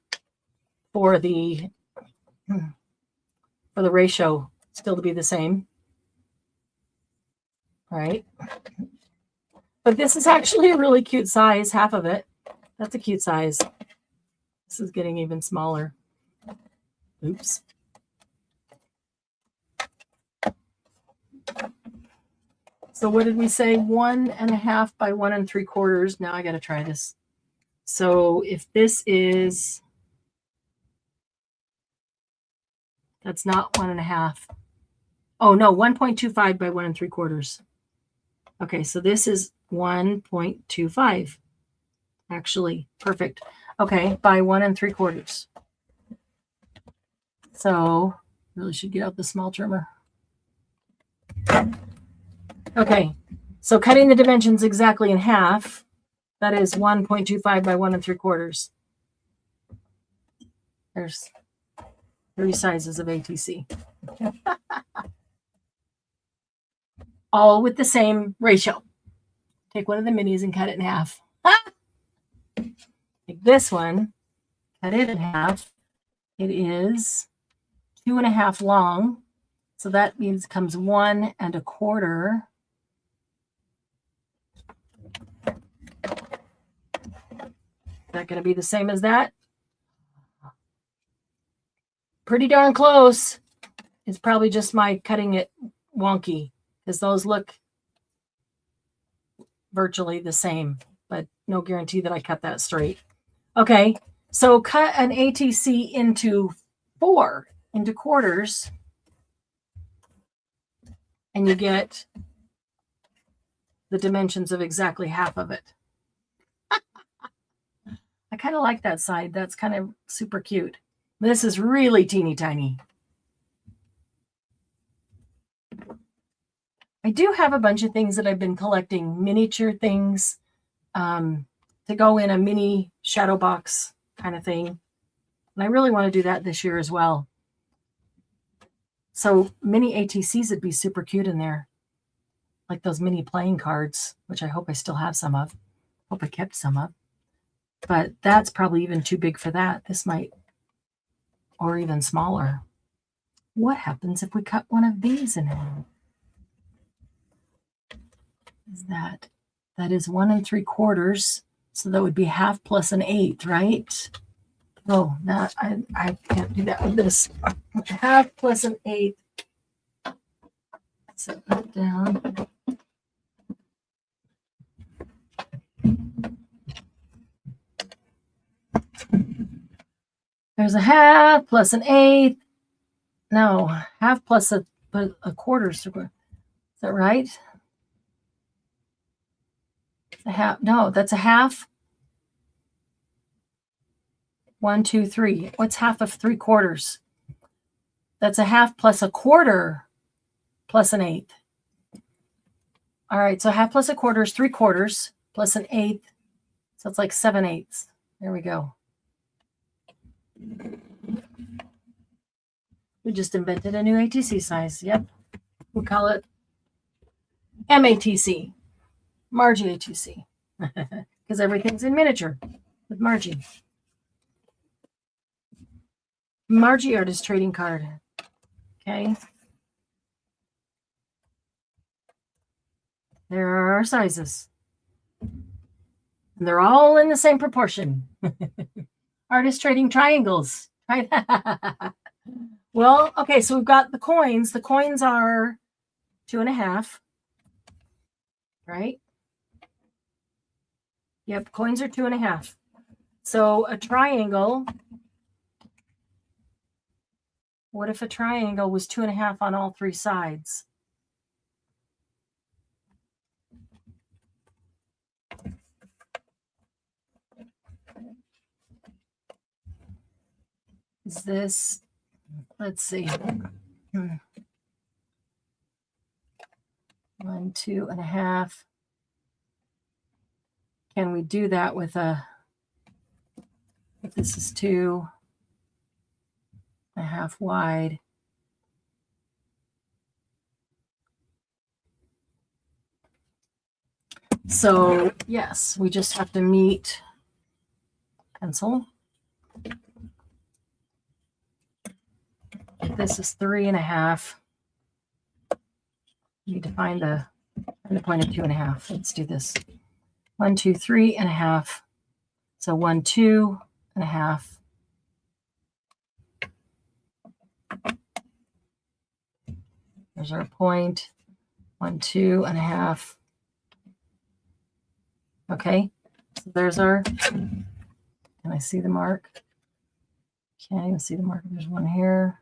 for the ratio still to be the same. Right? But this is actually a really cute size, half of it. That's a cute size. This is getting even smaller. Oops. So what did we say? 1.5 by 1 3/4. Now I got to try this. So if this is, that's not 1.5. Oh no, 1.25 by 1 3/4. Okay, so this is 1.25. Actually, perfect. Okay, by 1 3/4. So really should get out the small trimmer. Okay, so cutting the dimensions exactly in half, that is 1.25 by 1 3/4. There's 3 sizes of ATC. All with the same ratio. Take one of the minis and cut it in half. Take this one, cut it in half. It is 2.5 long. So that means it comes 1 1/4. Is that going to be the same as that? Pretty darn close. It's probably just my cutting it wonky, because those look virtually the same, but no guarantee that I cut that straight. Okay, so cut an ATC into 4 quarters, and you get the dimensions of exactly half of it. I kind of like that side. That's kind of super cute. This is really teeny tiny. I do have a bunch of things that I've been collecting, miniature things to go in a mini shadow box kind of thing. And I really want to do that this year as well. So mini ATCs would be super cute in there. Like those mini playing cards, which I hope I still have some of. Hope I kept some of. But that's probably even too big for that. This might, or even smaller. What happens if we cut one of these in half? Is that is 1 3/4. So that would be half plus an eighth, right? Oh, not I can't do that with this. Half plus an eighth. Set that down. There's a half plus an eighth. No, half plus a quarter. Is that right? A half. No, that's a half. 1, 2, 3. What's half of 3/4? That's a half plus a quarter plus an eighth. All right, so half plus a quarter is 3/4 plus an eighth. So it's like 7/8. There we go. We just invented a new ATC size. Yep. We'll call it MATC, Margie ATC, because everything's in miniature with Margie. Margie Artist Trading Card. Okay. There are our sizes. And they're all in the same proportion. Artist Trading Triangles. Right? Well, okay, so we've got the coins. The coins are 2.5. Right? Yep, coins are 2.5. So a triangle. What if a triangle was 2.5 on all 3 sides? Is this, let's see. 1, 2.5. Can we do that with a, if this is 2.5 wide? So yes, we just have to meet pencil. If this is 3.5, you need to find the point of 2.5. Let's do this. 1, 2, 3.5. So 1, 2.5. There's our point. 1, 2.5. Okay, so there's our, can I see the mark? Can't even see the mark. There's one here.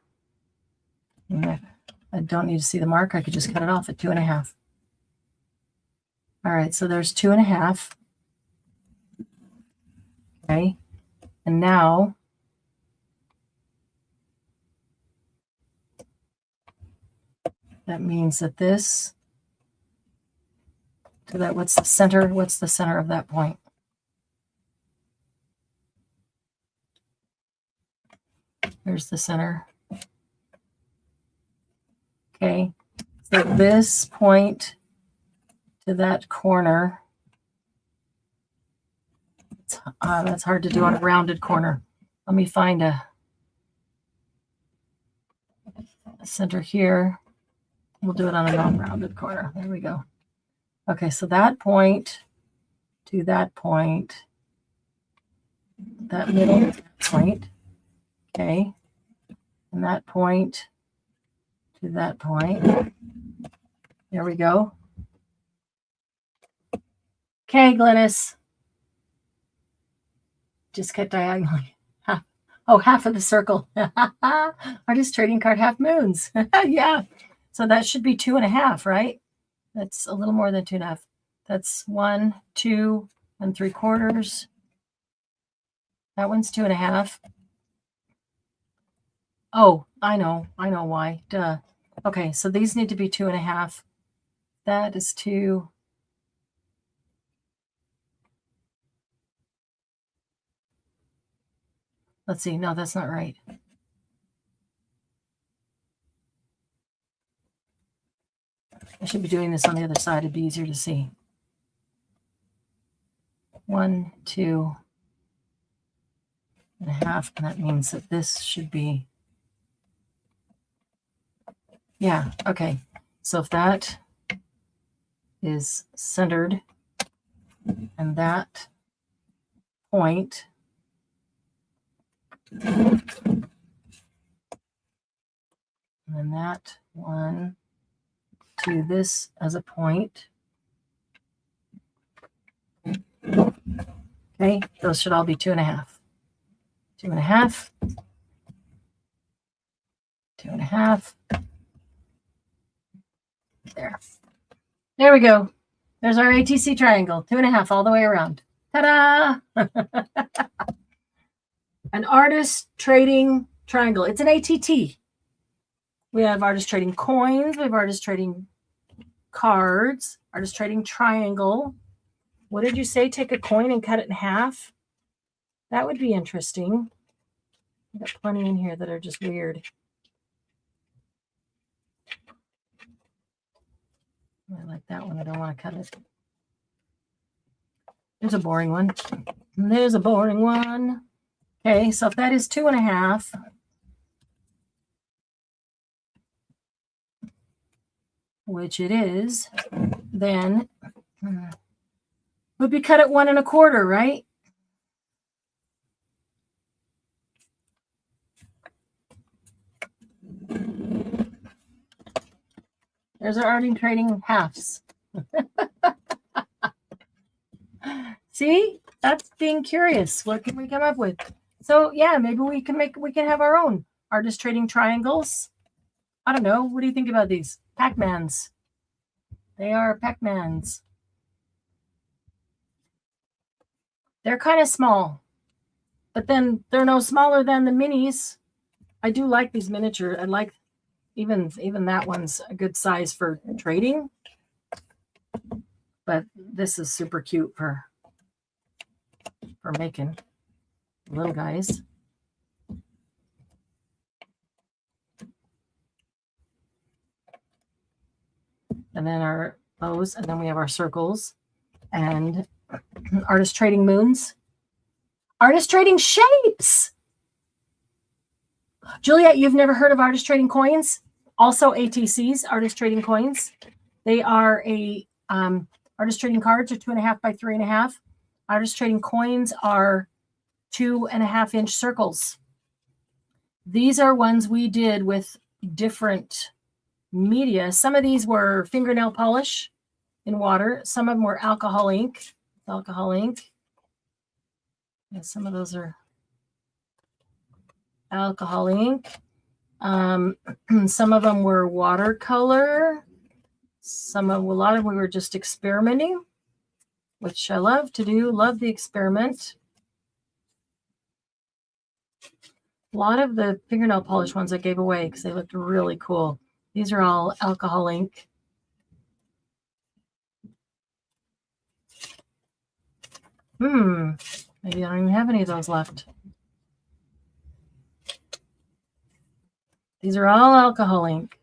I don't need to see the mark. I could just cut it off at 2.5. All right, so there's 2.5. Okay, and now that means that this, to that, what's the center? What's the center of that point? There's the center. Okay, so this point to that corner, that's hard to do on a rounded corner. Let me find a center here. We'll do it on a non-rounded corner. There we go. Okay, so that point to that point, that middle point, okay, and that point to that point. There we go. Okay, Glennis. Just cut diagonally. Half of the circle. Artist Trading Card half moons. Yeah. So that should be 2.5, right? That's a little more than 2.5. That's 1, 2 3/4. That one's 2.5. Oh, I know why. Duh. Okay, so these need to be 2.5. That is 2. Let's see. No, that's not right. I should be doing this on the other side. It'd be easier to see. 1, 2. 2.5, and that means that this should be, yeah, okay. So if that is centered and that point and then that one to this as a point. Okay, those should all be 2.5. 2.5. 2.5. There. There we go. There's our ATC triangle. 2.5 all the way around. Ta-da! An artist trading triangle. It's an ATT. We have artist trading coins. We have artist trading cards. Artist trading triangle. What did you say? Take a coin and cut it in half? That would be interesting. I've got plenty in here that are just weird. I like that one. I don't want to cut it. There's a boring one. There's a boring one. Okay, so if that is 2.5, which it is, then would be cut at 1 1/4, right? There's our artist trading halves. See, that's being curious. What can we come up with? So yeah, maybe we can have our own artist trading triangles. I don't know. What do you think about these? Pac-Mans. They are Pac-Mans. They're kind of small, but then they're no smaller than the minis. I do like these miniature. I like even that one's a good size for trading. But this is super cute for making little guys. And then our bows, and then we have our circles and artist trading moons. Artist trading shapes. Juliet, you've never heard of artist trading coins? Also ATCs, artist trading coins. They are a artist trading cards are 2.5 by 3.5. Artist trading coins are 2.5-inch circles. These are ones we did with different media. Some of these were fingernail polish in water. Some of them were alcohol ink. Alcohol ink. And some of those are alcohol ink. Some of them were watercolor. A lot of them we were just experimenting, which I love to do. Love the experiment. A lot of the fingernail polish ones I gave away because they looked really cool. These are all alcohol ink. Maybe I don't even have any of those left. These are all alcohol ink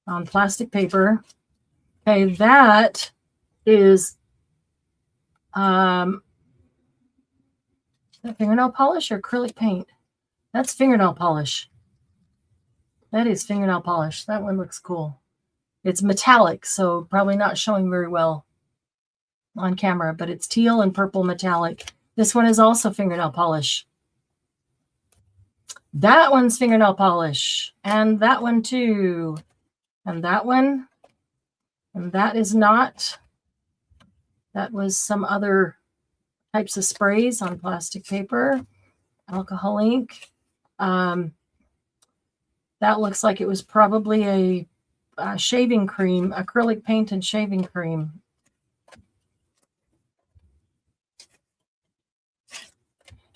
on plastic paper. Okay, that is that fingernail polish or acrylic paint? That's fingernail polish. That is fingernail polish. That one looks cool. It's metallic, so probably not showing very well on camera, but it's teal and purple metallic. This one is also fingernail polish. That one's fingernail polish, and that one too, and that one, and that is not. That was some other types of sprays on plastic paper, alcohol ink. That looks like it was probably a shaving cream, acrylic paint and shaving cream.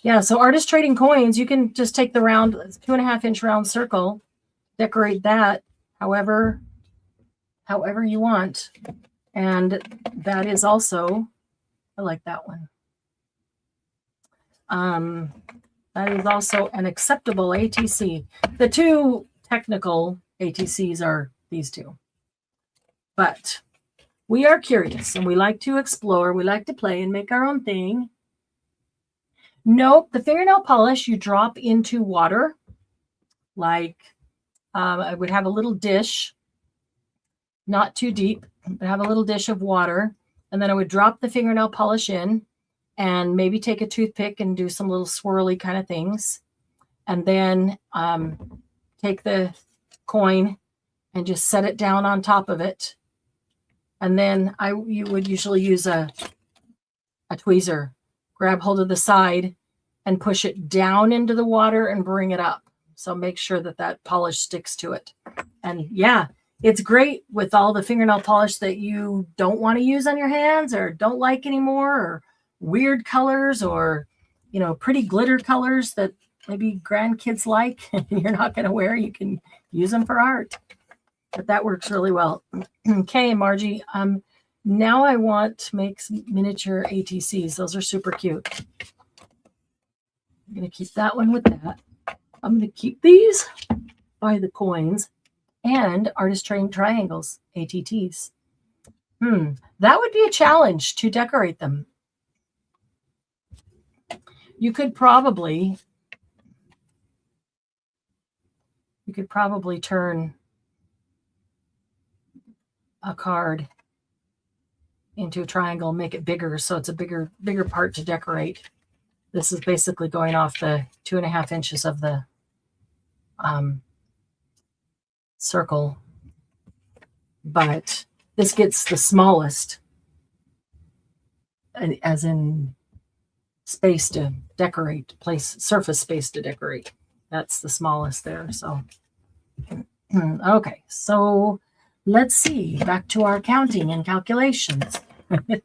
Yeah, so artist trading coins, you can just take the round 2.5-inch round circle, decorate that however you want. And that is also, I like that one. That is also an acceptable ATC. The two technical ATCs are these two. But we are curious and we like to explore. We like to play and make our own thing. Nope. The fingernail polish you drop into water. Like I would have a little dish, not too deep, but have a little dish of water. And then I would drop the fingernail polish in and maybe take a toothpick and do some little swirly kind of things. And then take the coin and just set it down on top of it. And then you would usually use a tweezer, grab hold of the side and push it down into the water and bring it up. So make sure that polish sticks to it. And yeah, it's great with all the fingernail polish that you don't want to use on your hands or don't like anymore, or weird colors, or, pretty glitter colors that maybe grandkids like and you're not going to wear. You can use them for art. But that works really well. Okay, Margie. Now I want to make some miniature ATCs. Those are super cute. I'm going to keep that one with that. I'm going to keep these by the coins and artist trained triangles, ATTs. That would be a challenge to decorate them. You could probably turn a card into a triangle, make it bigger so it's a bigger part to decorate. This is basically going off the 2.5 inches of the circle, but this gets the smallest, as in space to decorate, surface space to decorate. That's the smallest there. So okay, so let's see, back to our counting and calculations. I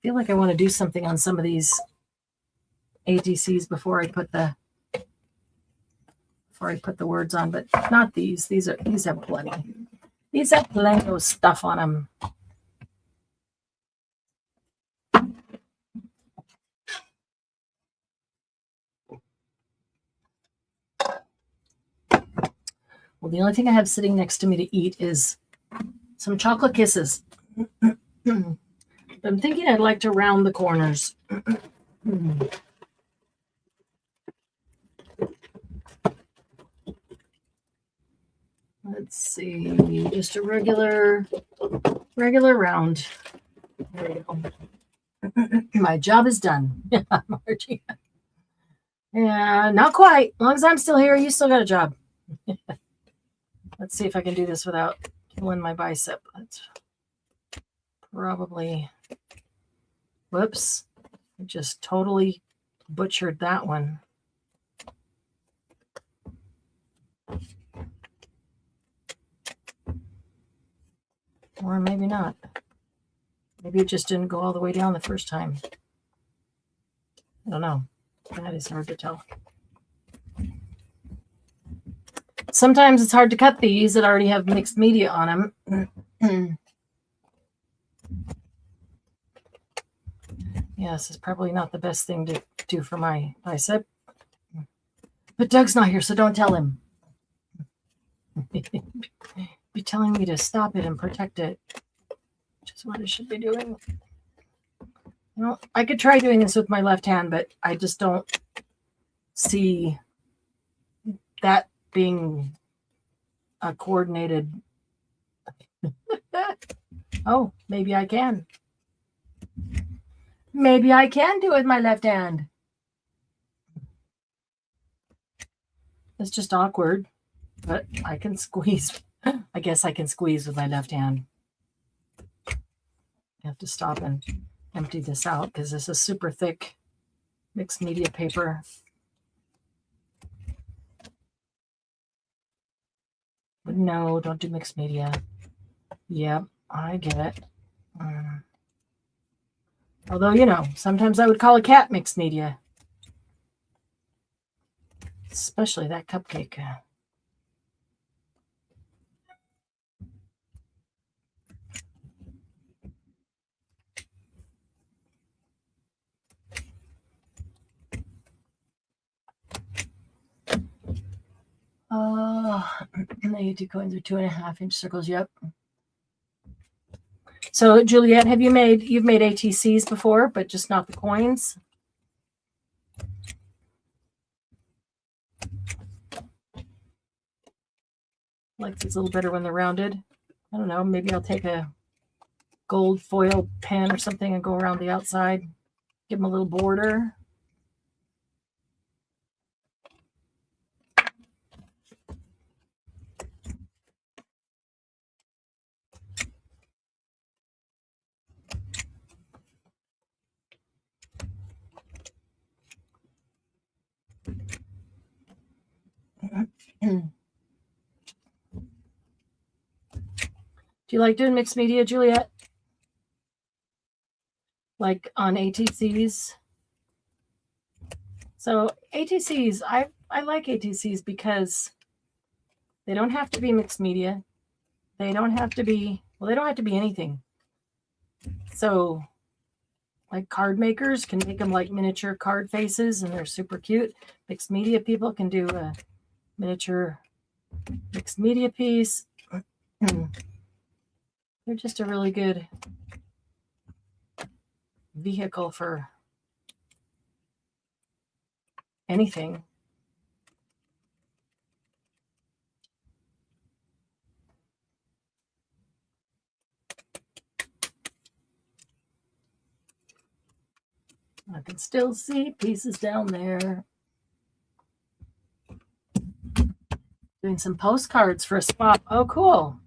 feel like I want to do something on some of these ATCs before I put the words on, but not these. These have plenty. These have plenty of stuff on them. Well, the only thing I have sitting next to me to eat is some chocolate kisses. I'm thinking I'd like to round the corners. Let's see, just a regular round. There we go. My job is done. Margie. Yeah, not quite. As long as I'm still here, you still got a job. Let's see if I can do this without killing my bicep. That's probably, whoops, I just totally butchered that one. Or maybe not. Maybe it just didn't go all the way down the first time. I don't know. That is hard to tell. Sometimes it's hard to cut these that already have mixed media on them. Yes, it's probably not the best thing to do for my bicep. But Doug's not here, so don't tell him. Be telling me to stop it and protect it, which is what I should be doing. I could try doing this with my left hand, but I just don't see that being a coordinated. Oh, maybe I can. Maybe I can do it with my left hand. It's just awkward, but I can squeeze. I guess I can squeeze with my left hand. I have to stop and empty this out because this is super thick mixed media paper. But no, don't do mixed media. Yep, I get it. Although, sometimes I would call a cat mixed media. Especially that cupcake. The AT coins are 2.5 inch circles. Yep. So Juliet, you've made ATCs before, but just not the coins? Like it's a little better when they're rounded. I don't know, maybe I'll take a gold foil pen or something and go around the outside. Give them a little border. Do you like doing mixed media, Juliet? Like on ATCs? So ATCs, I like ATCs because they don't have to be mixed media. They don't have to be, well, they don't have to be anything. So like card makers can make them like miniature card faces and they're super cute. Mixed media people can do a miniature mixed media piece. They're just a really good vehicle for anything. I can still see pieces down there. Doing some postcards for a spot. Oh, cool.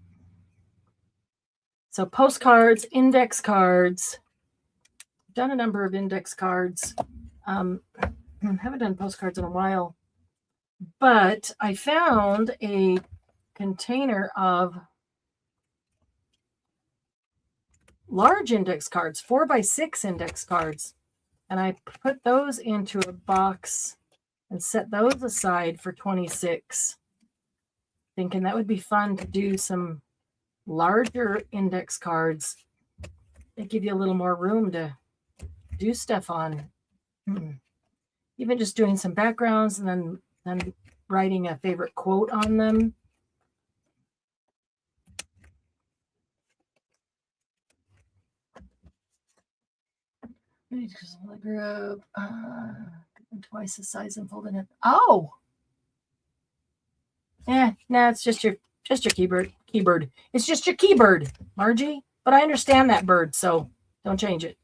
So postcards, index cards. I've done a number of index cards. Haven't done postcards in a while. But I found a container of large index cards, 4x6 index cards. And I put those into a box and set those aside for 26. Thinking that would be fun to do some larger index cards. They give you a little more room to do stuff on. Even just doing some backgrounds and then writing a favorite quote on them. Group, twice the size and folded it. Oh, it's just your keyboard. It's just your keyboard, Margie. But I understand that bird, so don't change it.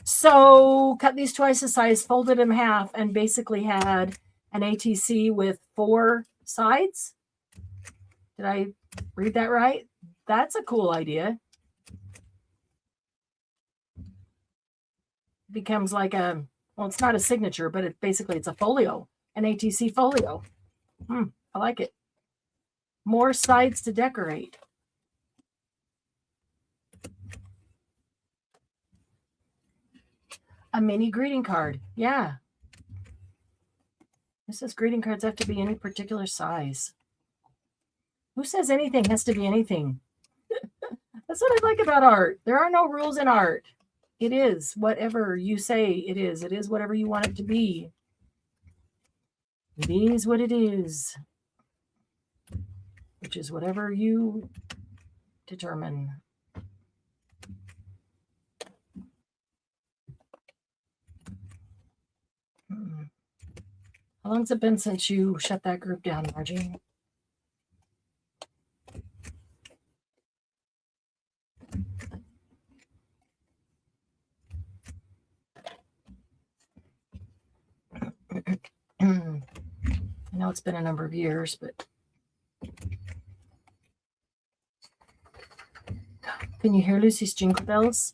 So cut these twice the size, folded them in half, and basically had an ATC with 4 sides. Did I read that right? That's a cool idea. Becomes like a, well, it's not a signature, but it's a folio, an ATC folio. I like it. More sides to decorate. A mini greeting card. Yeah. This says greeting cards have to be any particular size. Who says anything has to be anything? That's what I like about art. There are no rules in art. It is whatever you say it is. It is whatever you want it to be. It is what it is. Which is whatever you determine. How long's it been since you shut that group down, Margie? I know it's been a number of years, but can you hear Lucy's jingle bells?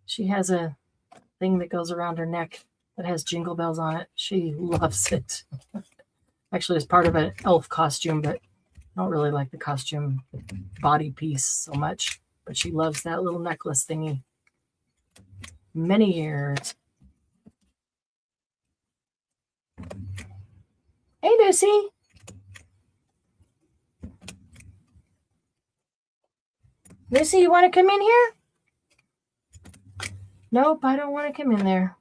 She has a thing that goes around her neck that has jingle bells on it. She loves it. Actually, it's part of an elf costume, but I don't really like the costume body piece so much. But she loves that little necklace thingy. Many years. Hey, Lucy. Lucy, you want to come in here? Nope, I don't want to come in there.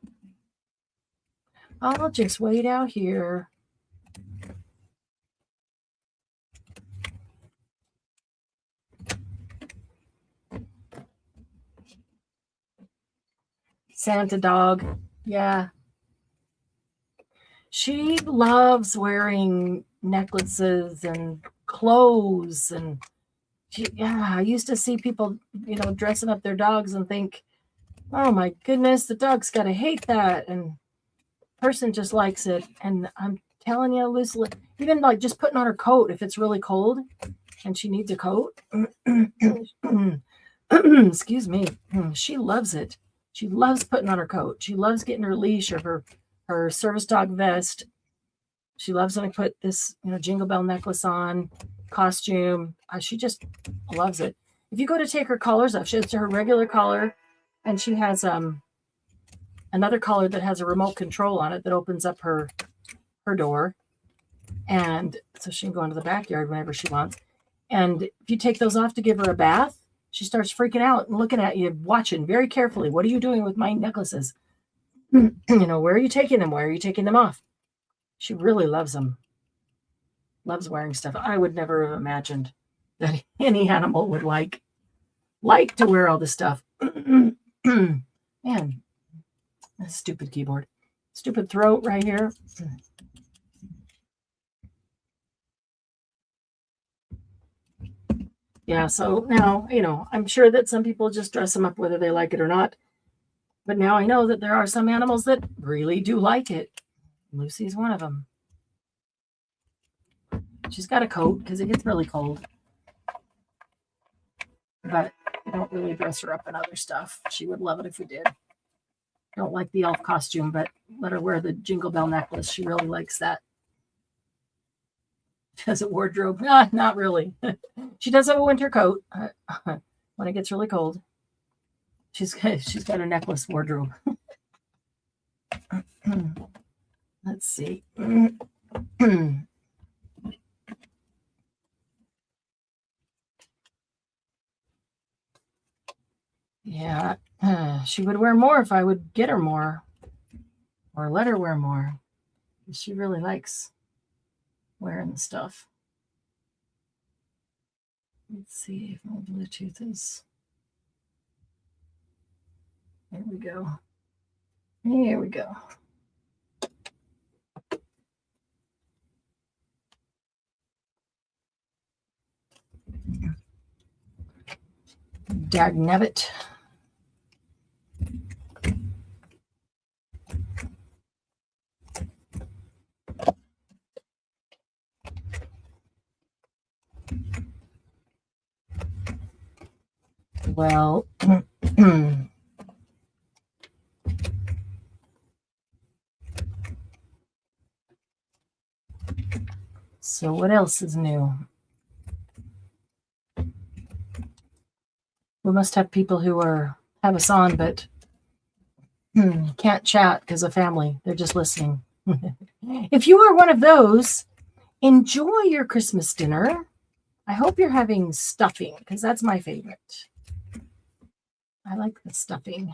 I'll just wait out here. andDoug. Yeah. She loves wearing necklaces and clothes. And I used to see people, dressing up their dogs and think, oh my goodness, the dog's got to hate that. And person just likes it. And I'm telling you, Lucy, even like just putting on her coat if it's really cold and she needs a coat. Excuse me. She loves it. She loves putting on her coat. She loves getting her leash or her service dog vest. She loves when I put this, jingle bell necklace on, costume. She just loves it. If you go to take her collars off, she has her regular collar, and she has another collar that has a remote control on it that opens up her door, and so she can go into the backyard whenever she wants. And if you take those off to give her a bath, she starts freaking out and looking at you, watching very carefully. What are you doing with my necklaces? Where are you taking them? Why are you taking them off? She really loves them. Loves wearing stuff. I would never have imagined that any animal would like to wear all this stuff. Man, that stupid keyboard. Stupid throat right here. Yeah, so now, I'm sure that some people just dress them up whether they like it or not. But now I know that there are some animals that really do like it. Lucy's one of them. She's got a coat because it gets really cold. But I don't really dress her up in other stuff. She would love it if we did. Don't like the elf costume, but let her wear the jingle bell necklace. She really likes that. Has a wardrobe? Not really. She does have a winter coat when it gets really cold. She's got a necklace wardrobe. Let's see. Yeah, she would wear more if I would get her more or let her wear more. She really likes wearing the stuff. Let's see if my Bluetooth is. There we go. Here we go. Dagnabbit. Well, so what else is new? We must have people who have us on, but can't chat because of family. They're just listening. If you are one of those, enjoy your Christmas dinner. I hope you're having stuffing because that's my favorite. I like the stuffing.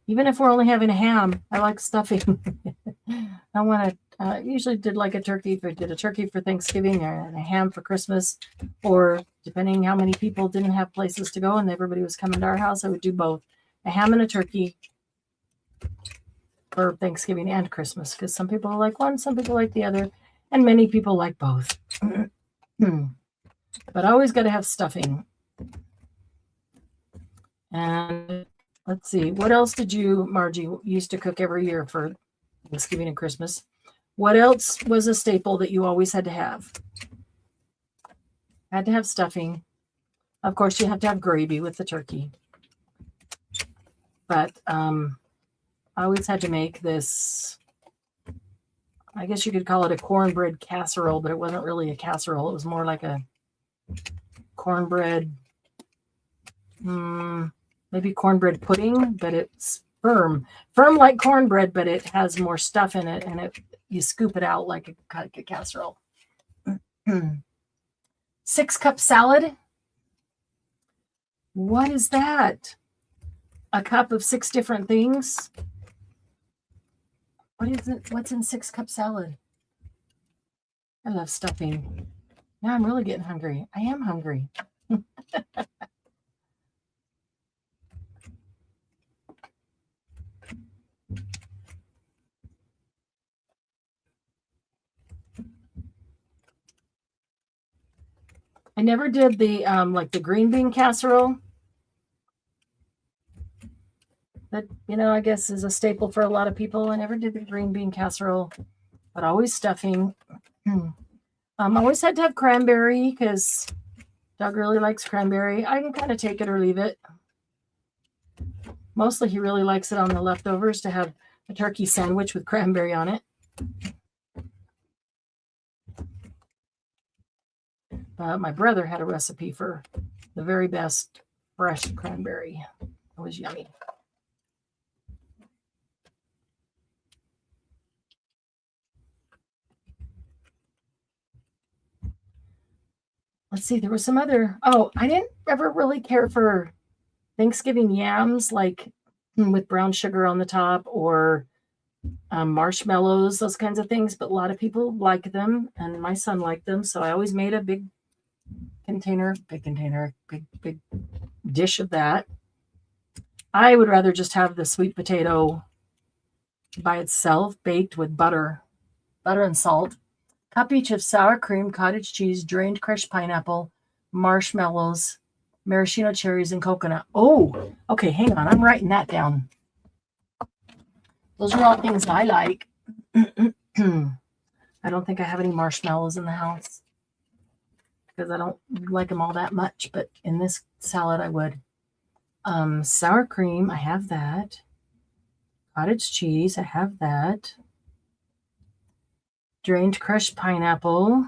Even if we're only having a ham, I like stuffing. I want to usually did like a turkey. If I did a turkey for Thanksgiving and a ham for Christmas, or depending how many people didn't have places to go and everybody was coming to our house, I would do both. A ham and a turkey for Thanksgiving and Christmas, because some people like one, some people like the other, and many people like both. But I always got to have stuffing. And let's see, what else did you, Margie, used to cook every year for Thanksgiving and Christmas? What else was a staple that you always had to have? Had to have stuffing. Of course, you have to have gravy with the turkey. But I always had to make this, I guess you could call it a cornbread casserole, but it wasn't really a casserole. It was more like a cornbread, maybe cornbread pudding, but it's firm like cornbread, but it has more stuff in it, and you scoop it out like a casserole. 6-cup salad. What is that? A cup of 6 different things? What is it? What's in 6-cup salad? I love stuffing. Now I'm really getting hungry. I am hungry. I never did the like the green bean casserole. That, I guess is a staple for a lot of people. I never did the green bean casserole, but always stuffing. Always had to have cranberry because Doug really likes cranberry. I can kind of take it or leave it. Mostly he really likes it on the leftovers to have a turkey sandwich with cranberry on it. But my brother had a recipe for the very best fresh cranberry. It was yummy. Let's see, there was some other, I didn't ever really care for Thanksgiving yams, like with brown sugar on the top or marshmallows, those kinds of things. But a lot of people like them, and my son liked them. So I always made a big dish of that. I would rather just have the sweet potato by itself, baked with butter and salt. Cup each of sour cream, cottage cheese, drained crushed pineapple, marshmallows, maraschino cherries, and coconut. Oh, okay, hang on. I'm writing that down. Those are all things I like. I don't think I have any marshmallows in the house because I don't like them all that much, but in this salad I would. Sour cream, I have that. Cottage cheese, I have that. Drained crushed pineapple.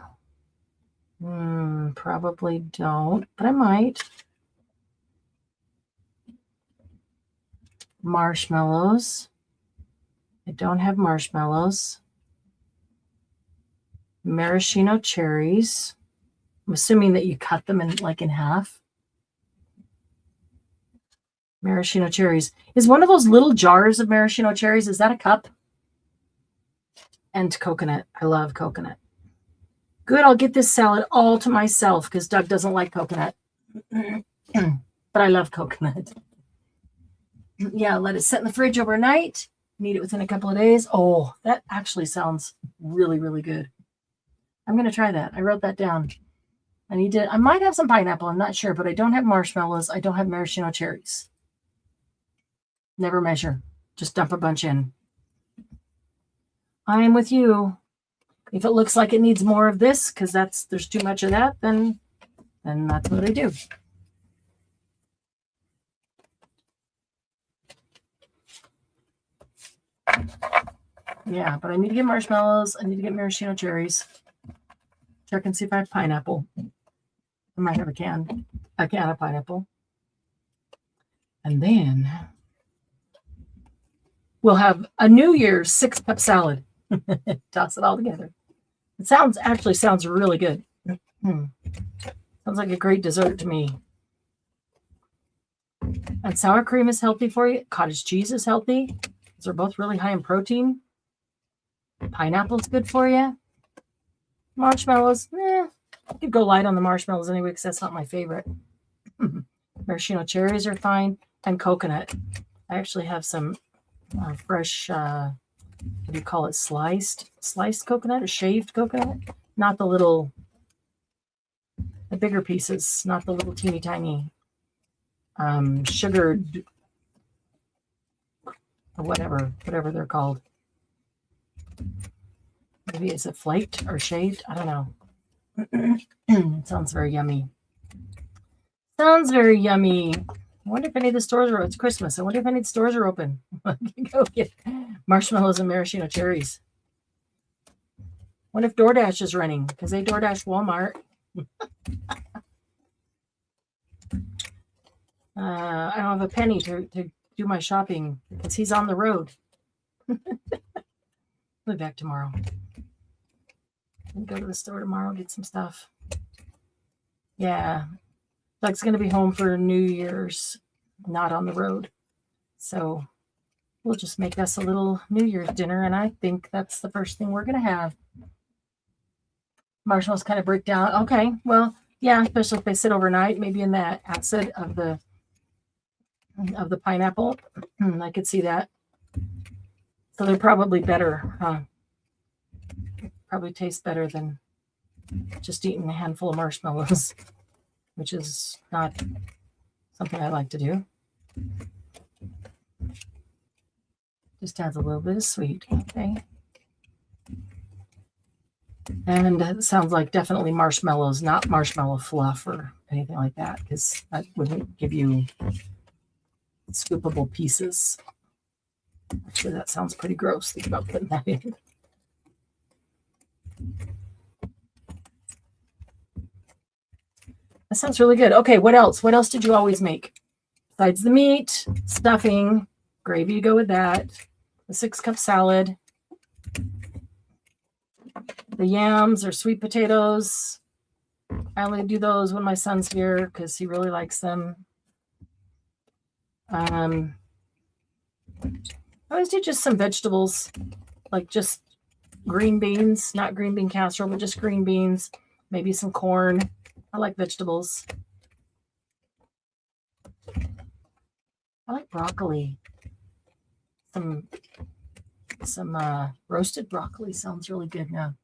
Probably don't, but I might. Marshmallows. I don't have marshmallows. Maraschino cherries. I'm assuming that you cut them in half. Maraschino cherries. Is one of those little jars of maraschino cherries, is that a cup? And coconut. I love coconut. Good, I'll get this salad all to myself because Doug doesn't like coconut. But I love coconut. Yeah, let it sit in the fridge overnight. Need it within a couple of days. Oh, that actually sounds really, really good. I'm going to try that. I wrote that down. I might have some pineapple. I'm not sure, but I don't have marshmallows. I don't have maraschino cherries. Never measure. Just dump a bunch in. I am with you. If it looks like it needs more of this, because there's too much of that, then that's what I do. Yeah, but I need to get marshmallows. I need to get maraschino cherries. Check and see if I have pineapple. I might have a can of pineapple. And then we'll have a New Year's 6-cup salad. Toss it all together. It sounds really good. Sounds like a great dessert to me. And sour cream is healthy for you. Cottage cheese is healthy. Those are both really high in protein. Pineapple's good for you. Marshmallows, I could go light on the marshmallows anyway because that's not my favorite. Maraschino cherries are fine. And coconut. I actually have some fresh, what do you call it? Sliced coconut or shaved coconut? Not the bigger pieces, not the little teeny tiny sugared, or whatever they're called. Maybe is it flaked or shaved? I don't know. It sounds very yummy. I wonder if any of the stores are. It's Christmas. I wonder if any of the stores are open. Go get marshmallows and maraschino cherries. What if DoorDash is running? Because they DoorDash Walmart. I don't have a penny to do my shopping because he's on the road. I'll be back tomorrow. I'll go to the store tomorrow, get some stuff. Yeah. Doug's going to be home for New Year's, not on the road. So we'll just make us a little New Year's dinner, and I think that's the first thing we're going to have. Marshmallows kind of break down. Okay, well, yeah, especially if they sit overnight, maybe in that acid of the pineapple. I could see that. So they're probably better, huh? Probably taste better than just eating a handful of marshmallows. which is not something I like to do. Just adds a little bit of sweet. Okay. And it sounds like definitely marshmallows, not marshmallow fluff or anything like that, because that wouldn't give you scoopable pieces. Actually, that sounds pretty gross. Think about putting that in. That sounds really good. Okay, what else? What else did you always make? Besides the meat, stuffing, gravy to go with that, the 6-cup salad, the yams or sweet potatoes. I only do those when my son's here because he really likes them. I always do just some vegetables, like just green beans, not green bean casserole, but just green beans, maybe some corn. I like vegetables. I like broccoli. Some roasted broccoli sounds really good now.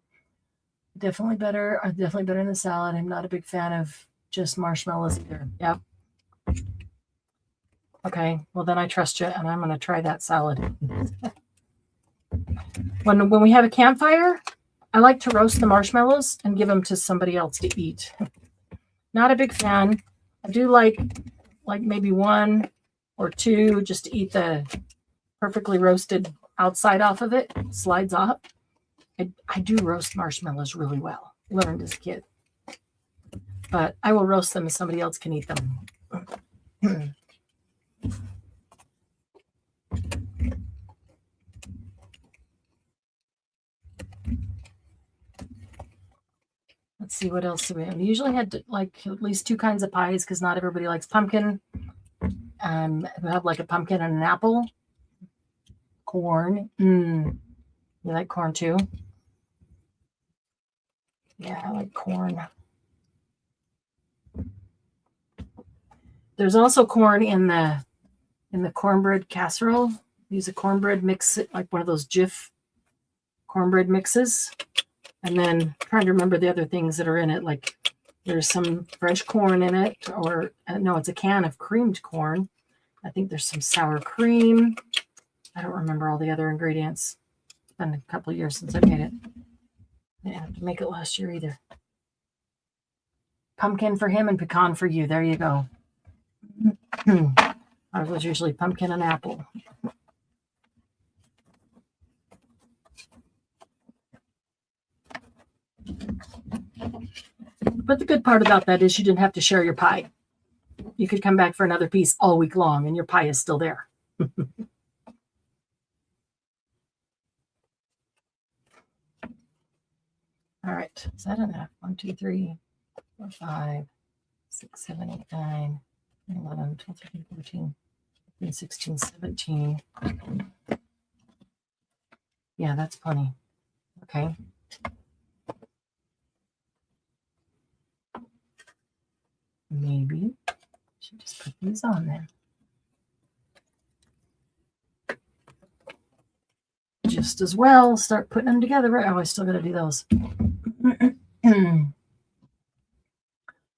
Definitely better in the salad. I'm not a big fan of just marshmallows either. Yep. Okay, well then I trust you, and I'm going to try that salad. When we have a campfire, I like to roast the marshmallows and give them to somebody else to eat. Not a big fan. I do like maybe 1 or 2 just to eat the perfectly roasted outside off of it. Slides off. I do roast marshmallows really well. Learned as a kid. But I will roast them if somebody else can eat them. Let's see what else do we have. We usually had like at least 2 kinds of pies because not everybody likes pumpkin. We have like a pumpkin and an apple. Corn. You like corn too? Yeah, I like corn. There's also corn in the cornbread casserole. Use a cornbread mix, like one of those Jif cornbread mixes. And then trying to remember the other things that are in it. Like there's some French corn in it, or no, it's a can of creamed corn. I think there's some sour cream. I don't remember all the other ingredients. It's been a couple of years since I made it. I didn't have to make it last year either. Pumpkin for him and pecan for you. There you go. Ours was usually pumpkin and apple. But the good part about that is you didn't have to share your pie. You could come back for another piece all week long and your pie is still there. All right, is that enough? 1, 2, 3, 4, 5, 6, 7, 8, 9, 11, 12, 13, 14, 15, 16, 17. Yeah, that's plenty. Okay. Maybe I should just put these on there. Just as well, start putting them together. Oh, I still got to do those.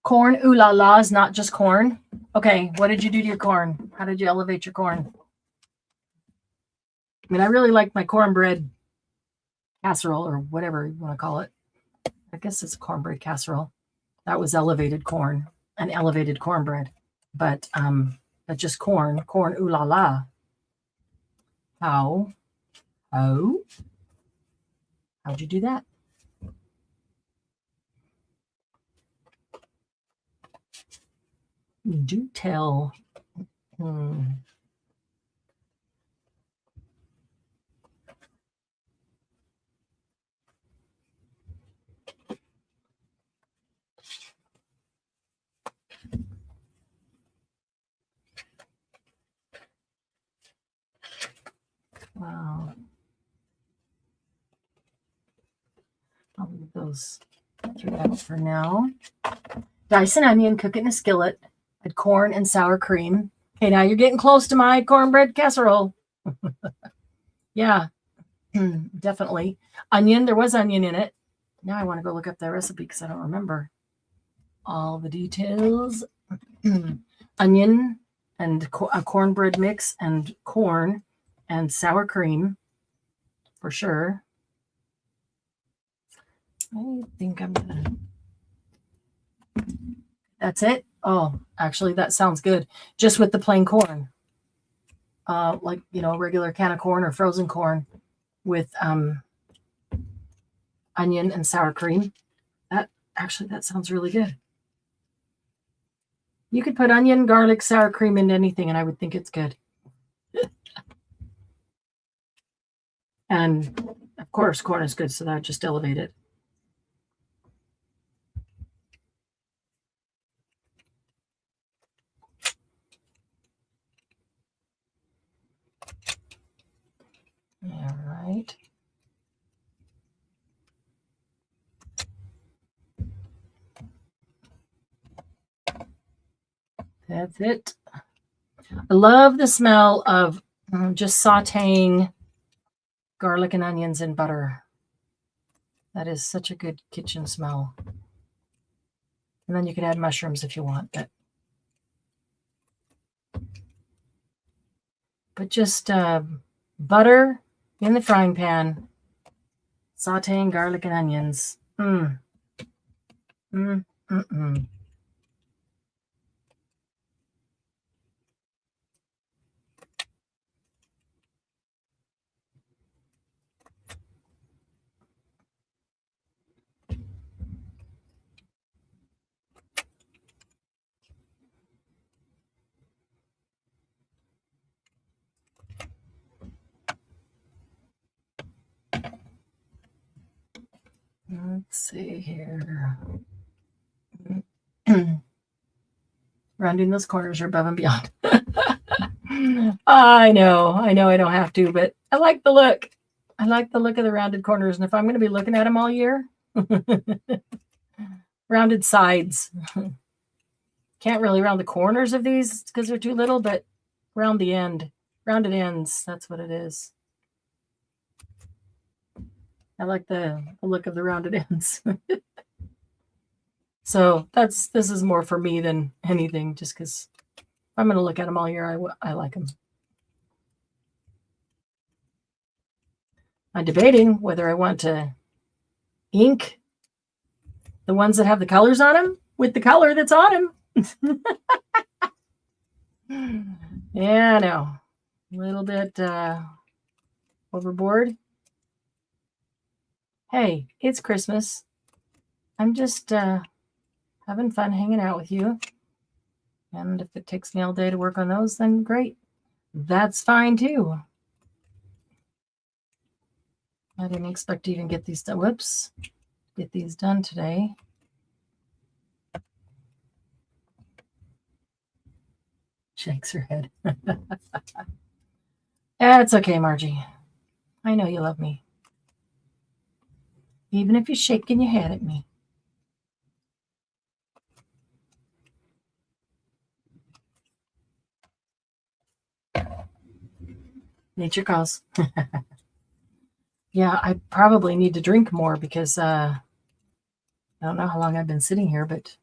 Corn, ooh la la, is not just corn. Okay, what did you do to your corn? How did you elevate your corn? I mean, I really like my cornbread casserole or whatever you want to call it. I guess it's a cornbread casserole. That was elevated corn, an elevated cornbread. But just corn, ooh la la. How'd you do that? Do tell. Wow. I'll leave those through that for now. Dice an onion, cook it in a skillet. Add corn and sour cream. Okay, now you're getting close to my cornbread casserole. Yeah, definitely. Onion, there was onion in it. Now I want to go look up that recipe because I don't remember. all the details. Onion and a cornbread mix and corn and sour cream for sure. I think I'm gonna. That's it. Oh, actually, that sounds good. Just with the plain corn, like regular can of corn or frozen corn with onion and sour cream. That sounds really good. You could put onion, garlic, sour cream into anything, and I would think it's good. And of course, corn is good, so that just elevate it. All right. That's it. I love the smell of just sauteing garlic and onions in butter. That is such a good kitchen smell. And then you can add mushrooms if you want. But just butter in the frying pan, sauteing garlic and onions. Let's see here. Rounding those corners are above and beyond. I know I don't have to, but I like the look. I like the look of the rounded corners. And if I'm going to be looking at them all year, rounded sides. Can't really round the corners of these because they're too little, but round the end, rounded ends. That's what it is. I like the look of the rounded ends. So this is more for me than anything, just because I'm going to look at them all year. I like them. I'm debating whether I want to ink the ones that have the colors on them with the color that's on them. Yeah, I know. A little bit overboard. Hey, it's Christmas. I'm just having fun hanging out with you. And if it takes me all day to work on those, then great. That's fine too. I didn't expect to even get these done. Whoops. Get these done today. Shakes her head. It's okay, Margie. I know you love me. Even if you're shaking your head at me. Nature calls. Yeah, I probably need to drink more because I don't know how long I've been sitting here, but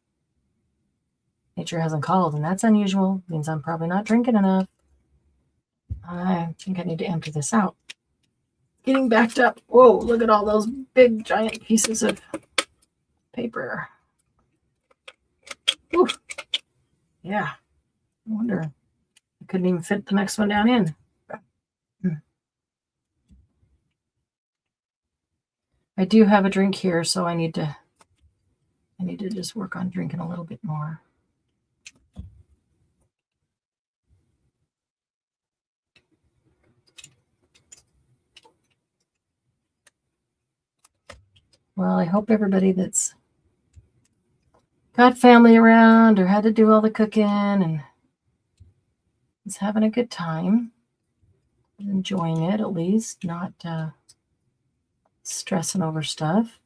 nature hasn't called, and that's unusual. It means I'm probably not drinking enough. I think I need to empty this out. Getting backed up. Whoa, look at all those big, giant pieces of paper. Ooh. Yeah. I wonder. I couldn't even fit the next one down in. I do have a drink here, so I need to just work on drinking a little bit more. Well, I hope everybody that's got family around or had to do all the cooking and is having a good time, enjoying it at least, not stressing over stuff.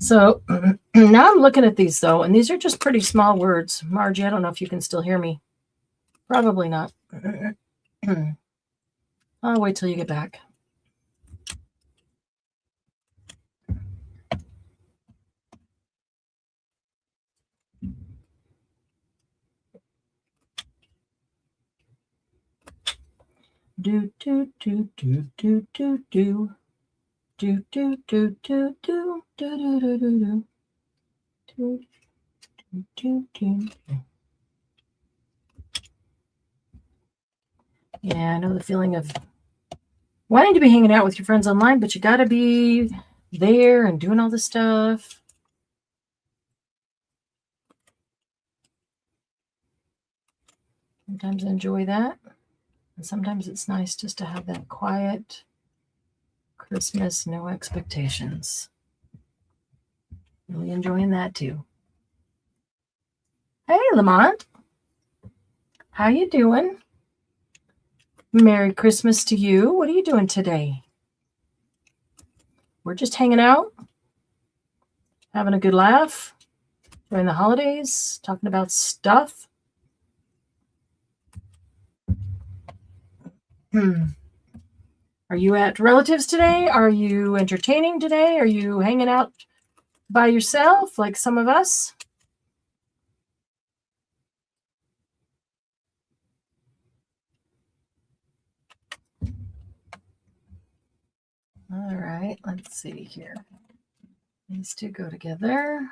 So now I'm looking at these though, and these are just pretty small words. Margie, I don't know if you can still hear me. Probably not. I'll wait till you get back. Do do do do do do do do do do do do do do do do do do do. Yeah, I know the feeling of wanting to be hanging out with your friends online, but you got to be there and doing all this stuff. Sometimes I enjoy that. And sometimes it's nice just to have that quiet Christmas, no expectations. Really enjoying that too. Hey, Lamont. How you doing? Merry Christmas to you. What are you doing today? We're just hanging out, having a good laugh during the holidays, talking about stuff. Are you at relatives today? Are you entertaining today? Are you hanging out by yourself like some of us? All right, let's see here. These two go together.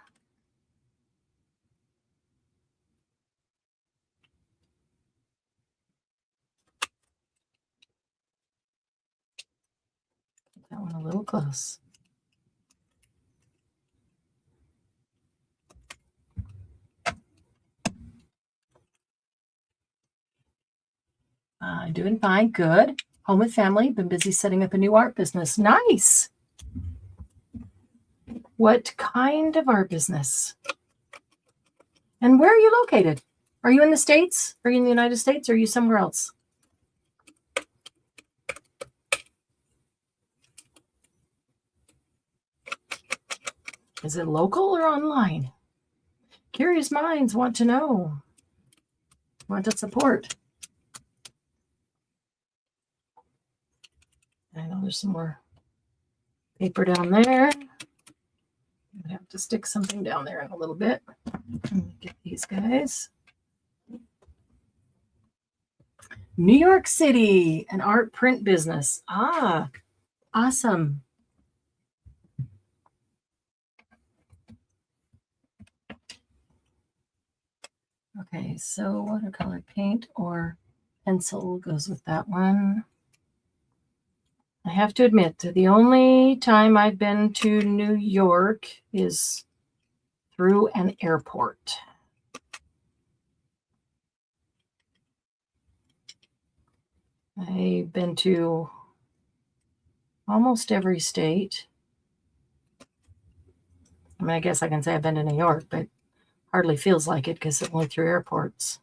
That one a little close. Doing fine, good. Home with family, been busy setting up a new art business. Nice. What kind of art business? And where are you located? Are you in the States? Are you in the United States? Or are you somewhere else? Is it local or online? Curious minds want to know, want to support. I know there's some more paper down there. I have to stick something down there in a little bit. Let me get these guys. New York City, an art print business. Ah, awesome. Okay, so watercolor paint or pencil goes with that one. I have to admit, the only time I've been to New York is through an airport. I've been to almost every state. I mean, I guess I can say I've been to New York, but hardly feels like it because it's only through airports.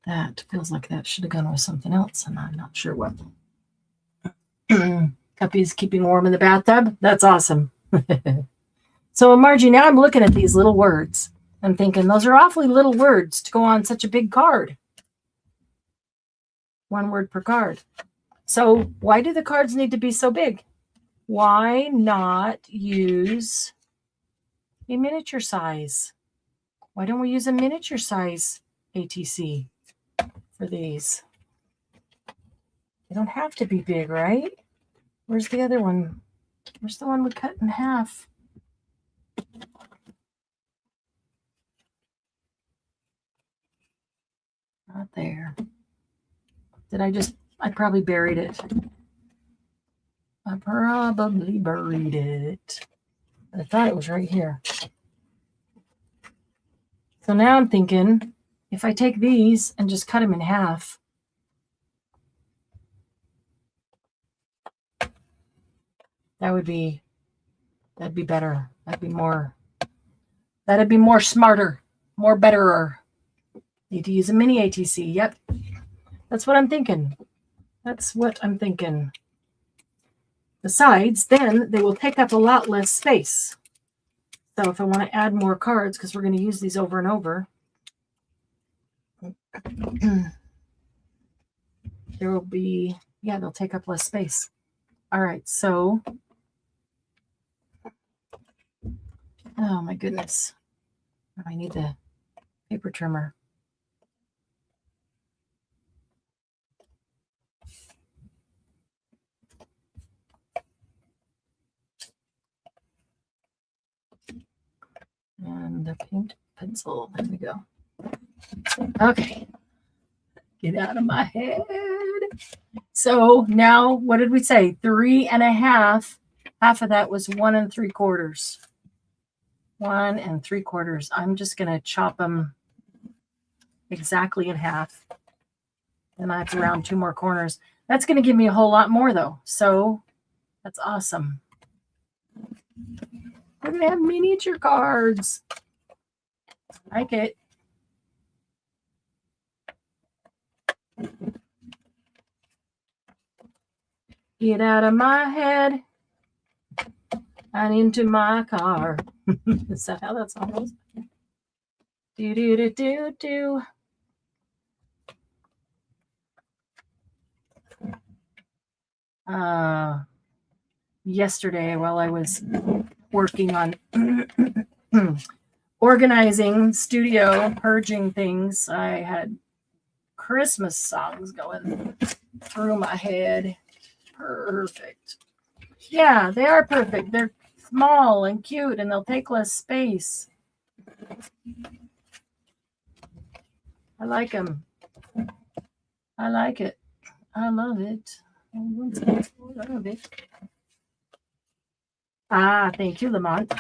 That feels like that should have gone with something else, and I'm not sure what. Guppy's keeping warm in the bathtub. That's awesome. So, Margie, now I'm looking at these little words. I'm thinking those are awfully little words to go on such a big card. One word per card. So why do the cards need to be so big? Why not use a miniature size? Why don't we use a miniature size ATC for these? They don't have to be big, right? Where's the other one? Where's the one we cut in half? Not there. I probably buried it. I probably buried it. I thought it was right here. So now I'm thinking, if I take these and just cut them in half, that would be That'd be better. That'd be more smarter, more betterer. Need to use a mini ATC. Yep. That's what I'm thinking. Besides, then they will take up a lot less space. So if I want to add more cards, because we're going to use these over and over, there will be, they'll take up less space. All right, so, oh my goodness. I need the paper trimmer. And the paint pencil. There we go. Okay. Get out of my head. So now, what did we say? 3.5. Half of that was 1 3/4. 1 3/4. I'm just going to chop them exactly in half. Then I have to round 2 more corners. That's going to give me a whole lot more, though. So that's awesome. We're going to have miniature cards. I like it. Get out of my head and into my car. Is that how that song goes? Do, do, do, do, do. Yesterday, while I was working on organizing studio, purging things, I had Christmas songs going through my head. Perfect. Yeah, they are perfect. They're small and cute, and they'll take less space. I like them. I like it. I love it. I love it. Thank you, Lamont.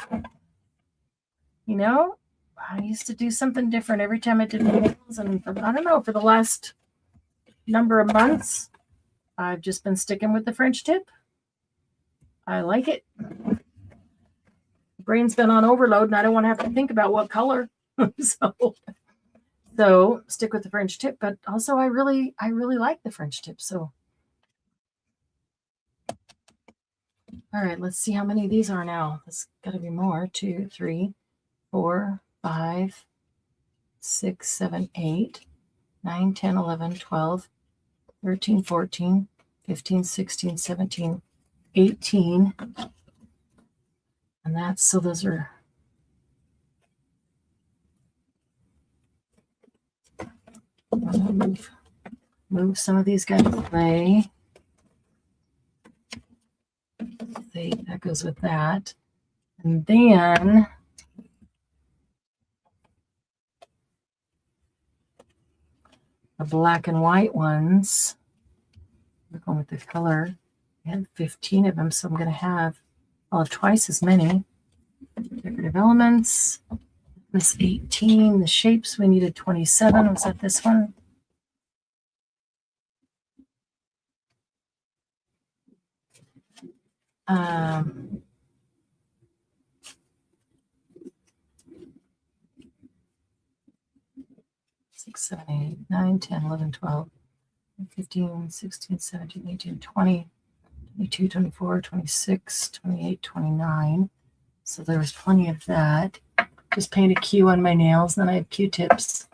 You know, I used to do something different every time I did nails, and I don't know, for the last number of months, I've just been sticking with the French tip. I like it. The brain's been on overload, and I don't want to have to think about what color. So stick with the French tip, but also I really like the French tip. So, all right, let's see how many of these are now. There's got to be more. 2, 3, 4, 5, 6, 7, 8, 9, 10, 11, 12, 13, 14, 15, 16, 17, 18. And that's, so those are, move some of these guys away. That goes with that. And then the black and white ones, we're going with the color. I have 15 of them, so I'm going to have, I'll have twice as many. Decorative elements. This 18. The shapes, we needed 27. Was that this one? Six, 7, 8, 9, 10, 11, 12, 15, 16, 17, 18, 20, 22, 24, 26, 28, 29. So there was plenty of that. Just paint a Q on my nails, and then I have Q-tips.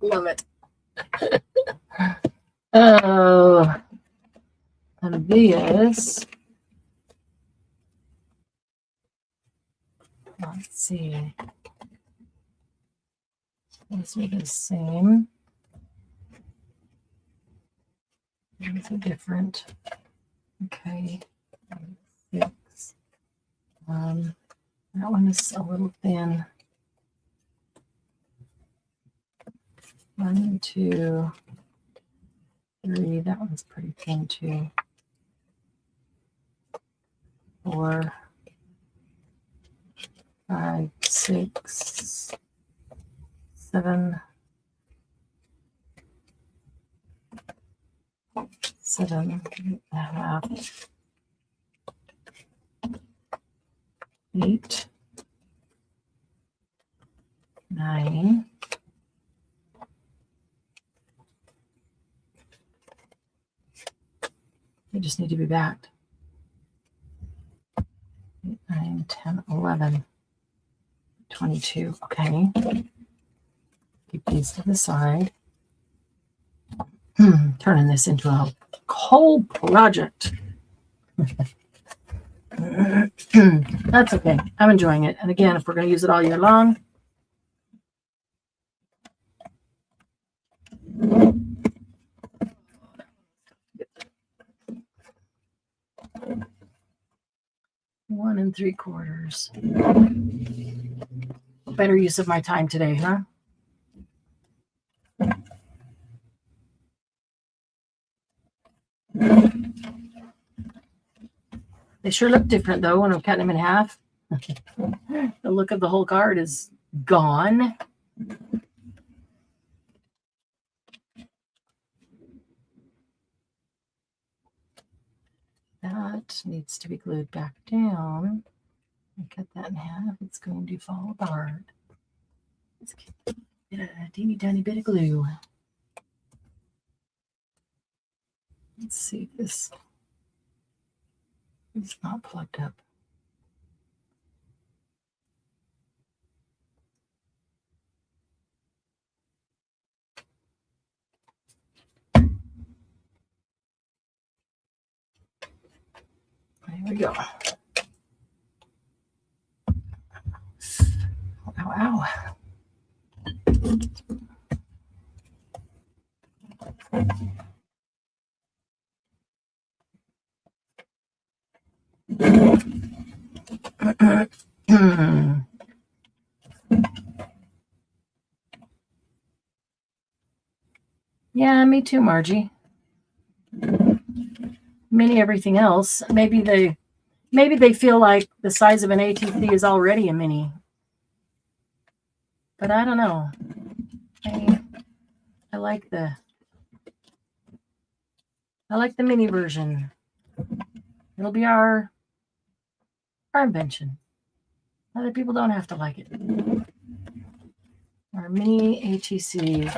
Love it. Oh, and these. Let's see. These are the same. These are different. Okay. 6. That one is a little thin. 1, 2, 3. That one's pretty thin too. 4, 5, 6, 7, 7.5. 8, 9, 'They just need to be backed. 8, 9, 10, 11, 22. Okay. Keep these to the side. Turning this into a whole project. That's okay. I'm enjoying it. And again, if we're going to use it all year long, one and 3/4. Better use of my time today, huh? They sure look different though when I'm cutting them in half. The look of the whole card is gone. That needs to be glued back down. I cut that in half. It's going to fall apart. Let's get a teeny tiny bit of glue. Let's see if this is not plugged up. There we go. Ow, ow. Yeah, me too, Margie. Mini everything else. Maybe they feel like the size of an ATC is already a mini. But I don't know. I like the mini version. It'll be our invention. Other people don't have to like it. Our mini ATC.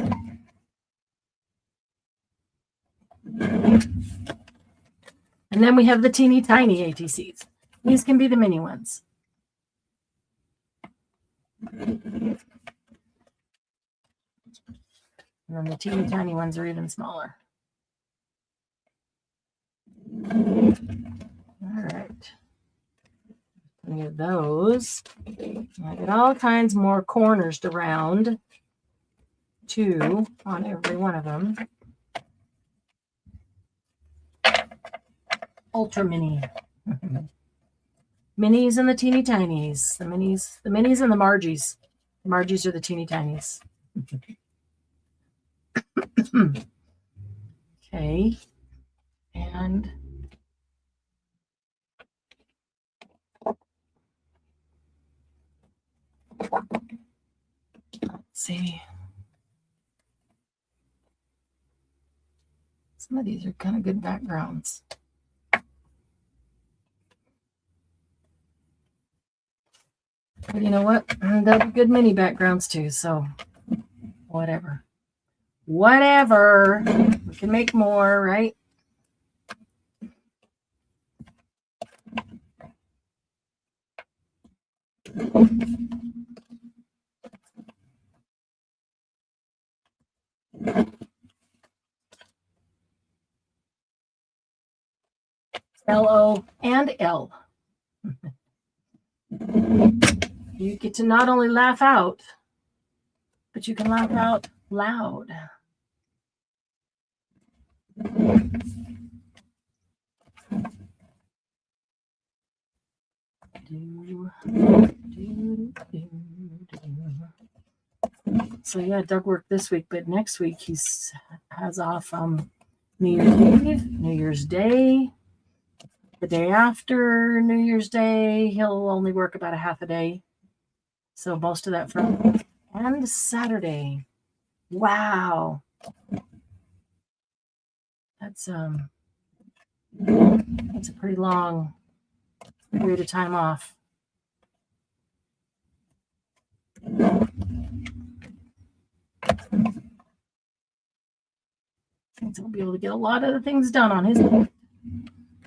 And then we have the teeny tiny ATCs. These can be the mini ones. And then the teeny tiny ones are even smaller. All right. Plenty of those. I got all kinds more corners to round. 2 on every one of them. Ultra mini. Minis and the teeny tinies. The minis and the Margies. The Margies are the teeny tinies. Okay. And let's see. Some of these are kind of good backgrounds. But you know what? They'll be good mini backgrounds too, so whatever. Whatever. We can make more, right? L-O and L. You get to not only laugh out, but you can laugh out loud. So yeah, Doug worked this week, but next week he has off New Year's Eve, New Year's Day. The day after New Year's Day, he'll only work about a half a day. So most of that Friday and Saturday. Wow. That's a pretty long period of time off. He'll be able to get a lot of the things done on his list.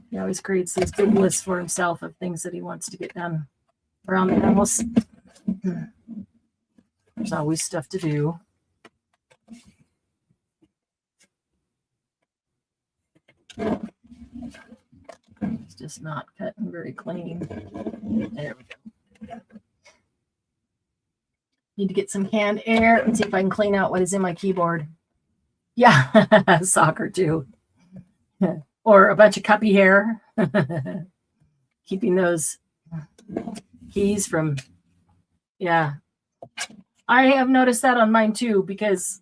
He always creates these big lists for himself of things that he wants to get done around the house. There's always stuff to do. It's just not cutting very clean. There we go. Need to get some canned air and see if I can clean out what is in my keyboard. Yeah, soccer too. Or a bunch of cuppy hair. Keeping those keys from, yeah. I have noticed that on mine too, because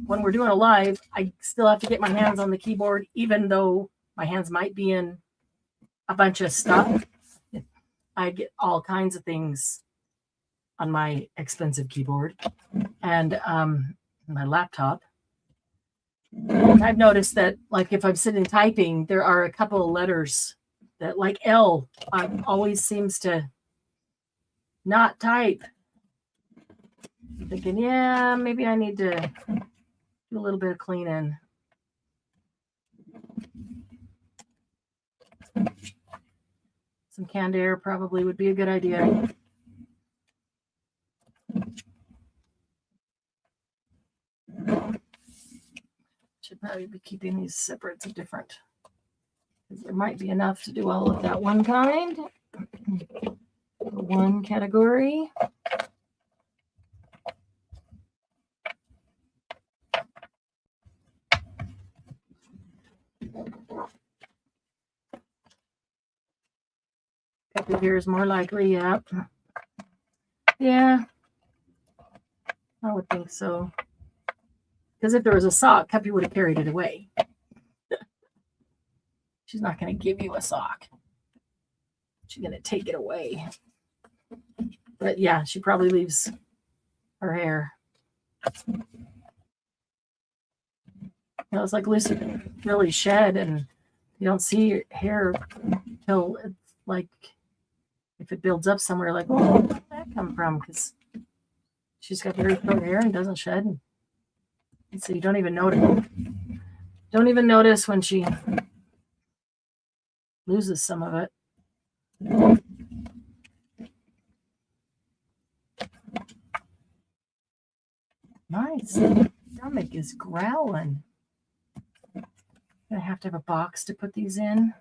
when we're doing a live, I still have to get my hands on the keyboard, even though my hands might be in a bunch of stuff. I get all kinds of things on my expensive keyboard and my laptop. And I've noticed that, like, if I'm sitting typing, there are a couple of letters that, like L, always seems to not type. I'm thinking, yeah, maybe I need to do a little bit of cleaning. Some canned air probably would be a good idea. Should probably be keeping these separates different. There might be enough to do all of that one kind. One category. Couple here is more likely, yeah. Yeah, I would think so. Because if there was a sock, Cuppy would have carried it away. She's not going to give you a sock. She's going to take it away. But yeah, she probably leaves her hair. You know, it's like Lucy really shed, and you don't see hair until it's like, if it builds up somewhere, like, oh, where did that come from? Because she's got very short hair and doesn't shed. And so you don't even notice. Don't even notice when she loses some of it. Nice. Stomach is growling. Gonna have to have a box to put these in.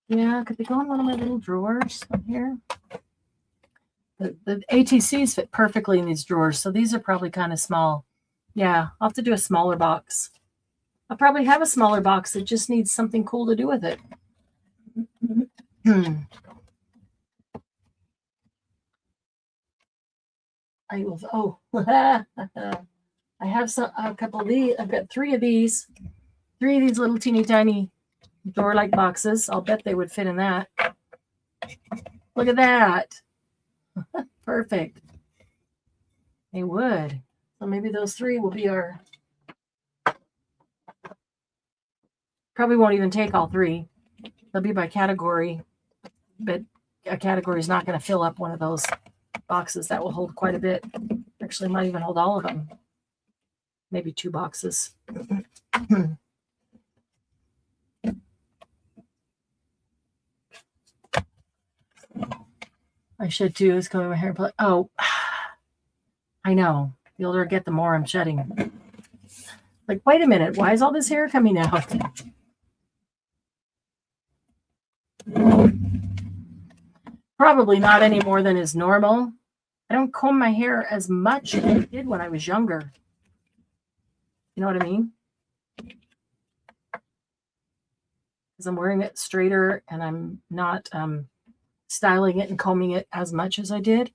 Yeah, could they go in one of my little drawers here? The ATCs fit perfectly in these drawers, so these are probably kind of small. Yeah, I'll have to do a smaller box. I'll probably have a smaller box that just needs something cool to do with it. I will. Oh, I have a couple of these. I've got three of these little teeny tiny drawer-like boxes. I'll bet they would fit in that. Look at that. Perfect. They would. So maybe those three will be our. Probably won't even take all three. They'll be by category, but a category is not going to fill up one of those boxes. That will hold quite a bit. Actually, might even hold all of them. Maybe 2 boxes. I should too. Is coming my hair. Oh, I know. The older I get, the more I'm shedding. Like, wait a minute. Why is all this hair coming out? Probably not any more than is normal. I don't comb my hair as much as I did when I was younger. You know what I mean? Because I'm wearing it straighter and I'm not styling it and combing it as much as I did.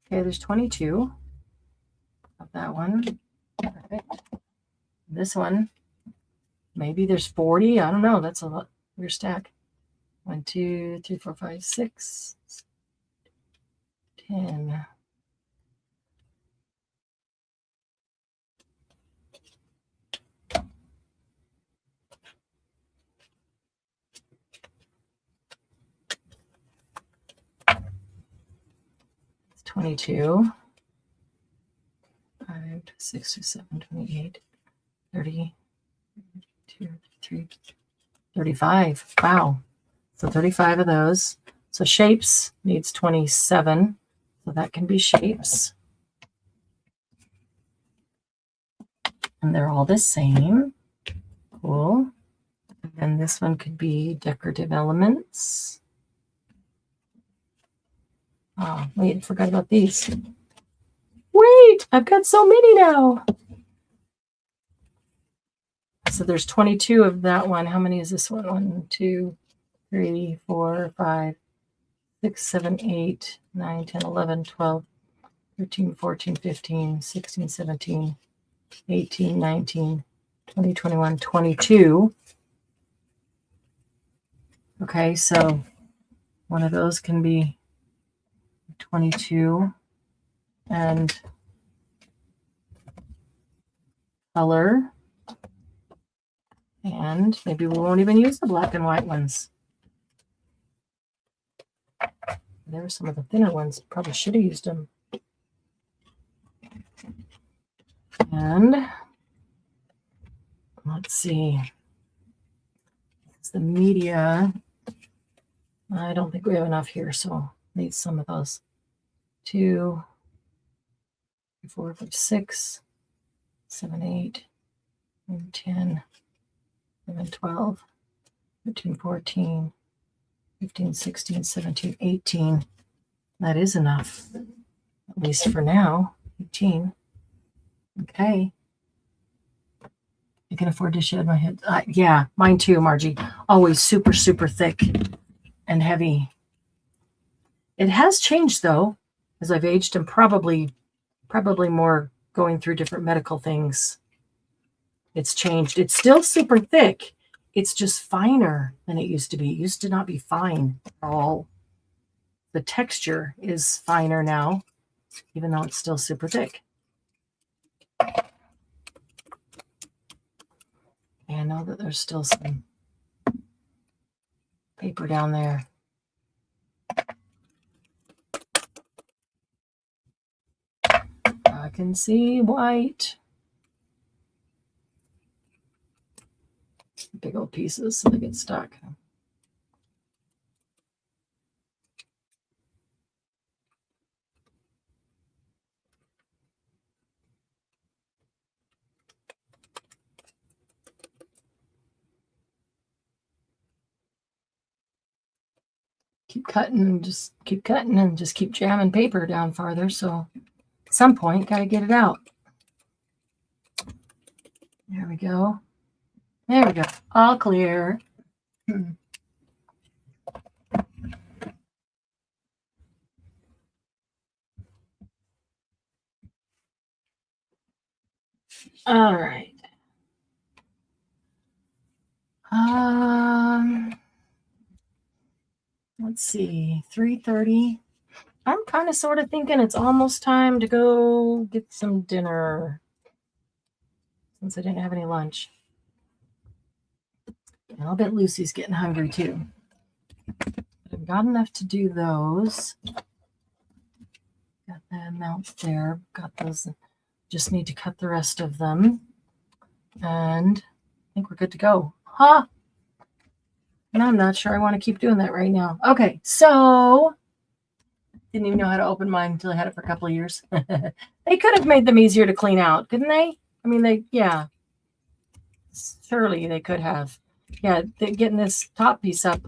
Okay, there's 22 of that one. Perfect. This one, maybe there's 40. I don't know. That's a lot. Weird stack. 1, 2, 3, 4, 5, 6, 10. It's 22. 5, 6, 7, 28, 30, 2, 3, 35. Wow. So 35 of those. So shapes needs 27. So that can be shapes. And they're all the same. Cool. And then this one could be decorative elements. Oh, wait, I forgot about these. Wait, I've got so many now. So there's 22 of that one. How many is this one? 1, 2, 3, 4, 5, 6, 7, 8, 9, 10, 11, 12, 13, 14, 15, 16, 17, 18, 19, 20, 21, 22. Okay, so one of those can be 22 and color. And maybe we won't even use the black and white ones. There were some of the thinner ones. Probably should have used them. And let's see. It's the media. I don't think we have enough here, so need some of those. 2, 3, 4, 5, 6, 7, 8, 9, 10, 11, 12, 13, 14, 15, 16, 17, 18. That is enough, at least for now. 18. Okay. I can afford to shed my head. Yeah, mine too, Margie. Always super, super thick and heavy. It has changed, though, as I've aged and probably more going through different medical things. It's changed. It's still super thick. It's just finer than it used to be. It used to not be fine at all. The texture is finer now, even though it's still super thick. And I know that there's still some paper down there. I can see white. Big old pieces so they get stuck. Keep cutting and just keep cutting and just keep jamming paper down farther. So at some point, got to get it out. There we go. There we go. All clear. All right. Let's see. 3:30. I'm kind of sort of thinking it's almost time to go get some dinner since I didn't have any lunch. And I'll bet Lucy's getting hungry too. But I've got enough to do those. Got the amounts there. Got those. Just need to cut the rest of them. And I think we're good to go. Huh? And I'm not sure I want to keep doing that right now. Okay, so didn't even know how to open mine until I had it for a couple of years. They could have made them easier to clean out, couldn't they? I mean, yeah. Surely they could have. Yeah, getting this top piece up,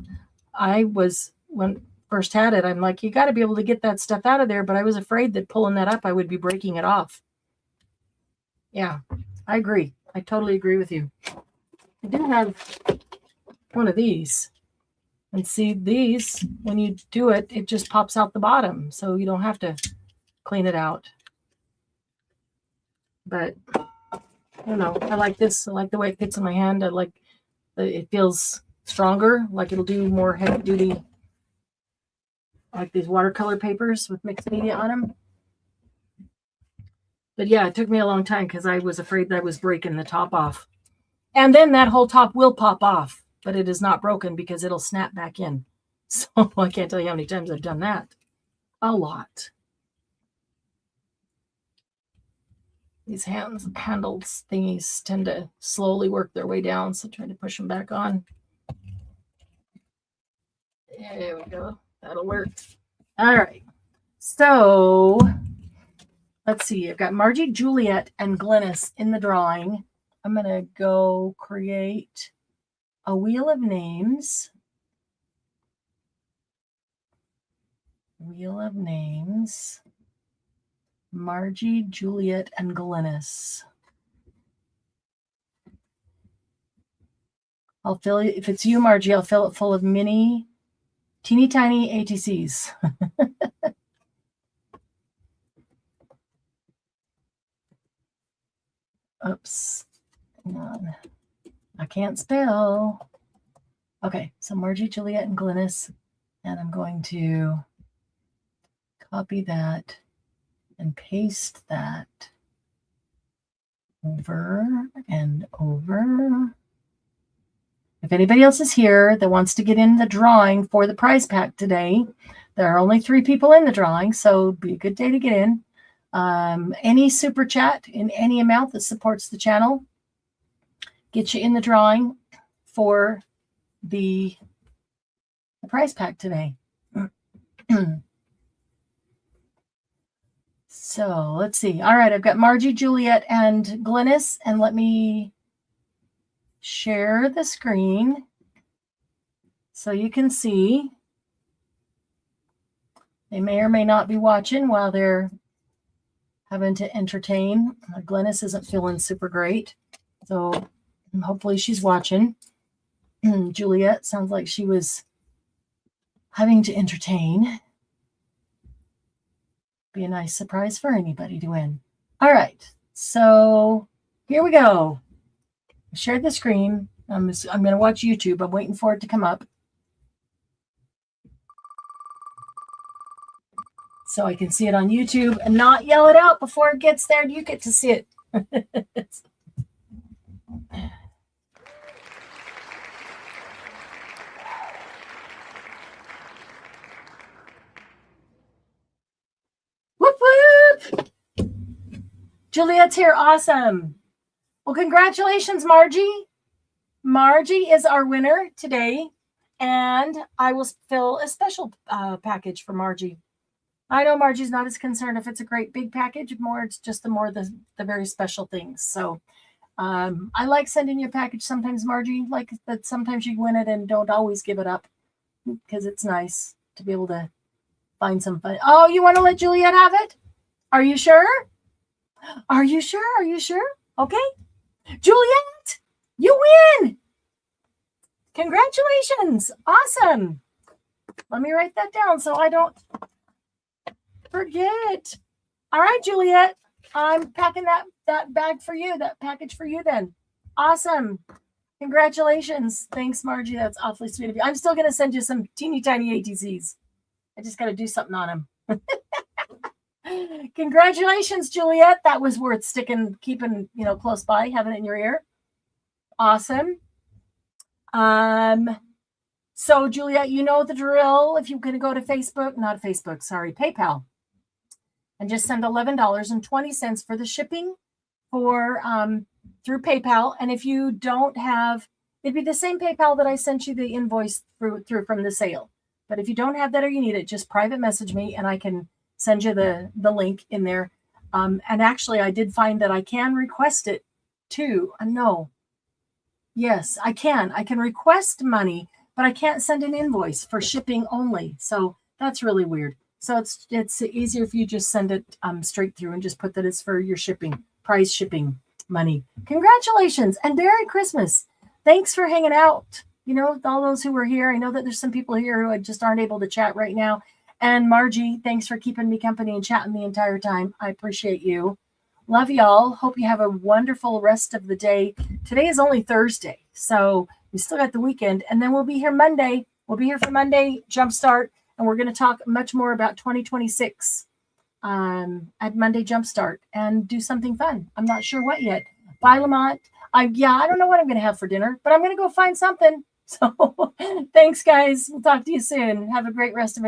when first had it, I'm like, you got to be able to get that stuff out of there. But I was afraid that pulling that up, I would be breaking it off. Yeah, I agree. I totally agree with you. I do have one of these. And see, these, when you do it, it just pops out the bottom. So you don't have to clean it out. But I don't know. I like this. I like the way it fits in my hand. I like it feels stronger, like it'll do more heavy duty like these watercolor papers with mixed media on them. But yeah, it took me a long time because I was afraid that I was breaking the top off. And then that whole top will pop off, but it is not broken because it'll snap back in. So I can't tell you how many times I've done that. A lot. These handles thingies tend to slowly work their way down, so try to push them back on. There we go. That'll work. All right. So let's see. I've got Margie, Juliet, and Glynis in the drawing. I'm going to go create a wheel of names. Wheel of names. Margie, Juliet, and Glynis. I'll fill it, if it's you, Margie, I'll fill it full of mini, teeny tiny ATCs. Oops. Hang on. I can't spell. Okay, so Margie, Juliet, and Glynis. And I'm going to copy that and paste that over and over. If anybody else is here that wants to get in the drawing for the prize pack today, there are only 3 people in the drawing, so it'd be a good day to get in. Any super chat in any amount that supports the channel gets you in the drawing for the prize pack today. So let's see. All right, I've got Margie, Juliet, and Glynis, and let me share the screen so you can see. They may or may not be watching while they're having to entertain. Glynis isn't feeling super great, so hopefully she's watching. Juliet sounds like she was having to entertain. Be a nice surprise for anybody to win. All right, so here we go. I shared the screen. I'm going to watch YouTube. I'm waiting for it to come up so I can see it on YouTube and not yell it out before it gets there. You get to see it. Whoop, whoop. Juliet's here. Awesome. Well, congratulations, Margie. Margie is our winner today, and I will fill a special package for Margie. I know Margie's not as concerned if it's a great big package. More, it's just the very special things. So I like sending you a package sometimes, Margie. Like that sometimes you win it and don't always give it up because it's nice to be able to find some fun. Oh, you want to let Juliet have it? Are you sure? Are you sure? Are you sure? Okay. Juliet, you win. Congratulations. Awesome. Let me write that down so I don't forget. All right, Juliet, I'm packing that bag for you, that package for you then. Awesome. Congratulations. Thanks, Margie. That's awfully sweet of you. I'm still going to send you some teeny tiny ATCs. I just got to do something on them. Congratulations, Juliet. That was worth keeping, close by, having it in your ear. Awesome. So Juliet, you know the drill. If you're going to go to PayPal, and just send $11.20 for the shipping through PayPal. And if you don't have, it'd be the same PayPal that I sent you the invoice through from the sale. But if you don't have that or you need it, just private message me and I can send you the link in there. And actually, I did find that I can request it too. No. Yes, I can. I can request money, but I can't send an invoice for shipping only. So that's really weird. So it's easier if you just send it straight through and just put that it's for your prize shipping money. Congratulations and Merry Christmas. Thanks for hanging out. All those who were here. I know that there's some people here who just aren't able to chat right now. And Margie, thanks for keeping me company and chatting the entire time. I appreciate you. Love y'all. Hope you have a wonderful rest of the day. Today is only Thursday, so we still got the weekend. And then we'll be here Monday. We'll be here for Monday Jumpstart. and we're going to talk much more about 2026 at Monday Jumpstart and do something fun. I'm not sure what yet. Bye, Lamont. I don't know what I'm going to have for dinner, but I'm going to go find something. So thanks, guys. We'll talk to you soon. Have a great rest of it.